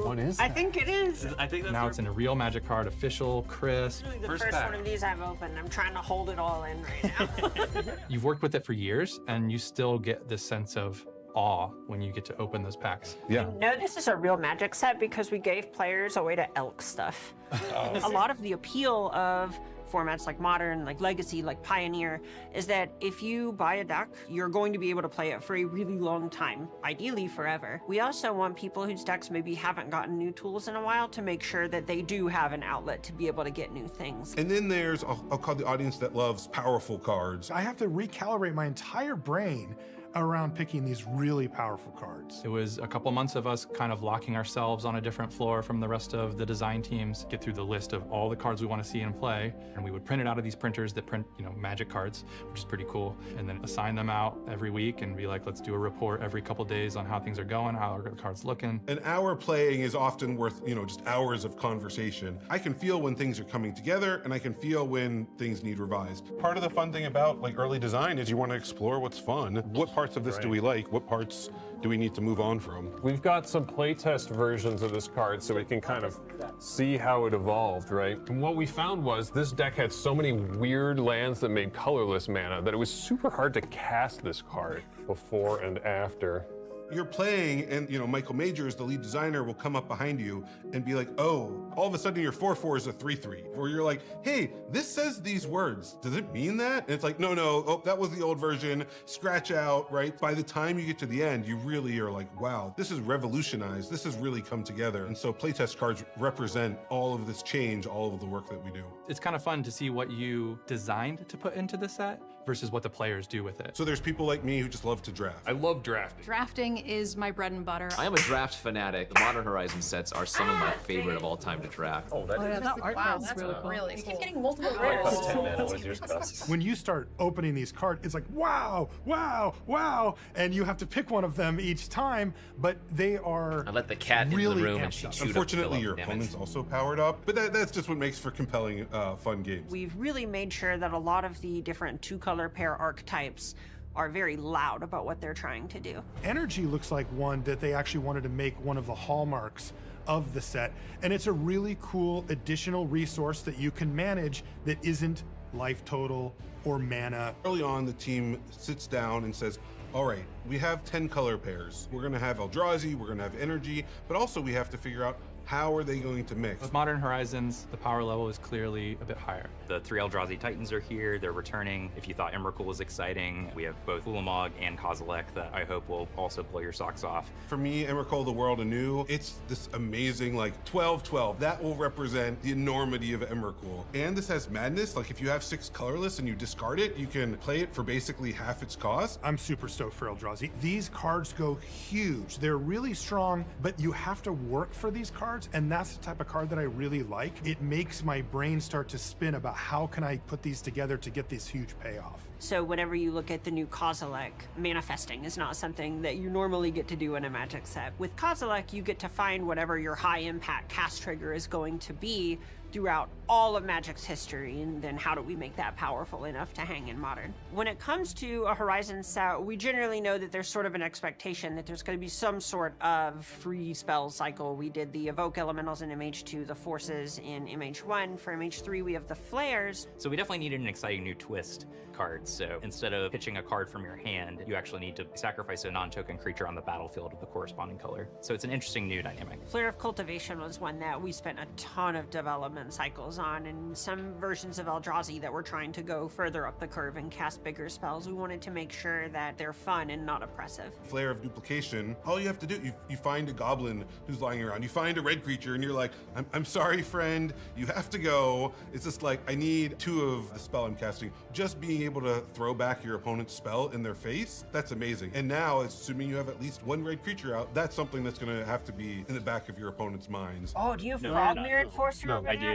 What is that? I think it is. I think that's now it's in a real Magic card, official, crisp. The first one of these I've opened. I'm trying to hold it all in right now. You've worked with it for years and you still get this sense of awe when you get to open those packs. Yeah. No, this is a real Magic set because we gave players a way to elk stuff. A lot of the appeal of formats like Modern, like Legacy, like Pioneer, is that if you buy a deck, you're going to be able to play it for a really long time, ideally forever. We also want people whose decks maybe haven't gotten new tools in a while to make sure that they do have an outlet to be able to get new things. And then there's, I'll call the audience that loves powerful cards. I have to recalibrate my entire brain around picking these really powerful cards? It was a couple months of us kind of locking ourselves on a different floor from the rest of the design teams, get through the list of all the cards we want to see in play, and we would print it out of these printers that print, Magic cards, which is pretty cool, and then assign them out every week and be like, let's do a report every couple days on how things are going, how are the cards looking. An hour playing is often worth, just hours of conversation. I can feel when things are coming together, and I can feel when things need revised. Part of the fun thing about like early design is you want to explore what's fun. What parts of this do we like? What parts do we need to move on from? We've got some playtest versions of this card so we can kind of see how it evolved, right? And what we found was this deck had so many weird lands that made colorless mana that it was super hard to cast this card before and after. You're playing and, Michael Majors, the lead designer, will come up behind you and be like, oh, all of a sudden your 4/4 is a 3/3. Or you're like, hey, this says these words. Does it mean that? And it's like, no, oh, that was the old version. Scratch out, right? By the time you get to the end, you really are like, wow, this is revolutionized. This has really come together. And so playtest cards represent all of this change, all of the work that we do. It's kind of fun to see what you designed to put into the set versus what the players do with it. So there's people like me who just love to draft. I love drafting. Drafting is my bread and butter. I am a draft fanatic. The Modern Horizon sets are some of my favorite of all time to draft. Oh, that Wow, that's really cool. keep getting multiple rares. When you start opening these cards, it's like, wow, wow, wow, and you have to pick one of them each time, but they are I let the cat really in the room amped and she up. chewed Unfortunately, up your Philip, opponent's also powered up, but that's just what makes for compelling, fun games. We've really made sure that a lot of the different two-color pair archetypes are very loud about what they're trying to do. Energy looks like one that they actually wanted to make one of the hallmarks of the set, and it's a really cool additional resource that you can manage that isn't life total or mana. Early on, the team sits down and says, all right, we have 10 color pairs. We're gonna have Eldrazi, we're gonna have energy, but also we have to figure out how are they going to mix? With Modern Horizons, the power level is clearly a bit higher. The 3 Eldrazi Titans are here, they're returning. If you thought Emrakul was exciting, we have both Ulamog and Kozilek that I hope will also blow your socks off. For me, Emrakul the World Anew, it's this amazing, 12/12. That will represent the enormity of Emrakul. And this has madness, if you have 6 colorless and you discard it, you can play it for basically half its cost. I'm super stoked for Eldrazi. These cards go huge. They're really strong, but you have to work for these cards, and that's the type of card that I really like. It makes my brain start to spin about how can I put these together to get this huge payoff. So whenever you look at the new Kozilek, manifesting is not something that you normally get to do in a Magic set. With Kozilek, you get to find whatever your high impact cast trigger is going to be throughout all of Magic's history, and then how do we make that powerful enough to hang in Modern? When it comes to a Horizon set, we generally know that there's sort of an expectation that there's going to be some sort of free spell cycle. We did the Evoke Elementals in MH2, the Forces in MH1. For MH3, we have the Flares. So we definitely needed an exciting new twist card. So instead of pitching a card from your hand, you actually need to sacrifice a non-token creature on the battlefield of the corresponding color. So it's an interesting new dynamic. Flare of Cultivation was one that we spent a ton of development cycles on, and some versions of Eldrazi that were trying to go further up the curve and cast bigger spells. We wanted to make sure that they're fun and not oppressive. Flare of Duplication, all you have to do, you find a goblin who's lying around, you find a red creature, and you're like, I'm sorry, friend, you have to go. It's just I need 2 of the spell I'm casting. Just being able to throw back your opponent's spell in their face, that's amazing. And now, assuming you have at least 1 red creature out, that's something that's gonna have to be in the back of your opponent's minds. Oh, do you have Frogmere Enforcer? No, I do.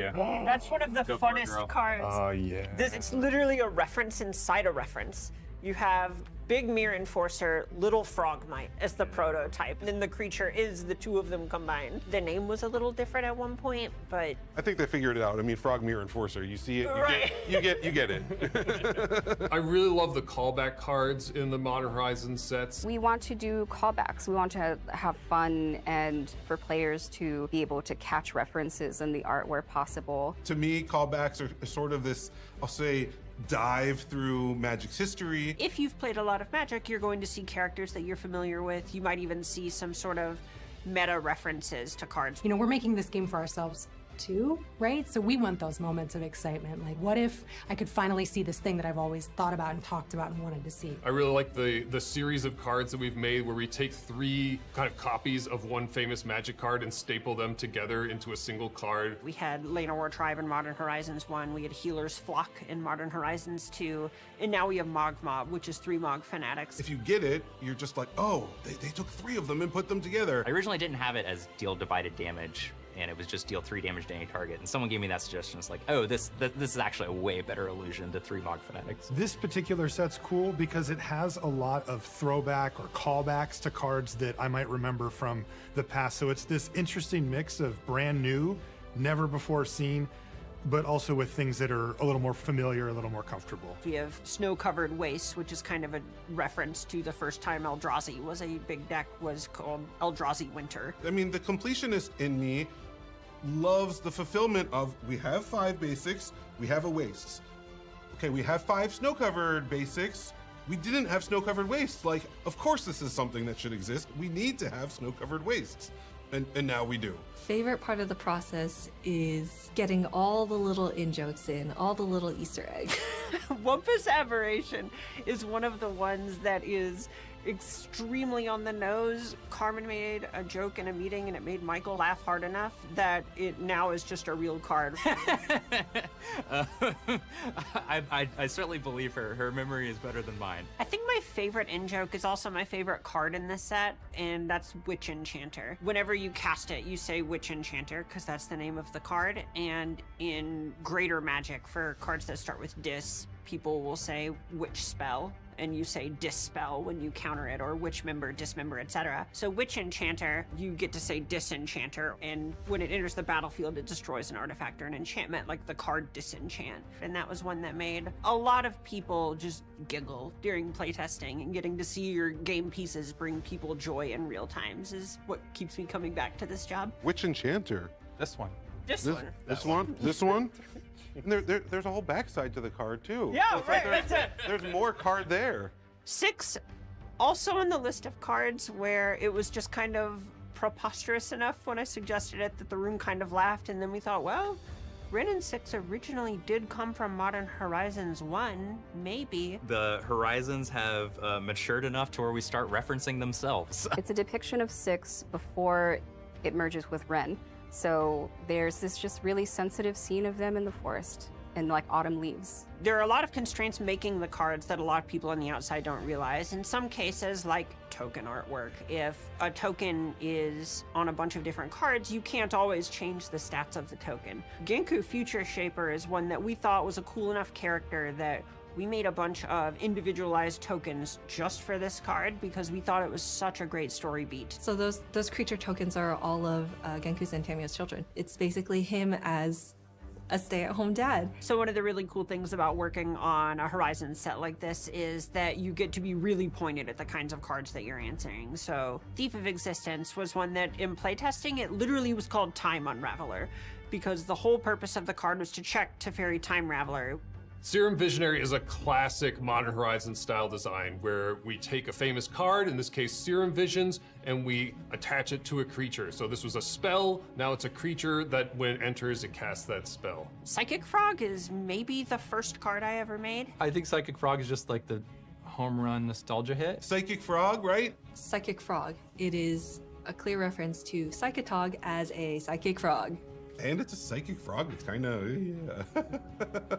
That's one of the funnest cards. Oh, yeah. It's literally a reference inside a reference. You have Big Mirror Enforcer, Little Frogmite as the prototype. And then the creature is the 2 of them combined. The name was a little different at one point, but I think they figured it out. I mean, Frogmere Enforcer, you see it, you get it. I really love the callback cards in the Modern Horizons sets. We want to do callbacks. We want to have fun and for players to be able to catch references in the art where possible. To me, callbacks are sort of this, I'll say, dive through Magic's history. if you've played a lot of Magic, you're going to see characters that you're familiar with. You might even see some sort of meta references to cards. We're making this game for ourselves. too, right? So we want those moments of excitement. Like, what if I could finally see this thing that I've always thought about and talked about and wanted to see? I really like the series of cards that we've made where we take 3 kind of copies of one famous Magic card and staple them together into a single card. We had Lane War Tribe in Modern Horizons 1, we had Healer's Flock in Modern Horizons 2, and now we have Mog Mob, which is 3 Mog Fanatics. If you get it, you're just like, oh, they took 3 of them and put them together. I originally didn't have it as deal divided damage, and it was just deal 3 damage to any target. And someone gave me that suggestion. It's like, oh, this is actually a way better illusion to 3 Mog Fanatics. This particular set's cool because it has a lot of throwback or callbacks to cards that I might remember from the past. So it's this interesting mix of brand new, never before seen, but also with things that are a little more familiar, a little more comfortable. We have Snow-Covered Wastes, which is kind of a reference to the first time Eldrazi was a big deck, was called Eldrazi Winter. I mean, the completionist in me loves the fulfillment of, we have 5 basics, we have a wastes. Okay, we have 5 snow-covered basics, we didn't have snow-covered wastes. Like, of course this is something that should exist. We need to have snow-covered wastes. And now we do. Favorite part of the process is getting all the little in-jokes in, all the little Easter eggs. Wumpus Aberration is one of the ones that is extremely on the nose. Carmen made a joke in a meeting and it made Michael laugh hard enough that it now is just a real card. I certainly believe her. Her memory is better than mine. I think my favorite in-joke is also my favorite card in this set, and that's Witch Enchanter. Whenever you cast it, you say Witch Enchanter, because that's the name of the card, and in Greater Magic, for cards that start with Dis, people will say Witch Spell, and you say Dispel when you counter it, or Witch Member, Dismember, etc. So Witch Enchanter, you get to say Disenchanter, and when it enters the battlefield, it destroys an artifact or an enchantment, like the card Disenchant. And that was one that made a lot of people just giggle during playtesting, and getting to see your game pieces bring people joy in real times is what keeps me coming back to this job. Witch Enchanter. This one. This one. This one? This one? And there's a whole backside to the card, too. Yeah, So it's right, like that's it. There's more card there. 6, also on the list of cards where it was just kind of preposterous enough when I suggested it that the room kind of laughed, and then we thought, well, Ren and 6 originally did come from Modern Horizons 1, maybe. The Horizons have matured enough to where we start referencing themselves. It's a depiction of 6 before it merges with Ren. So there's this just really sensitive scene of them in the forest and like autumn leaves. There are a lot of constraints making the cards that a lot of people on the outside don't realize. In some cases, like token artwork, if a token is on a bunch of different cards, you can't always change the stats of the token. Genku Future Shaper is one that we thought was a cool enough character that we made a bunch of individualized tokens just for this card because we thought it was such a great story beat. So those creature tokens are all of Genku's and Tamiya's children. It's basically him as a stay-at-home dad. So one of the really cool things about working on a Horizon set like this is that you get to be really pointed at the kinds of cards that you're answering. So Thief of Existence was one that in playtesting, it literally was called Time Unraveler because the whole purpose of the card was to check Teferi Time Raveler. Serum Visionary is a classic Modern Horizons style design where we take a famous card, in this case Serum Visions, and we attach it to a creature. So this was a spell, now it's a creature that when it enters, it casts that spell. Psychic Frog is maybe the first card I ever made. I think Psychic Frog is just like the home run nostalgia hit. Psychic Frog, right? Psychic Frog. It is a clear reference to Psychotog as a psychic frog. And it's a psychic frog. It's kind of, yeah.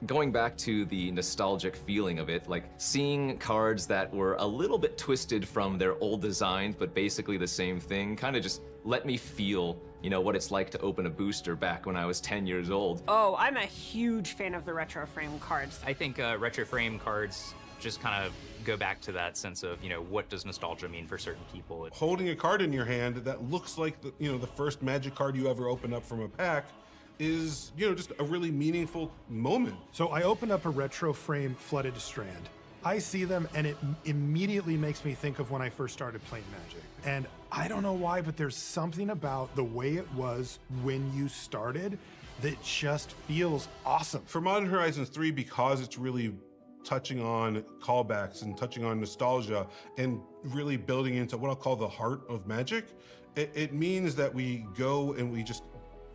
Going back to the nostalgic feeling of it, like seeing cards that were a little bit twisted from their old designs, but basically the same thing, kind of just let me feel, you know, what it's like to open a booster back when I was 10 years old. Oh, I'm a huge fan of the retro frame cards. I think retro frame cards just kind of go back to that sense of, you know, what does nostalgia mean for certain people? Holding a card in your hand that looks like the, you know, the first Magic card you ever opened up from a pack is, you know, just a really meaningful moment. So I open up a retro frame Flooded Strand. I see them and it immediately makes me think of when I first started playing Magic. And I don't know why, but there's something about the way it was when you started that just feels awesome. For Modern Horizons 3, because it's really touching on callbacks and touching on nostalgia and really building into what I'll call the heart of Magic, it means that we go and we just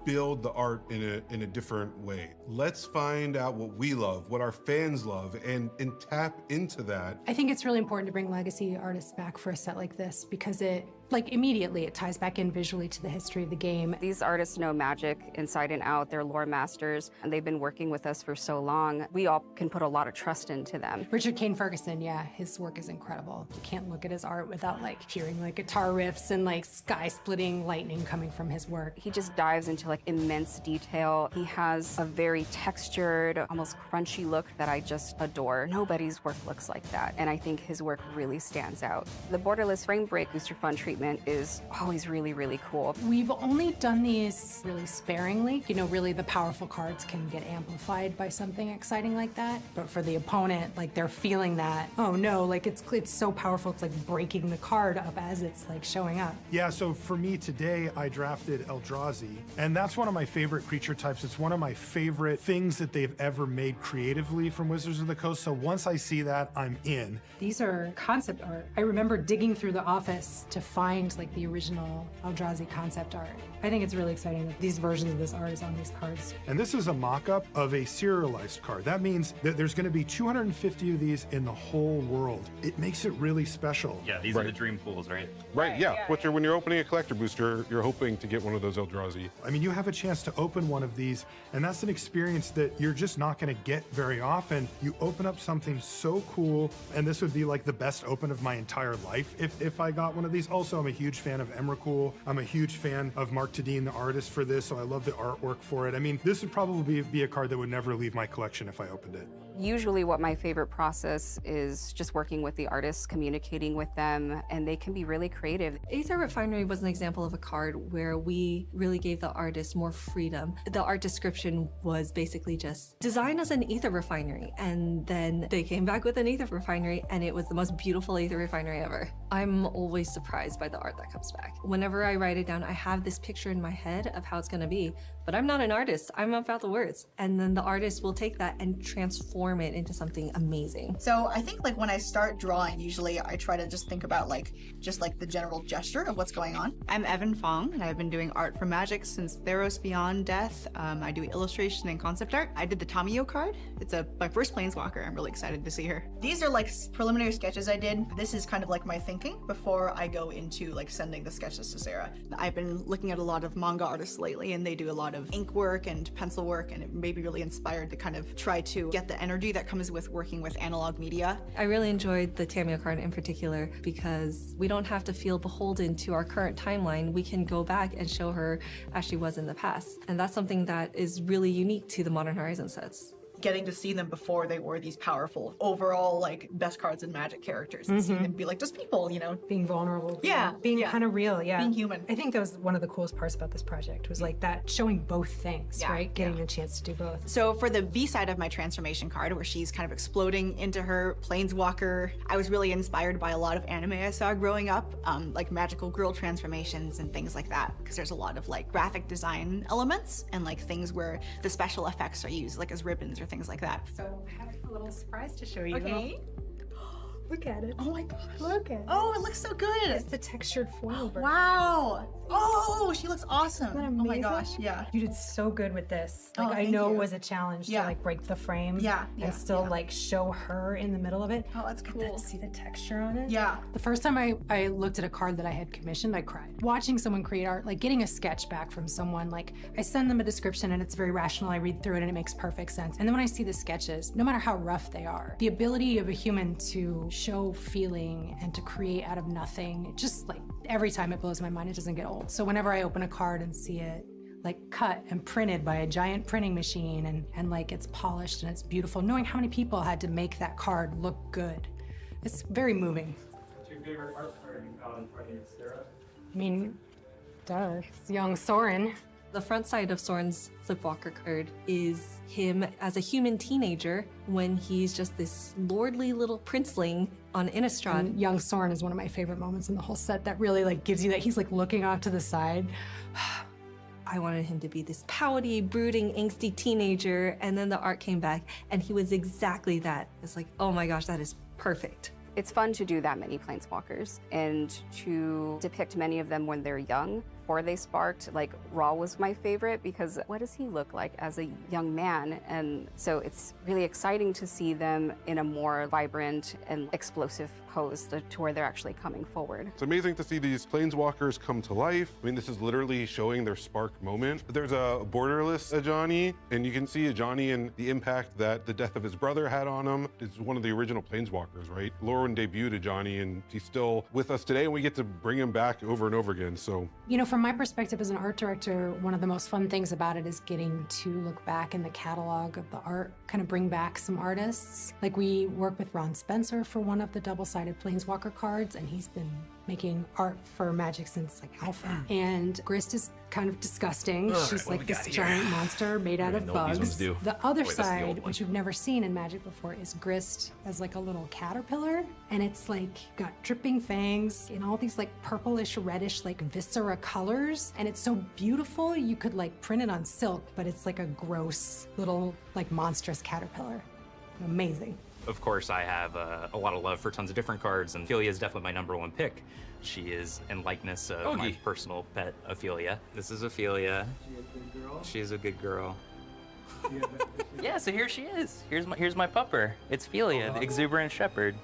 build the art in a different way. Let's find out what we love, what our fans love, and tap into that. I think it's really important to bring legacy artists back for a set like this because it, like, immediately it ties back in visually to the history of the game. These artists know Magic inside and out. They're lore masters, and they've been working with us for so long. We all can put a lot of trust into them. Richard Kane Ferguson, yeah, his work is incredible. You can't look at his art without like hearing like guitar riffs and like sky-splitting lightning coming from his work. He just dives into like immense detail. He has a very textured, almost crunchy look that I just adore. Nobody's work looks like that, and I think his work really stands out. The borderless frame break booster fun treatment is always really, really cool. We've only done these really sparingly. You know, really the powerful cards can get amplified by something exciting like that. But for the opponent, like they're feeling that, oh no, like it's so powerful, it's like breaking the card up as it's like showing up. Yeah, so for me today, I drafted Eldrazi, and that's one of my favorite creature types. It's one of my favorite things that they've ever made creatively from Wizards of the Coast. So once I see that, I'm in. These are concept art. I remember digging through the office to find like the original Eldrazi concept art. I think it's really exciting that these versions of this art is on these cards. And this is a mock-up of a serialized card. That means that there's going to be 250 of these in the whole world. It makes it really special. Yeah, these are the dream pools, right? Right, yeah. When you're opening a collector booster, you're hoping to get one of those Eldrazi. I mean, you have a chance to open one of these, and that's an experience that you're just not going to get very often. You open up something so cool, and this would be like the best open of my entire life if I got one of these. Also, I'm a huge fan of Emrakul. I'm a huge fan of Mark Tadine, the artist for this, so I love the artwork for it. I mean, this would probably be a card that would never leave my collection if I opened it. Usually what my favorite process is just working with the artists, communicating with them, and they can be really creative. Aether Refinery was an example of a card where we really gave the artist more freedom. The art description was basically just design us an Aether Refinery, and then they came back with an Aether Refinery, and it was the most beautiful Aether Refinery ever. I'm always surprised by the art that comes back. Whenever I write it down, I have this picture in my head of how it's gonna be, but I'm not an artist, I'm about the words. And then the artist will take that and transform it into something amazing. So I think like when I start drawing, usually I try to just think about just the general gesture of what's going on. I'm Evan Fong, and I've been doing art for Magic since Theros Beyond Death. I do illustration and concept art. I did the Tamiyo card. It's my first Planeswalker. I'm really excited to see her. These are like preliminary sketches I did. This is kind of like my thinking before I go into like sending the sketches to Sarah. I've been looking at a lot of manga artists lately, and they do a lot of ink work and pencil work, and it made me really inspired to kind of try to get the energy that comes with working with analog media. I really enjoyed the Tamiyo card in particular because we don't have to feel beholden to our current timeline. We can go back and show her as she was in the past. And that's something that is really unique to the Modern Horizon sets. Getting to see them before they were these powerful, overall, like, best cards in Magic characters, and seeing them be like just people, you know? Being vulnerable. Yeah. Being kind of real, yeah. Being human. I think that was one of the coolest parts about this project, was like that showing both things, right? Getting a chance to do both. So for the B side of my transformation card, where she's kind of exploding into her Planeswalker, I was really inspired by a lot of anime I saw growing up, like magical girl transformations and things like that, because there's a lot of like graphic design elements and like things where the special effects are used, like as ribbons or things like that. So I have a little surprise to show you. Okay. Look at it. Oh my gosh. Look at it. Oh, it looks so good. It's the textured foil version. Wow. Oh, she looks awesome. Isn't that Oh my amazing? gosh, yeah. You did so good with this. Like, Oh, I thank know you. it was a challenge to Yeah. like break the frame. Yeah, And still like show her in the middle of it. Oh, that's cool. See the texture on it? Yeah. The first time I looked at a card that I had commissioned, I cried. Watching someone create art, like getting a sketch back from someone, like I send them a description and it's very rational. I read through it and it makes perfect sense. And then when I see the sketches, no matter how rough they are, the ability of a human to show feeling and to create out of nothing, just like every time it blows my mind, it doesn't get old. So whenever I open a card and see it like cut and printed by a giant printing machine and like it's polished and it's beautiful, knowing how many people had to make that card look good, it's very moving. What's your favorite art card you got in front of you, Sarah? I mean, duh, it's young Soren. The front side of Soren's Sleepwalker card is him as a human teenager when he's just this lordly little princeling on Innistrad. And young Soren is one of my favorite moments in the whole set that really like gives you that he's like looking off to the side. I wanted him to be this pouty, brooding, angsty teenager, and then the art came back and he was exactly that. It's like, oh my gosh, that is perfect. It's fun to do that many Planeswalkers and to depict many of them when they're young. before they sparked, like Raw was my favorite because what does he look like as a young man? And so it's really exciting to see them in a more vibrant and explosive pose to where they're actually coming forward. It's amazing to see these planeswalkers come to life. I mean, this is literally showing their spark moment. There's a borderless Ajani, and you can see Ajani and the impact that the death of his brother had on him. It's one of the original planeswalkers, right? Lauren debuted Ajani, and he's still with us today, and we get to bring him back over and over again, so. You know, from my perspective as an art director, one of the most fun things about it is getting to look back in the catalog of the art, kind of bring back some artists. Like we work with Ron Spencer for one of the double-sided Planeswalker cards, and he's been making art for Magic since like Alpha. And Grist is kind of disgusting. She's like this giant monster made out of bugs. The other side, which we've never seen in Magic before, is Grist as like a little caterpillar, and it's like got dripping fangs and all these like purplish, reddish, like viscera colors, and it's so beautiful you could like print it on silk, but it's like a gross little like monstrous caterpillar. Amazing. Of course, I have a lot of love for tons of different cards, and Ophelia is definitely my #1 pick. She is in likeness of my personal pet, Ophelia. This is Ophelia. She a good girl? She is a good girl. Yeah, Yeah, so here she is. Here's my pupper. It's Ophelia, the exuberant shepherd.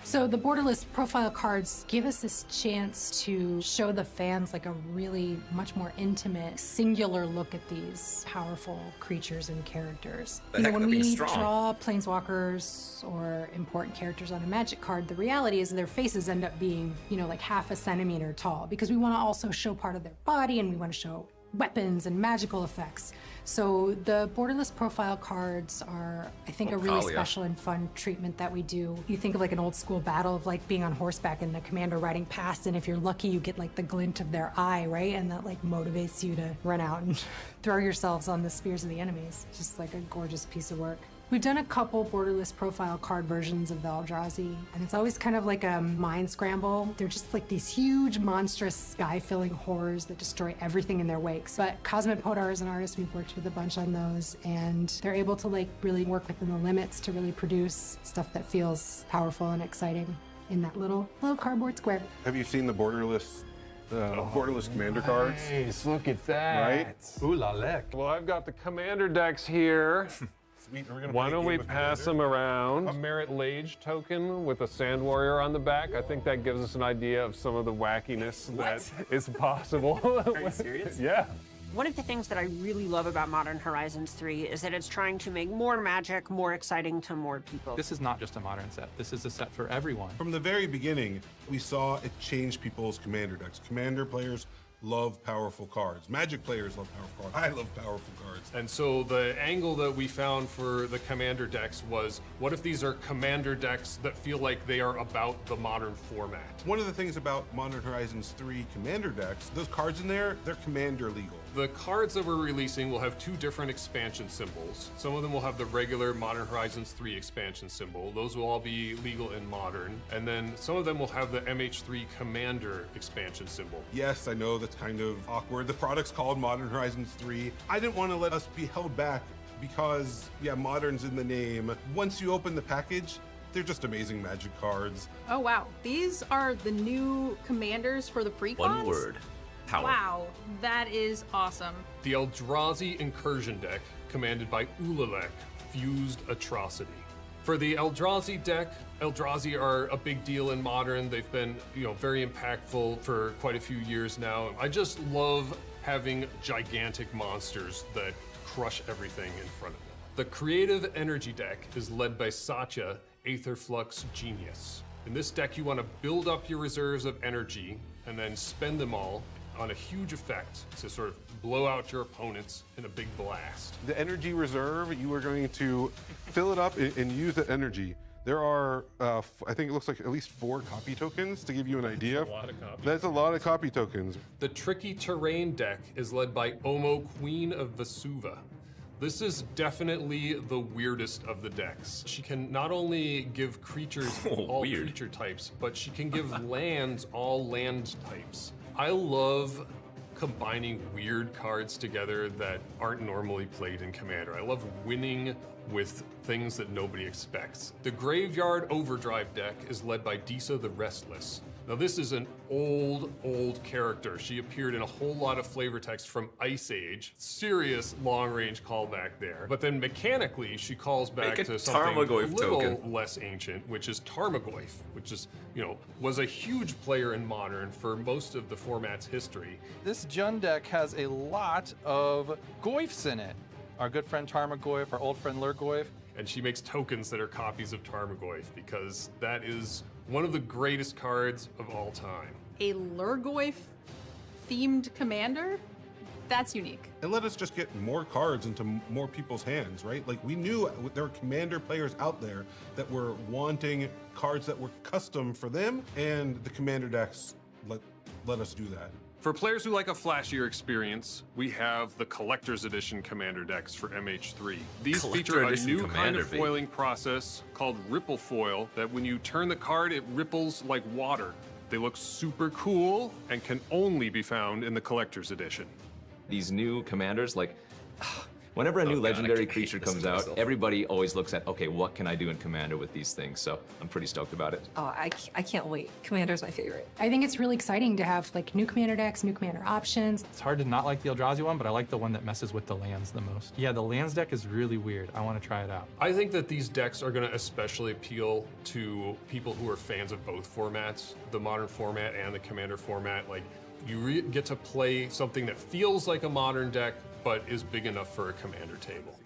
So the borderless profile cards give us this chance to show the fans like a really much more intimate, singular look at these powerful creatures and characters. You know, when we draw planeswalkers or important characters on a Magic card, the reality is their faces end up being, you know, like half a centimeter tall because we want to also show part of their body and we want to show weapons and magical effects. So the borderless profile cards are, I think, a really special and fun treatment that we do. You think of like an old school battle of like being on horseback and the commander riding past, and if you're lucky, you get like the glint of their eye, right? And that like motivates you to run out and throw yourselves on the spears of the enemies. Just like a gorgeous piece of work. We've done a couple borderless profile card versions of the Eldrazi, and it's always kind of like a mind scramble. They're just like these huge, monstrous, sky-filling horrors that destroy everything in their wakes. But Cosmic Podar is an artist, we've worked with a bunch on those, and they're able to like really work within the limits to really produce stuff that feels powerful and exciting in that little cardboard square. Have you seen the borderless commander cards? Nice, look at that. Right? Ooh la la. Well, I've got the commander decks here. Sweet. We're gonna Why play a don't we game of pass Commander? them around? A Merit Lage token with a Sand Warrior on the back. I think that gives us an idea of some of the wackiness that is possible. Are you serious? Yeah. One of the things that I really love about Modern Horizons 3 is that it's trying to make more Magic more exciting to more people. This is not just a modern set. This is a set for everyone. From the very beginning, we saw it change people's commander decks. Commander players love powerful cards. Magic players love powerful cards. I love powerful cards. And so the angle that we found for the commander decks was, what if these are commander decks that feel like they are about the modern format? One of the things about Modern Horizons 3 commander decks, those cards in there, they're commander legal. The cards that we're releasing will have 2 different expansion symbols. Some of them will have the regular Modern Horizons 3 expansion symbol. Those will all be legal in Modern. And then some of them will have the MH3 Commander expansion symbol. Yes, I know that's kind of awkward. The product's called Modern Horizons 3. I didn't want to let us be held back because, yeah, Modern's in the name. Once you open the package, they're just amazing Magic cards. Oh wow, these are the new commanders for the precons? One word. Power. Wow, that is awesome. The Eldrazi Incursion deck, commanded by Ulalek, Fused Atrocity. For the Eldrazi deck, Eldrazi are a big deal in Modern. They've been, very impactful for quite a few years now. I just love having gigantic monsters that crush everything in front of them. The Creative Energy deck is led by Satya, Aetherflux Genius. In this deck, you want to build up your reserves of energy and then spend them all on a huge effect to sort of blow out your opponents in a big blast. The energy reserve, you are going to fill it up and use that energy. There are, I think it looks like at least 4 copy tokens to give you an idea. That's a lot of copies. That's a lot of copy tokens. The Tricky Terrain deck is led by Omo, Queen of Vesuva. This is definitely the weirdest of the decks. She can not only give creatures all creature types, but she can give lands all land types. I love combining weird cards together that aren't normally played in Commander. I love winning with things that nobody expects. The Graveyard Overdrive deck is led by Disa the Restless. Now this is an old character. She appeared in a whole lot of flavor text from Ice Age. Serious long-range callback there. But then mechanically, she calls back to something a little less ancient, which is Tarmogoyf, which is, was a huge player in Modern for most of the format's history. This Jund deck has a lot of Goyfs in it. Our good friend Tarmogoyf, our old friend Lurgoyf. And she makes tokens that are copies of Tarmogoyf because that is one of the greatest cards of all time. A Lurgoyf themed commander? That's unique. And let us just get more cards into more people's hands, right? Like, we knew there were commander players out there that were wanting cards that were custom for them, and the commander decks let us do that. For players who like a flashier experience, we have the Collector's Edition Commander decks for MH3. These feature a new kind of foiling process called Ripple Foil that when you turn the card, it ripples like water. They look super cool and can only be found in the Collector's Edition. These new commanders, like, whenever a new legendary creature comes out, everybody always looks at, okay, what can I do in Commander with these things? So I'm pretty stoked about it. Oh, I can't wait. Commander's my favorite. I think it's really exciting to have like new commander decks, new commander options. It's hard to not like the Eldrazi one, but I like the one that messes with the lands the most. Yeah, the lands deck is really weird. I want to try it out. I think that these decks are going to especially appeal to people who are fans of both formats, the Modern format and the Commander format. Like, you get to play something that feels like a Modern deck, but is big enough for a Commander table.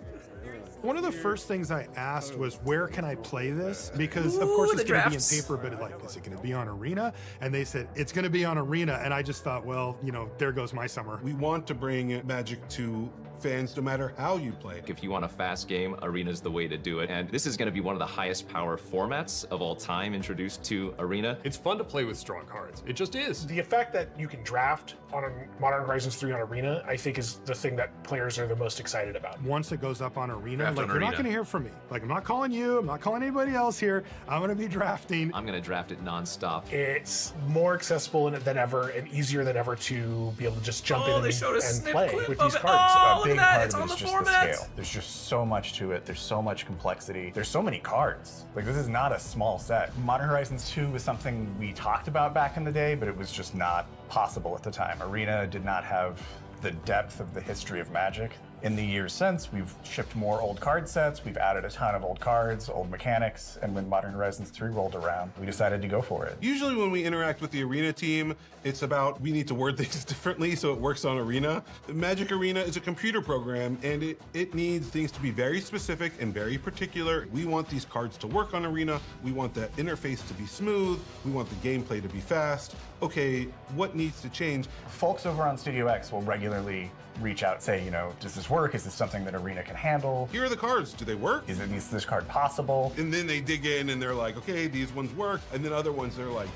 One of the first things I asked was, where can I play this? Because of course it's going to be in paper, but like, is it going to be on Arena? And they said, it's going to be on Arena. And I just thought, well, there goes my summer. We want to bring Magic to fans no matter how you play. If you want a fast game, Arena's the way to do it. And this is going to be one of the highest power formats of all time introduced to Arena. It's fun to play with strong cards. It just is. The effect that you can draft on a Modern Horizons 3 on Arena, I think, is the thing that players are the most excited about. Once it goes up on Arena, you're not going to hear from me. Like, I'm not calling you, I'm not calling anybody else here. I'm going to be drafting. I'm going to draft it nonstop. It's more accessible than ever and easier than ever to be able to just jump in and play with these cards. A big part of it is just the scale. There's just so much to it. There's so much complexity. There's so many cards. Like, this is not a small set. Modern Horizons 2 was something we talked about back in the day, but it was just not possible at the time. Arena did not have the depth of the history of Magic. In the years since, we've shipped more old card sets, we've added a ton of old cards, old mechanics, and when Modern Horizons 3 rolled around, we decided to go for it. Usually when we interact with the Arena team, it's about we need to word things differently so it works on Arena. Magic Arena is a computer program, and it needs things to be very specific and very particular. We want these cards to work on Arena, we want that interface to be smooth, we want the gameplay to be fast. Okay, what needs to change? Folks over on Studio X will regularly reach out and say, does this work? Is this something that Arena can handle? Here are the cards. Do they work? Is this card possible? And then they dig in and they're like, okay, these ones work. And then other ones, they're like,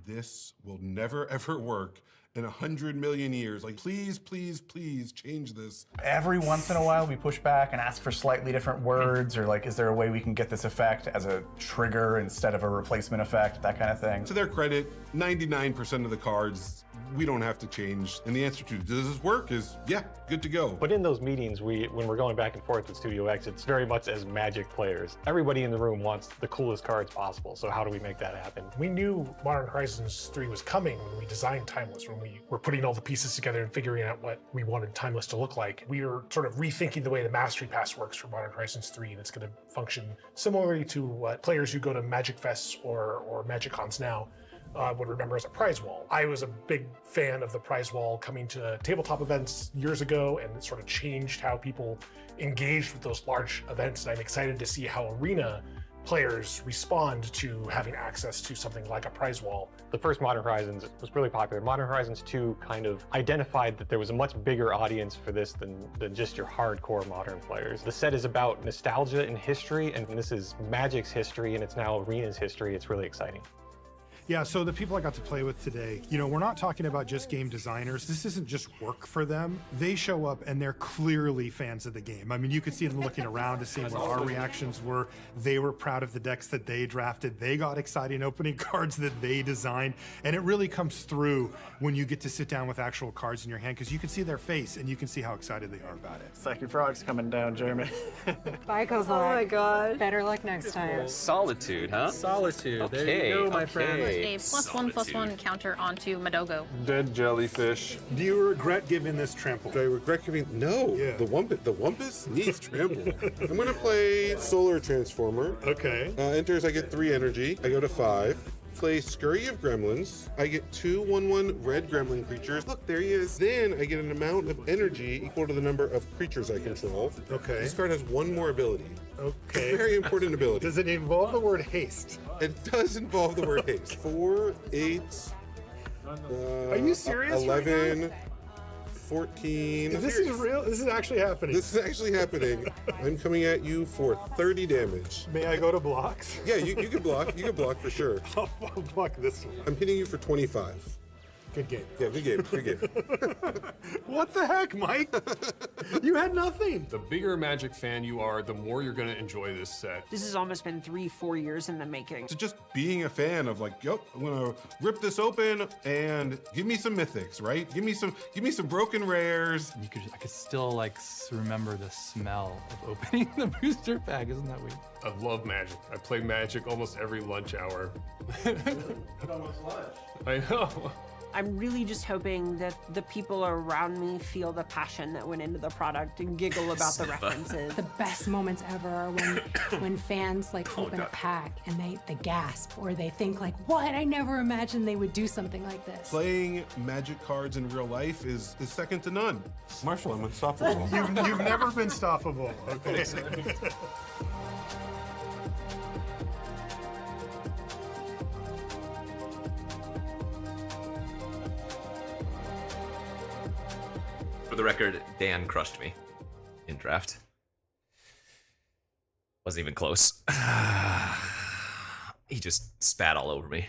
this will never, ever work in 100 million years. Like, please, please, please change this. Every once in a while, we push back and ask for slightly different words, or like, is there a way we can get this effect as a trigger instead of a replacement effect, that kind of thing. To their credit, 99% of the cards we don't have to change. And the answer to, does this work, is yeah, good to go. But in those meetings, when we're going back and forth with Studio X, it's very much as Magic players. Everybody in the room wants the coolest cards possible, so how do we make that happen? We knew Modern Horizons 3 was coming when we designed Timeless, when we were putting all the pieces together and figuring out what we wanted Timeless to look like. We were sort of rethinking the way the Mastery Pass works for Modern Horizons 3, and it's going to function similarly to what players who go to Magic Fests or Magic Cons now would remember as a prize wall. I was a big fan of the prize wall coming to tabletop events years ago, and it sort of changed how people engaged with those large events. And I'm excited to see how Arena players respond to having access to something like a prize wall. The first Modern Horizons was really popular. Modern Horizons 2 kind of identified that there was a much bigger audience for this than just your hardcore Modern players. The set is about nostalgia and history, and this is Magic's history, and it's now Arena's history. It's really exciting. Yeah, so the people I got to play with today, we're not talking about just game designers. This isn't just work for them. They show up and they're clearly fans of the game. I mean, you could see them looking around to see what our reactions were. They were proud of the decks that they drafted. They got exciting opening cards that they designed. And it really comes through when you get to sit down with actual cards in your hand, because you can see their face and you can see how excited they are about it. Psychic Frog's coming down, Jeremy. Bye, Kozak. Oh my god. Better luck next time. Solitude, huh? Solitude. Okay, There you go, my okay. friend. Right. a +1/+1 counter onto Madogo. Dead jellyfish. Do you regret giving this trample? Do I regret giving? No. Yeah. The Wumpus needs trample. I'm gonna play Solar Transformer. Okay. Enters, I get 3 energy. I go to 5. Play Scurry of Gremlins. I get 2 1/1 red gremlin creatures. Look, there he is. Then I get an amount of energy equal to the number of creatures I control. Okay. This card has 1 more ability. Okay. Very important ability. Does it involve the word haste? It does involve the word haste. 4, 8. Are you serious? 11. 14. This is real? This is actually happening. This is actually happening. I'm coming at you for 30 damage. May I go to blocks? Yeah, you can block. You can block for sure. I'll block this one. I'm hitting you for 25. Good game. Yeah, good game. Good game. What the heck, Mike? You had nothing. The bigger Magic fan you are, the more you're going to enjoy this set. This has almost been 3-4 years in the making. So just being a fan of like, yep, I'm gonna rip this open and give me some mythics, right? Give me some broken rares. I could still like remember the smell of opening the booster pack. Isn't that weird? I love Magic. I play Magic almost every lunch hour. Almost lunch. I know. I'm really just hoping that the people around me feel the passion that went into the product and giggle about the references. The best moments ever are when fans like open a pack and they gasp or they think like, what? I never imagined they would do something like this. Playing Magic cards in real life is second to none. Marshall, I'm unstoppable. You've never been stoppable. Okay. For the record, Dan crushed me in draft. Wasn't even close. He just spat all over me.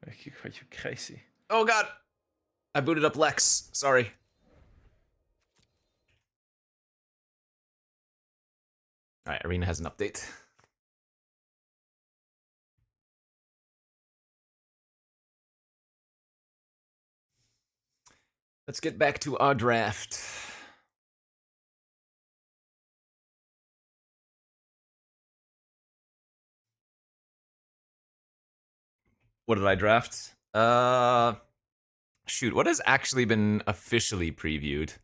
Are you crazy? Oh god! I booted up Lex. Sorry. Alright, Arena has an update. Let's get back to our draft. What did I draft? Shoot, what has actually been officially previewed?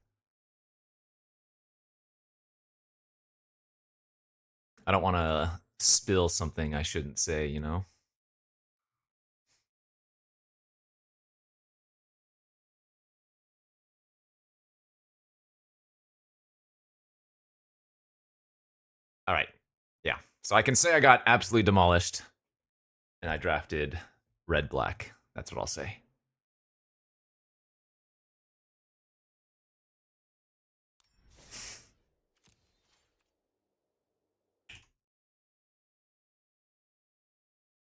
I don't want to spill something I shouldn't say, you know? All right. Yeah. So I can say I got absolutely demolished and I drafted red-black. That's what I'll say.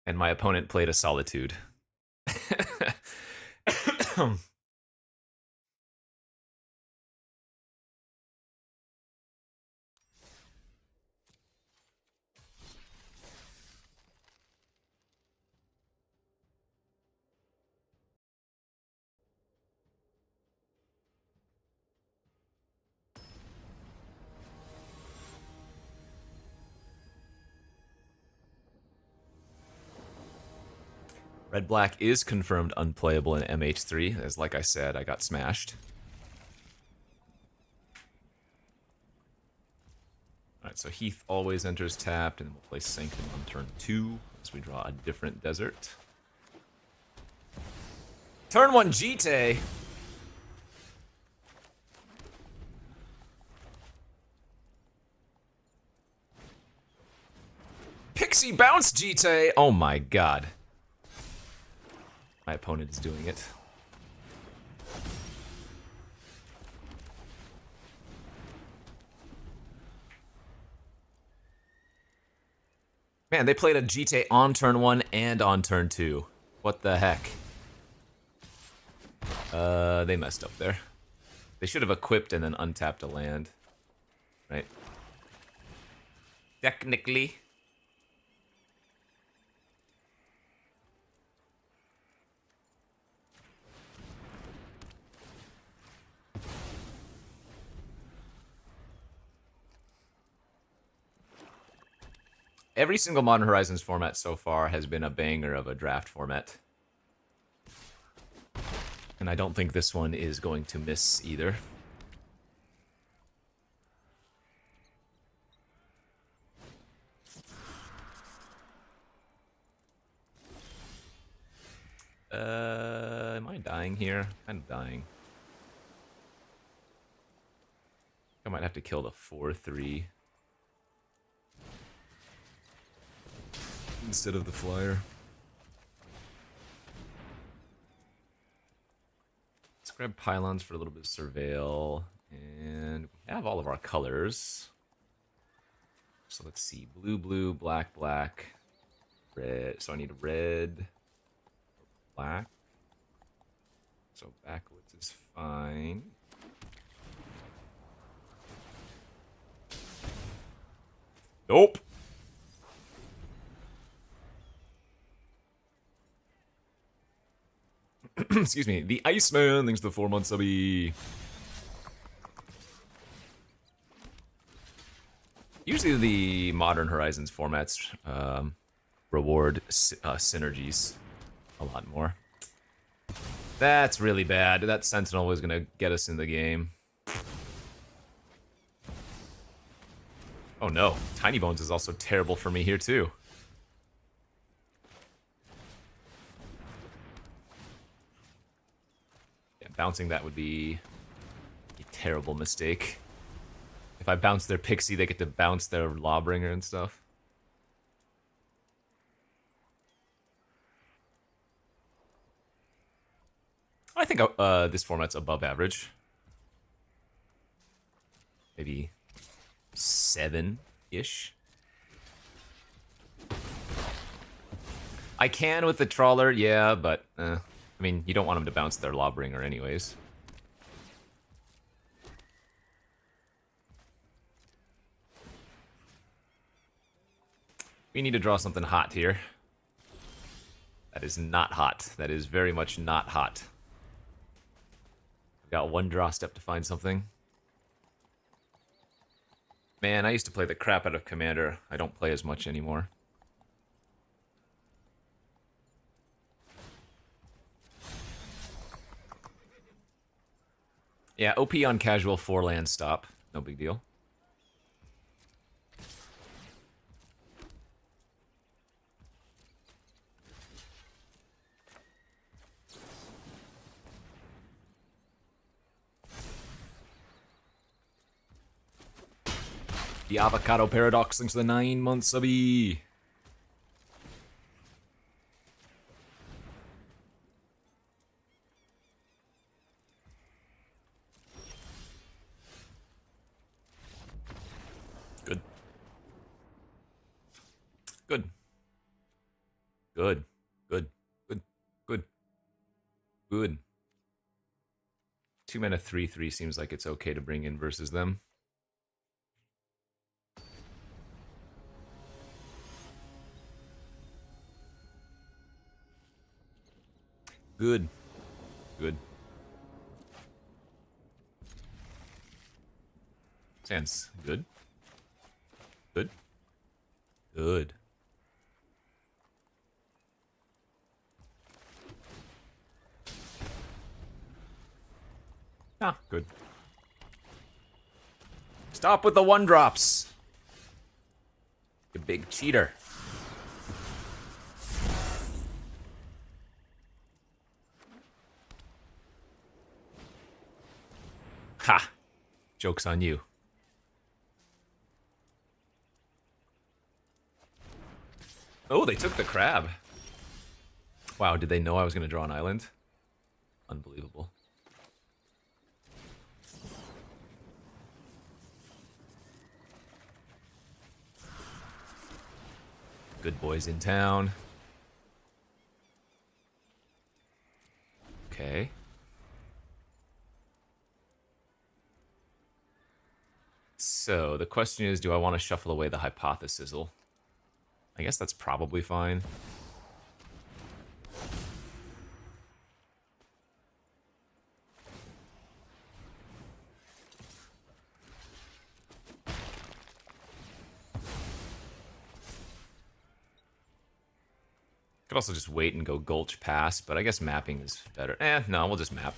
And my opponent played a Solitude. Red-black is confirmed unplayable in MH3, as like I said, I got smashed. Alright, so Heath always enters tapped, and then we'll play Sanctum on turn 2, as we draw a different desert. Turn 1 Jite! Pixie Bounce Jite! Oh my god. My opponent is doing it. Man, they played a Jite on turn 1 and on turn 2. What the heck? They messed up there. They should have equipped and then untapped a land. Right? Technically. Every single Modern Horizons format so far has been a banger of a draft format. And I don't think this one is going to miss either. Am I dying here? I'm dying. I might have to kill the 4/3 instead of the flyer. Let's grab pylons for a little bit of surveil, and we have all of our colors. So let's see, blue, blue, black, black, red. So I need red, black. So backwoods is fine. Nope. Excuse me. The Iceman, thanks to the 4-month subby. Usually the Modern Horizons formats reward synergies a lot more. That's really bad. That Sentinel was going to get us in the game. Oh no, Tiny Bones is also terrible for me here too. Yeah, bouncing that would be a terrible mistake. If I bounce their Pixie, they get to bounce their Lawbringer and stuff. I think this format's above average. Maybe 7-ish. I can with the Trawler, yeah, but I mean, you don't want them to bounce their Lawbringer anyways. We need to draw something hot here. That is not hot. That is very much not hot. We've got one draw step to find something. Man, I used to play the crap out of Commander. I don't play as much anymore. Yeah, OP on casual 4-land stop. No big deal. The Avocado Paradox, thanks to the 9-month subby. Good. Good. Good. Good. Good. Good. Good. 2-mana 3/3 seems like it's okay to bring in versus them. Good. Good. Sounds good. Good. Good. Ah, good. Stop with the 1-drops. You big cheater. Ha! Joke's on you. Oh, they took the crab. Wow, did they know I was going to draw an island? Unbelievable. Good boys in town. Okay. So, the question is, do I want to shuffle away the Hypothesizzle? I guess that's probably fine. Could also just wait and go Gulch pass, but I guess mapping is better. No, we'll just map.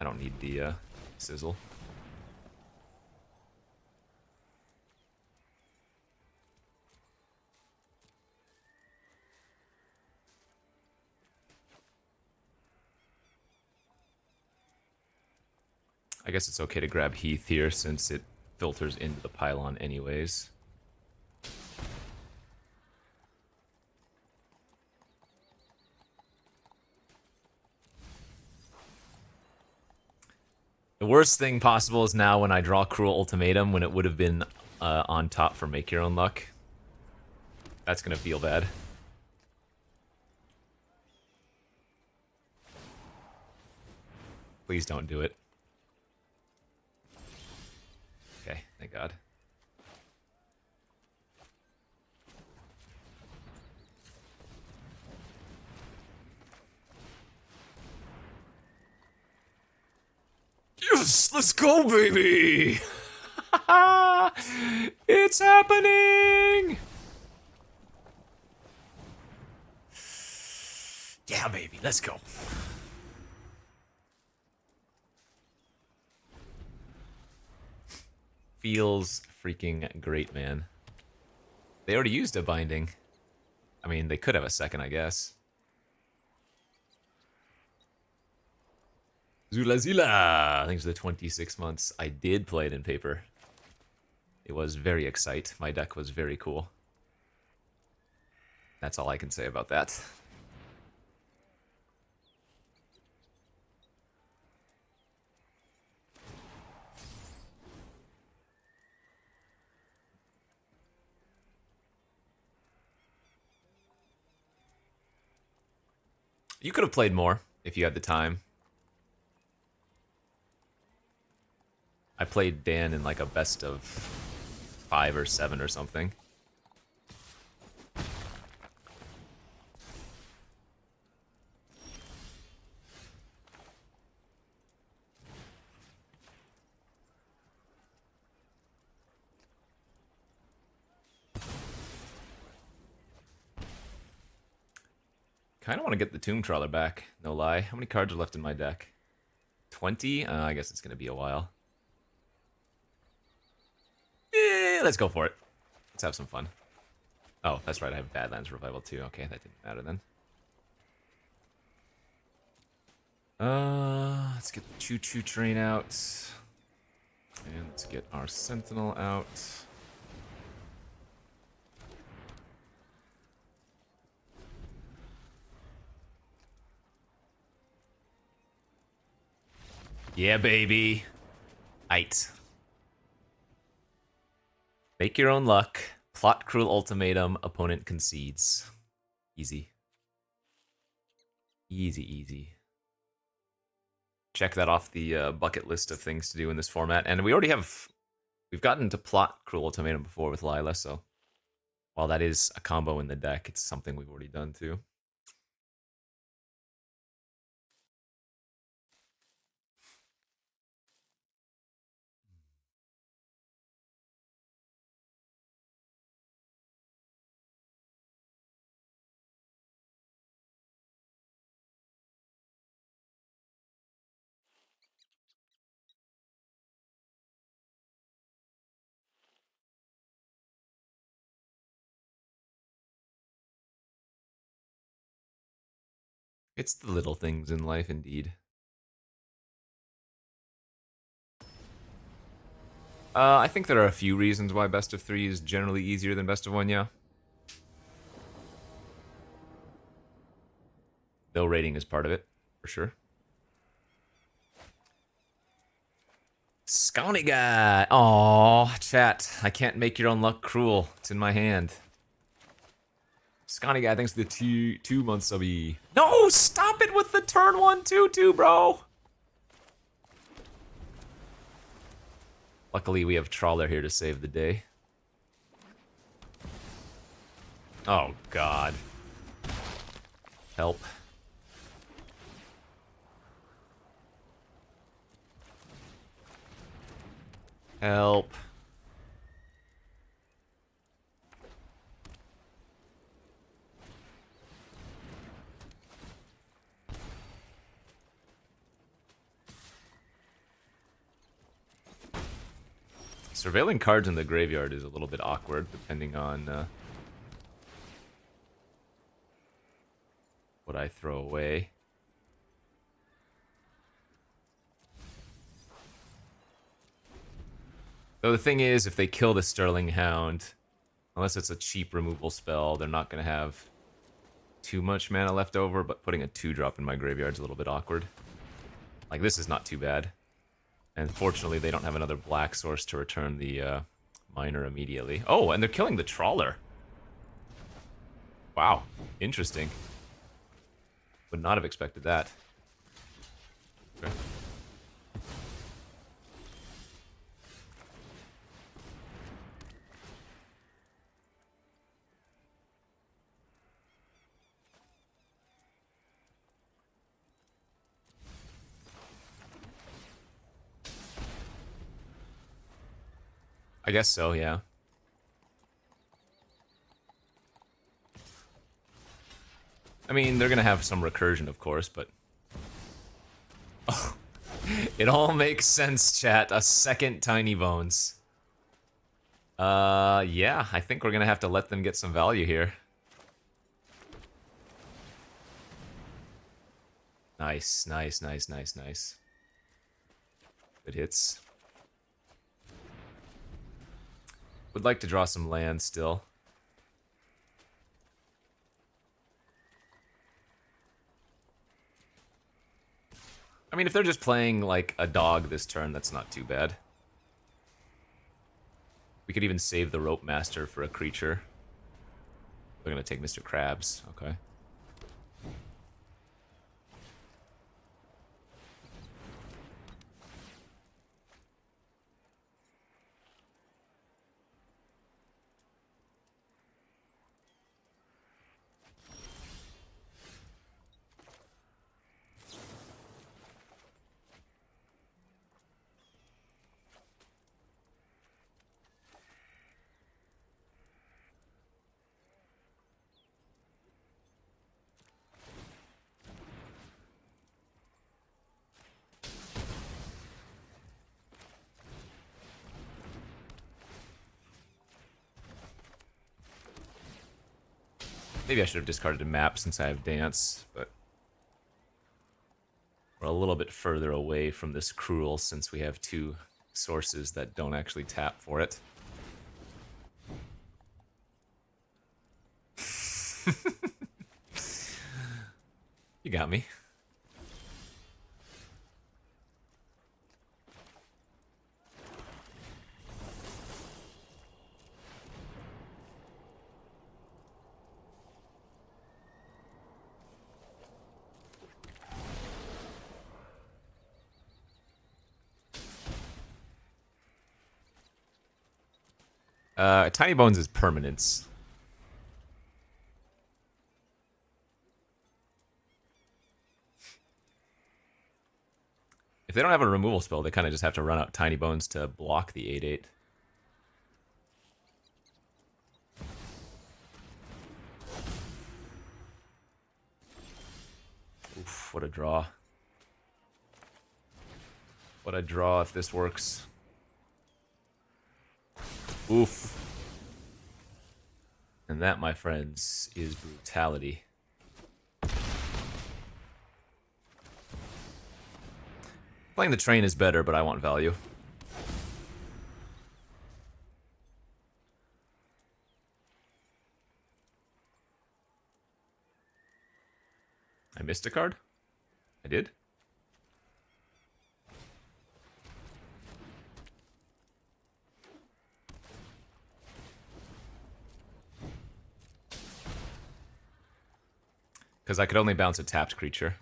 I don't need the sizzle. I guess it's okay to grab Heath here since it filters into the pylon anyways. The worst thing possible is now when I draw Cruel Ultimatum when it would have been on top for Make Your Own Luck. That's gonna feel bad. Please don't do it. Okay, thank God. Yes, let's go, baby! It's happening! Yeah, baby, let's go. Feels freaking great, man. They already used a binding. I mean, they could have a second, I guess. Zula Zula! Thanks for the 26 months. I did play it in paper. It was very excite. My deck was very cool. That's all I can say about that. You could have played more if you had the time. I played Dan in like a best of 5 or 7 or something. Kind of want to get the Tomb Trawler back, no lie. How many cards are left in my deck? 20? I guess it's going to be a while. Yeah, let's go for it. Let's have some fun. Oh, that's right, I have Badlands Revival too. Okay, that didn't matter then. Let's get the Choo-Choo Train out. And let's get our Sentinel out. Yeah, baby. Aight. Make your own luck. Plot Cruel Ultimatum. Opponent concedes. Easy. Easy, easy. Check that off the bucket list of things to do in this format. And we already have... We've gotten to plot Cruel Ultimatum before with Lila, so... While that is a combo in the deck, it's something we've already done too. It's the little things in life, indeed. I think there are a few reasons why best of 3 is generally easier than best of 1, yeah. Though rating is part of it, for sure. Scawny guy! Aww, chat. I can't make your own luck cruel. It's in my hand. Scotty guy, thanks for the 2 month subby. No, stop it with the turn 1 2/2, bro. Luckily, we have Trawler here to save the day. Oh, God. Help. Help. Surveilling cards in the graveyard is a little bit awkward, depending on what I throw away. Though the thing is, if they kill the Sterling Hound, unless it's a cheap removal spell, they're not going to have too much mana left over, but putting a 2-drop in my graveyard is a little bit awkward. Like, this is not too bad. And fortunately, they don't have another black source to return the miner immediately. Oh, and they're killing the trawler. Wow, interesting. Would not have expected that. Okay. I guess so, yeah. I mean, they're gonna have some recursion, of course, but... Oh, it all makes sense, chat. A second Tiny Bones. Yeah, I think we're gonna have to let them get some value here. Nice, nice, nice, nice, nice. Good hits. Would like to draw some land still. I mean, if they're just playing like a dog this turn, that's not too bad. We could even save the Rope Master for a creature. They're gonna take Mr. Krabs, okay. Maybe I should have discarded a map since I have Dance, but we're a little bit further away from this Cruel since we have 2 sources that don't actually tap for it. You got me. Tiny Bones is permanence. If they don't have a removal spell, they kind of just have to run out Tiny Bones to block the 8/8. Oof, what a draw. What a draw if this works. Oof. And that, my friends, is brutality. Playing the train is better, but I want value. I missed a card? I did? Because I could only bounce a tapped creature.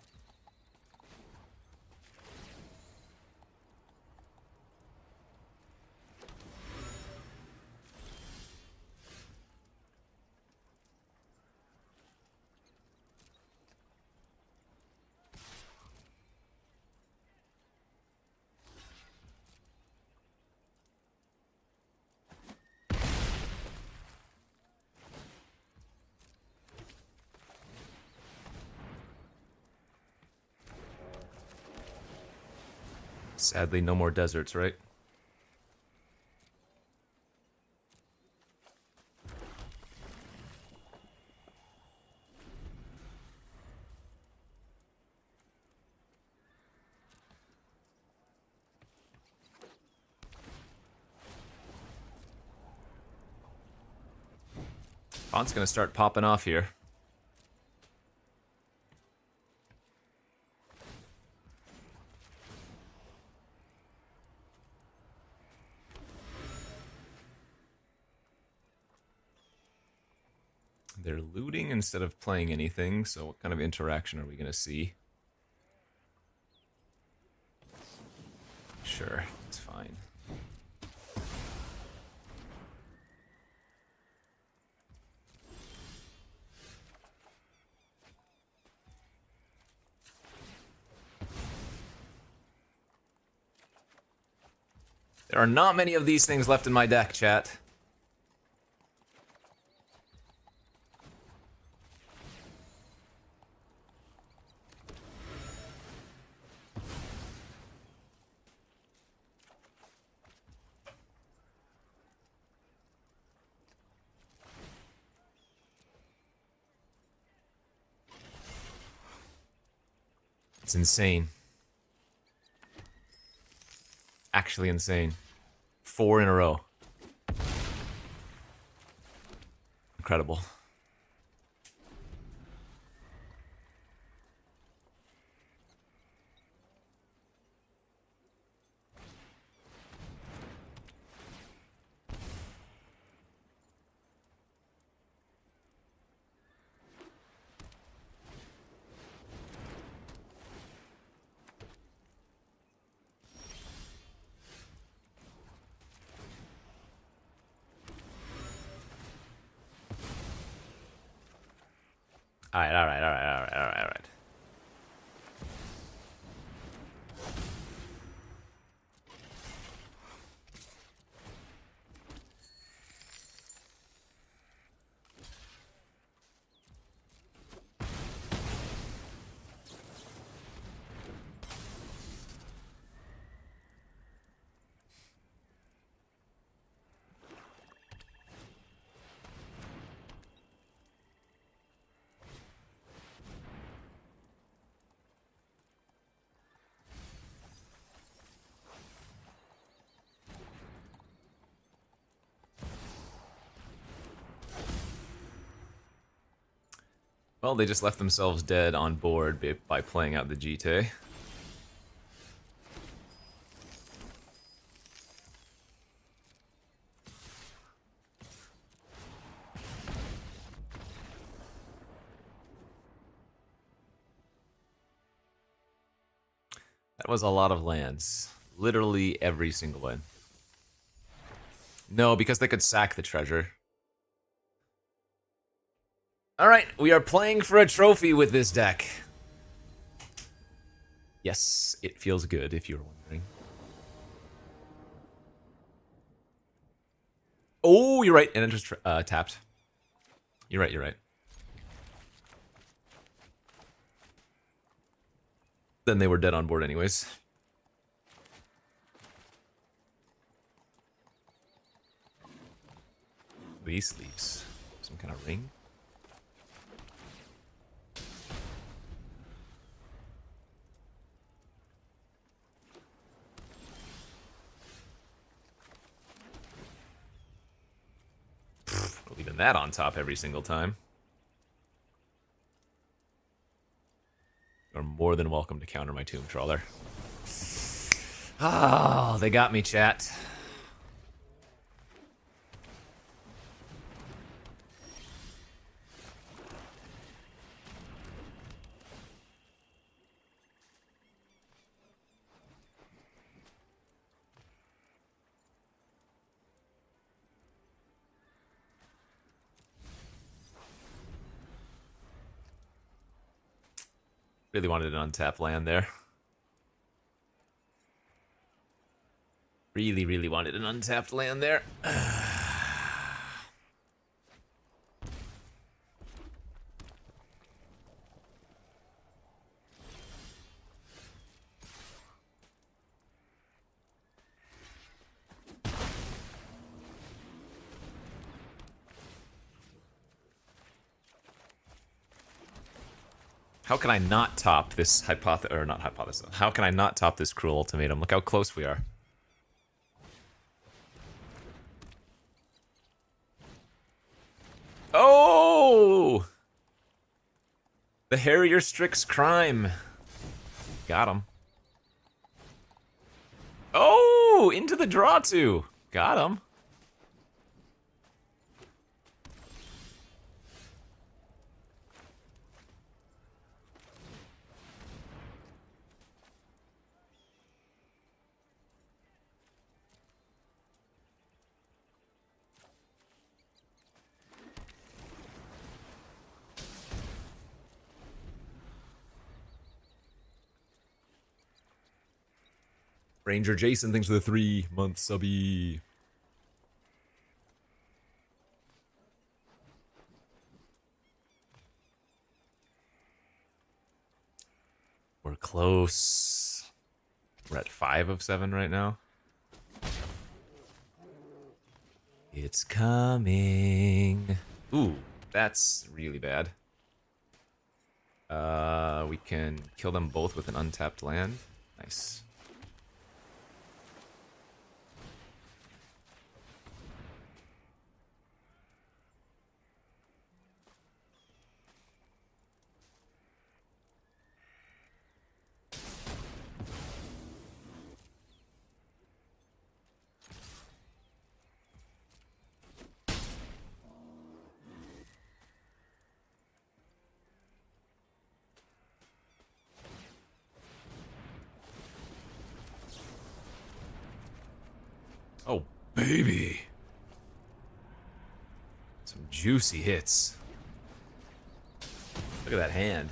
Sadly, no more deserts, right? Font's gonna start popping off here. They're looting instead of playing anything, so what kind of interaction are we gonna see? Sure, it's fine. There are not many of these things left in my deck, chat. It's insane. Actually insane. 4 in a row. Incredible. Alright. Well, they just left themselves dead on board by playing out the GT. That was a lot of lands. Literally every single one. No, because they could sack the treasure. Alright, we are playing for a trophy with this deck. Yes, it feels good, if you were wondering. Oh, you're right. And it just tapped. You're right. Then they were dead on board anyways. These sleeves. Some kind of ring. Leaving that on top every single time. You're more than welcome to counter my Tomb Trawler. Oh, they got me, chat. Really wanted an untapped land there. Really wanted an untapped land there. How can I not top this hypothesis? How can I not top this cruel ultimatum? Look how close we are. Oh! The Harrier Strix Crime. Got him. Oh, into the draw too. Got him. Ranger Jason, thanks for the 3-month subby. We're close. We're at 5 of 7 right now. It's coming. Ooh, that's really bad. We can kill them both with an untapped land. Nice. Oh, baby. Some juicy hits. Look at that hand.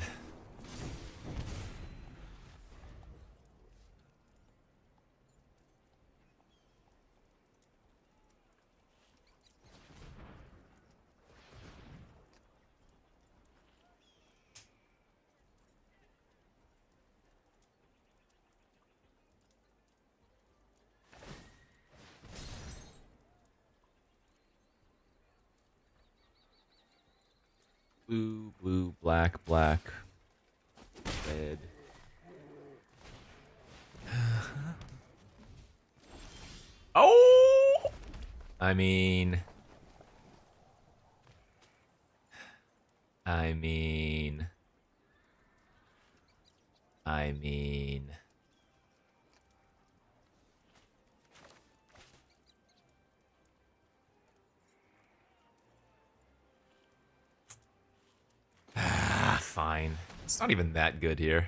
Blue, blue, black, black, red. Oh! I mean... Fine. It's not even that good here.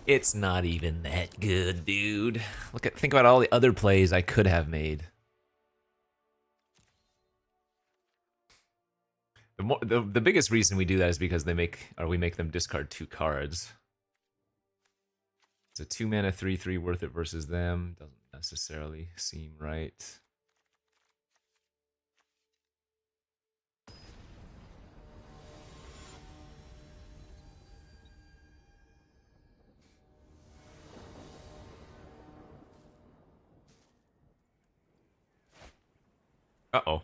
It's not even that good, dude. Think about all the other plays I could have made. The biggest reason we do that is because we make them discard 2 cards. It's a 2-mana 3/3 worth it versus them. Doesn't necessarily seem right. Uh-oh.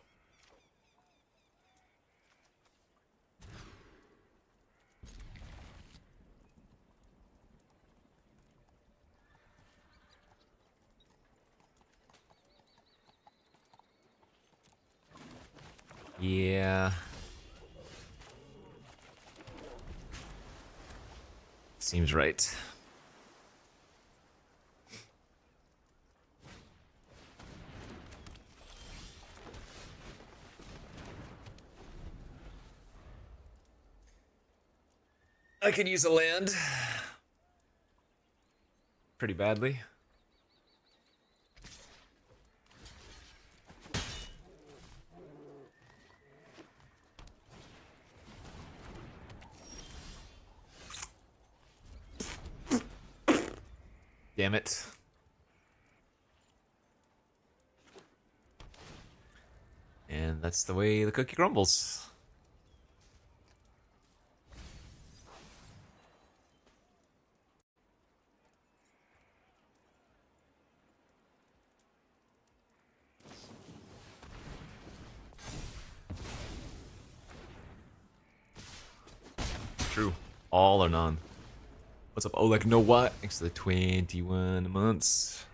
Yeah. Seems right. I could use a land. Pretty badly. Damn it. And that's the way the cookie crumbles. True. All or none. What's up, Oleg? No what? Thanks to the 21 months.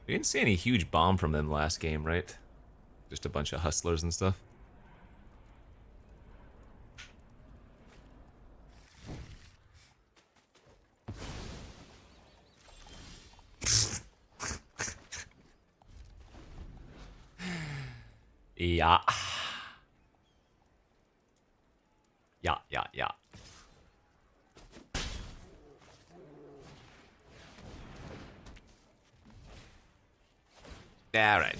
We didn't see any huge bomb from them last game, right? Just a bunch of hustlers and stuff. Yeah. Yeah. Alright.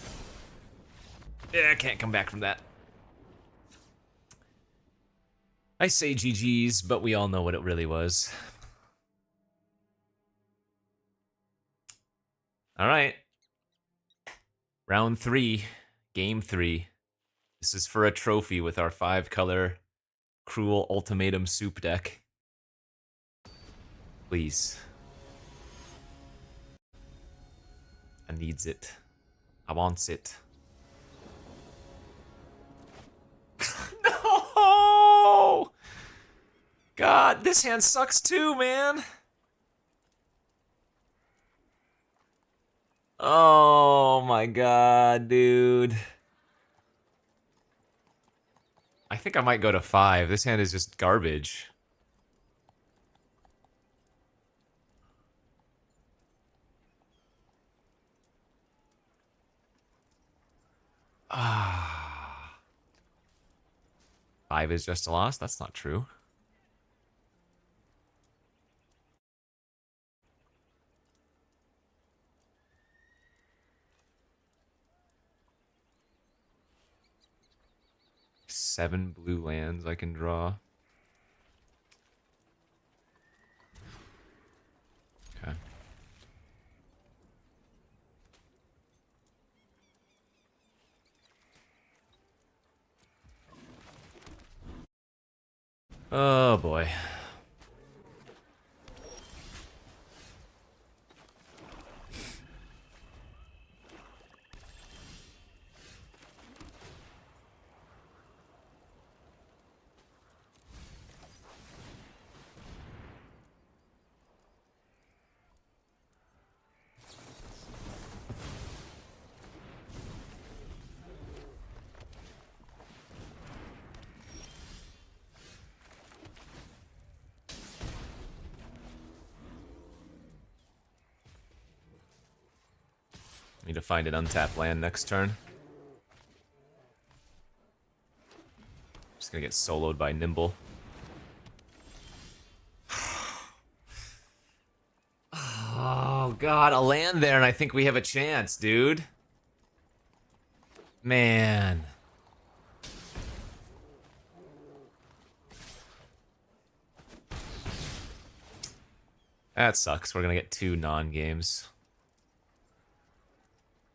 Yeah, I can't come back from that. I say GG's, but we all know what it really was. Alright. Round 3. Game 3. This is for a trophy with our 5-color Cruel Ultimatum Soup deck. Please. I needs it. I wants it. No! God, this hand sucks too, man. Oh my god, dude. I think I might go to 5. This hand is just garbage. Ah. 5 is just a loss? That's not true. Seven blue lands I can draw. Okay. Oh boy. Need to find an untapped land next turn. Just gonna get soloed by Nimble. Oh god, a land there and I think we have a chance, dude. Man. That sucks. We're gonna get 2 non-games.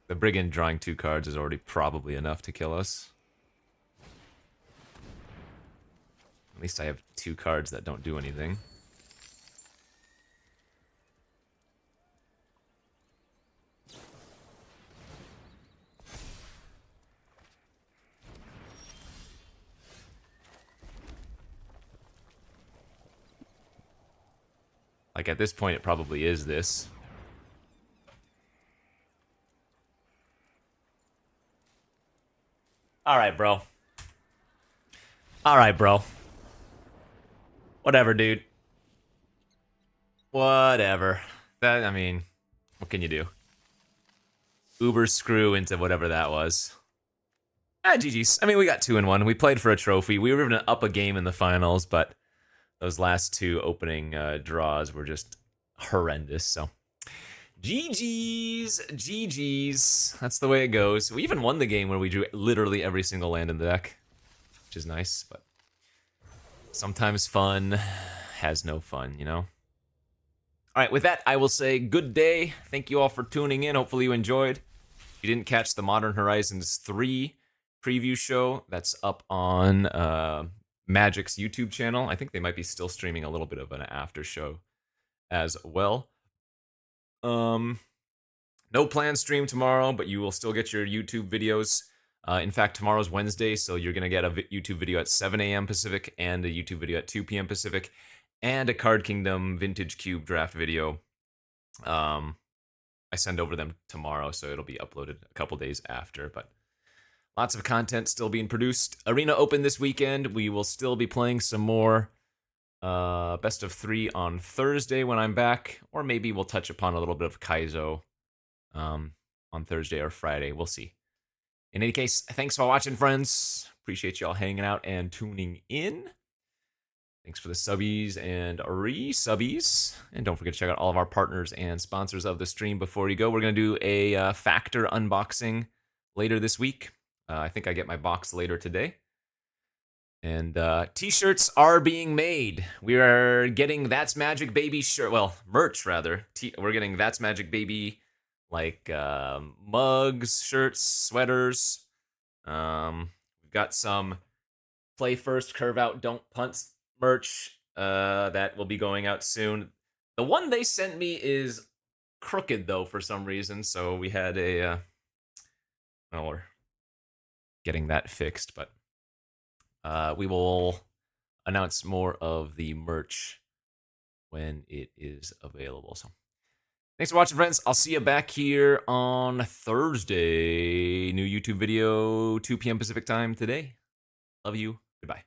The Brigand drawing 2 cards is already probably enough to kill us. At least I have 2 cards that don't do anything. Like, at this point, it probably is this. Alright, bro. Alright, bro. Whatever, dude. Whatever. That, I mean, what can you do? Uber screw into whatever that was. GG's. I mean, we got 2-1. We played for a trophy. We were even up a game in the finals, but those last 2 opening draws were just horrendous, so. GG's. That's the way it goes. We even won the game where we drew literally every single land in the deck, which is nice, but sometimes fun has no fun, you know? All right, with that, I will say good day. Thank you all for tuning in. Hopefully you enjoyed. If you didn't catch the Modern Horizons 3 preview show, that's up on Magic's YouTube channel. I think they might be still streaming a little bit of an after show as well. No planned stream tomorrow, but you will still get your YouTube videos. In fact, tomorrow's Wednesday, so you're going to get a YouTube video at 7 a.m. Pacific and a YouTube video at 2 p.m. Pacific and a Card Kingdom Vintage Cube draft video I send over them tomorrow, so it'll be uploaded a couple days after. But lots of content still being produced. Arena Open this weekend. We will still be playing some more best of 3 on Thursday when I'm back, or maybe we'll touch upon a little bit of Kaizo on Thursday or Friday. We'll see. In any case, thanks for watching, friends. Appreciate y'all hanging out and tuning in. Thanks for the subbies and re-subbies. And don't forget to check out all of our partners and sponsors of the stream before you go. We're going to do a Factor unboxing later this week. I think I get my box later today. And t-shirts are being made. We are getting That's Magic Baby shirt. Well, merch, rather. We're getting That's Magic Baby, like, mugs, shirts, sweaters. We've got some Play First, Curve Out, Don't Punt merch that will be going out soon. The one they sent me is crooked, though, for some reason. So we had a... well, we're getting that fixed, but... we will announce more of the merch when it is available. So, thanks for watching, friends. I'll see you back here on Thursday. New YouTube video, 2 p.m. Pacific time today. Love you. Goodbye.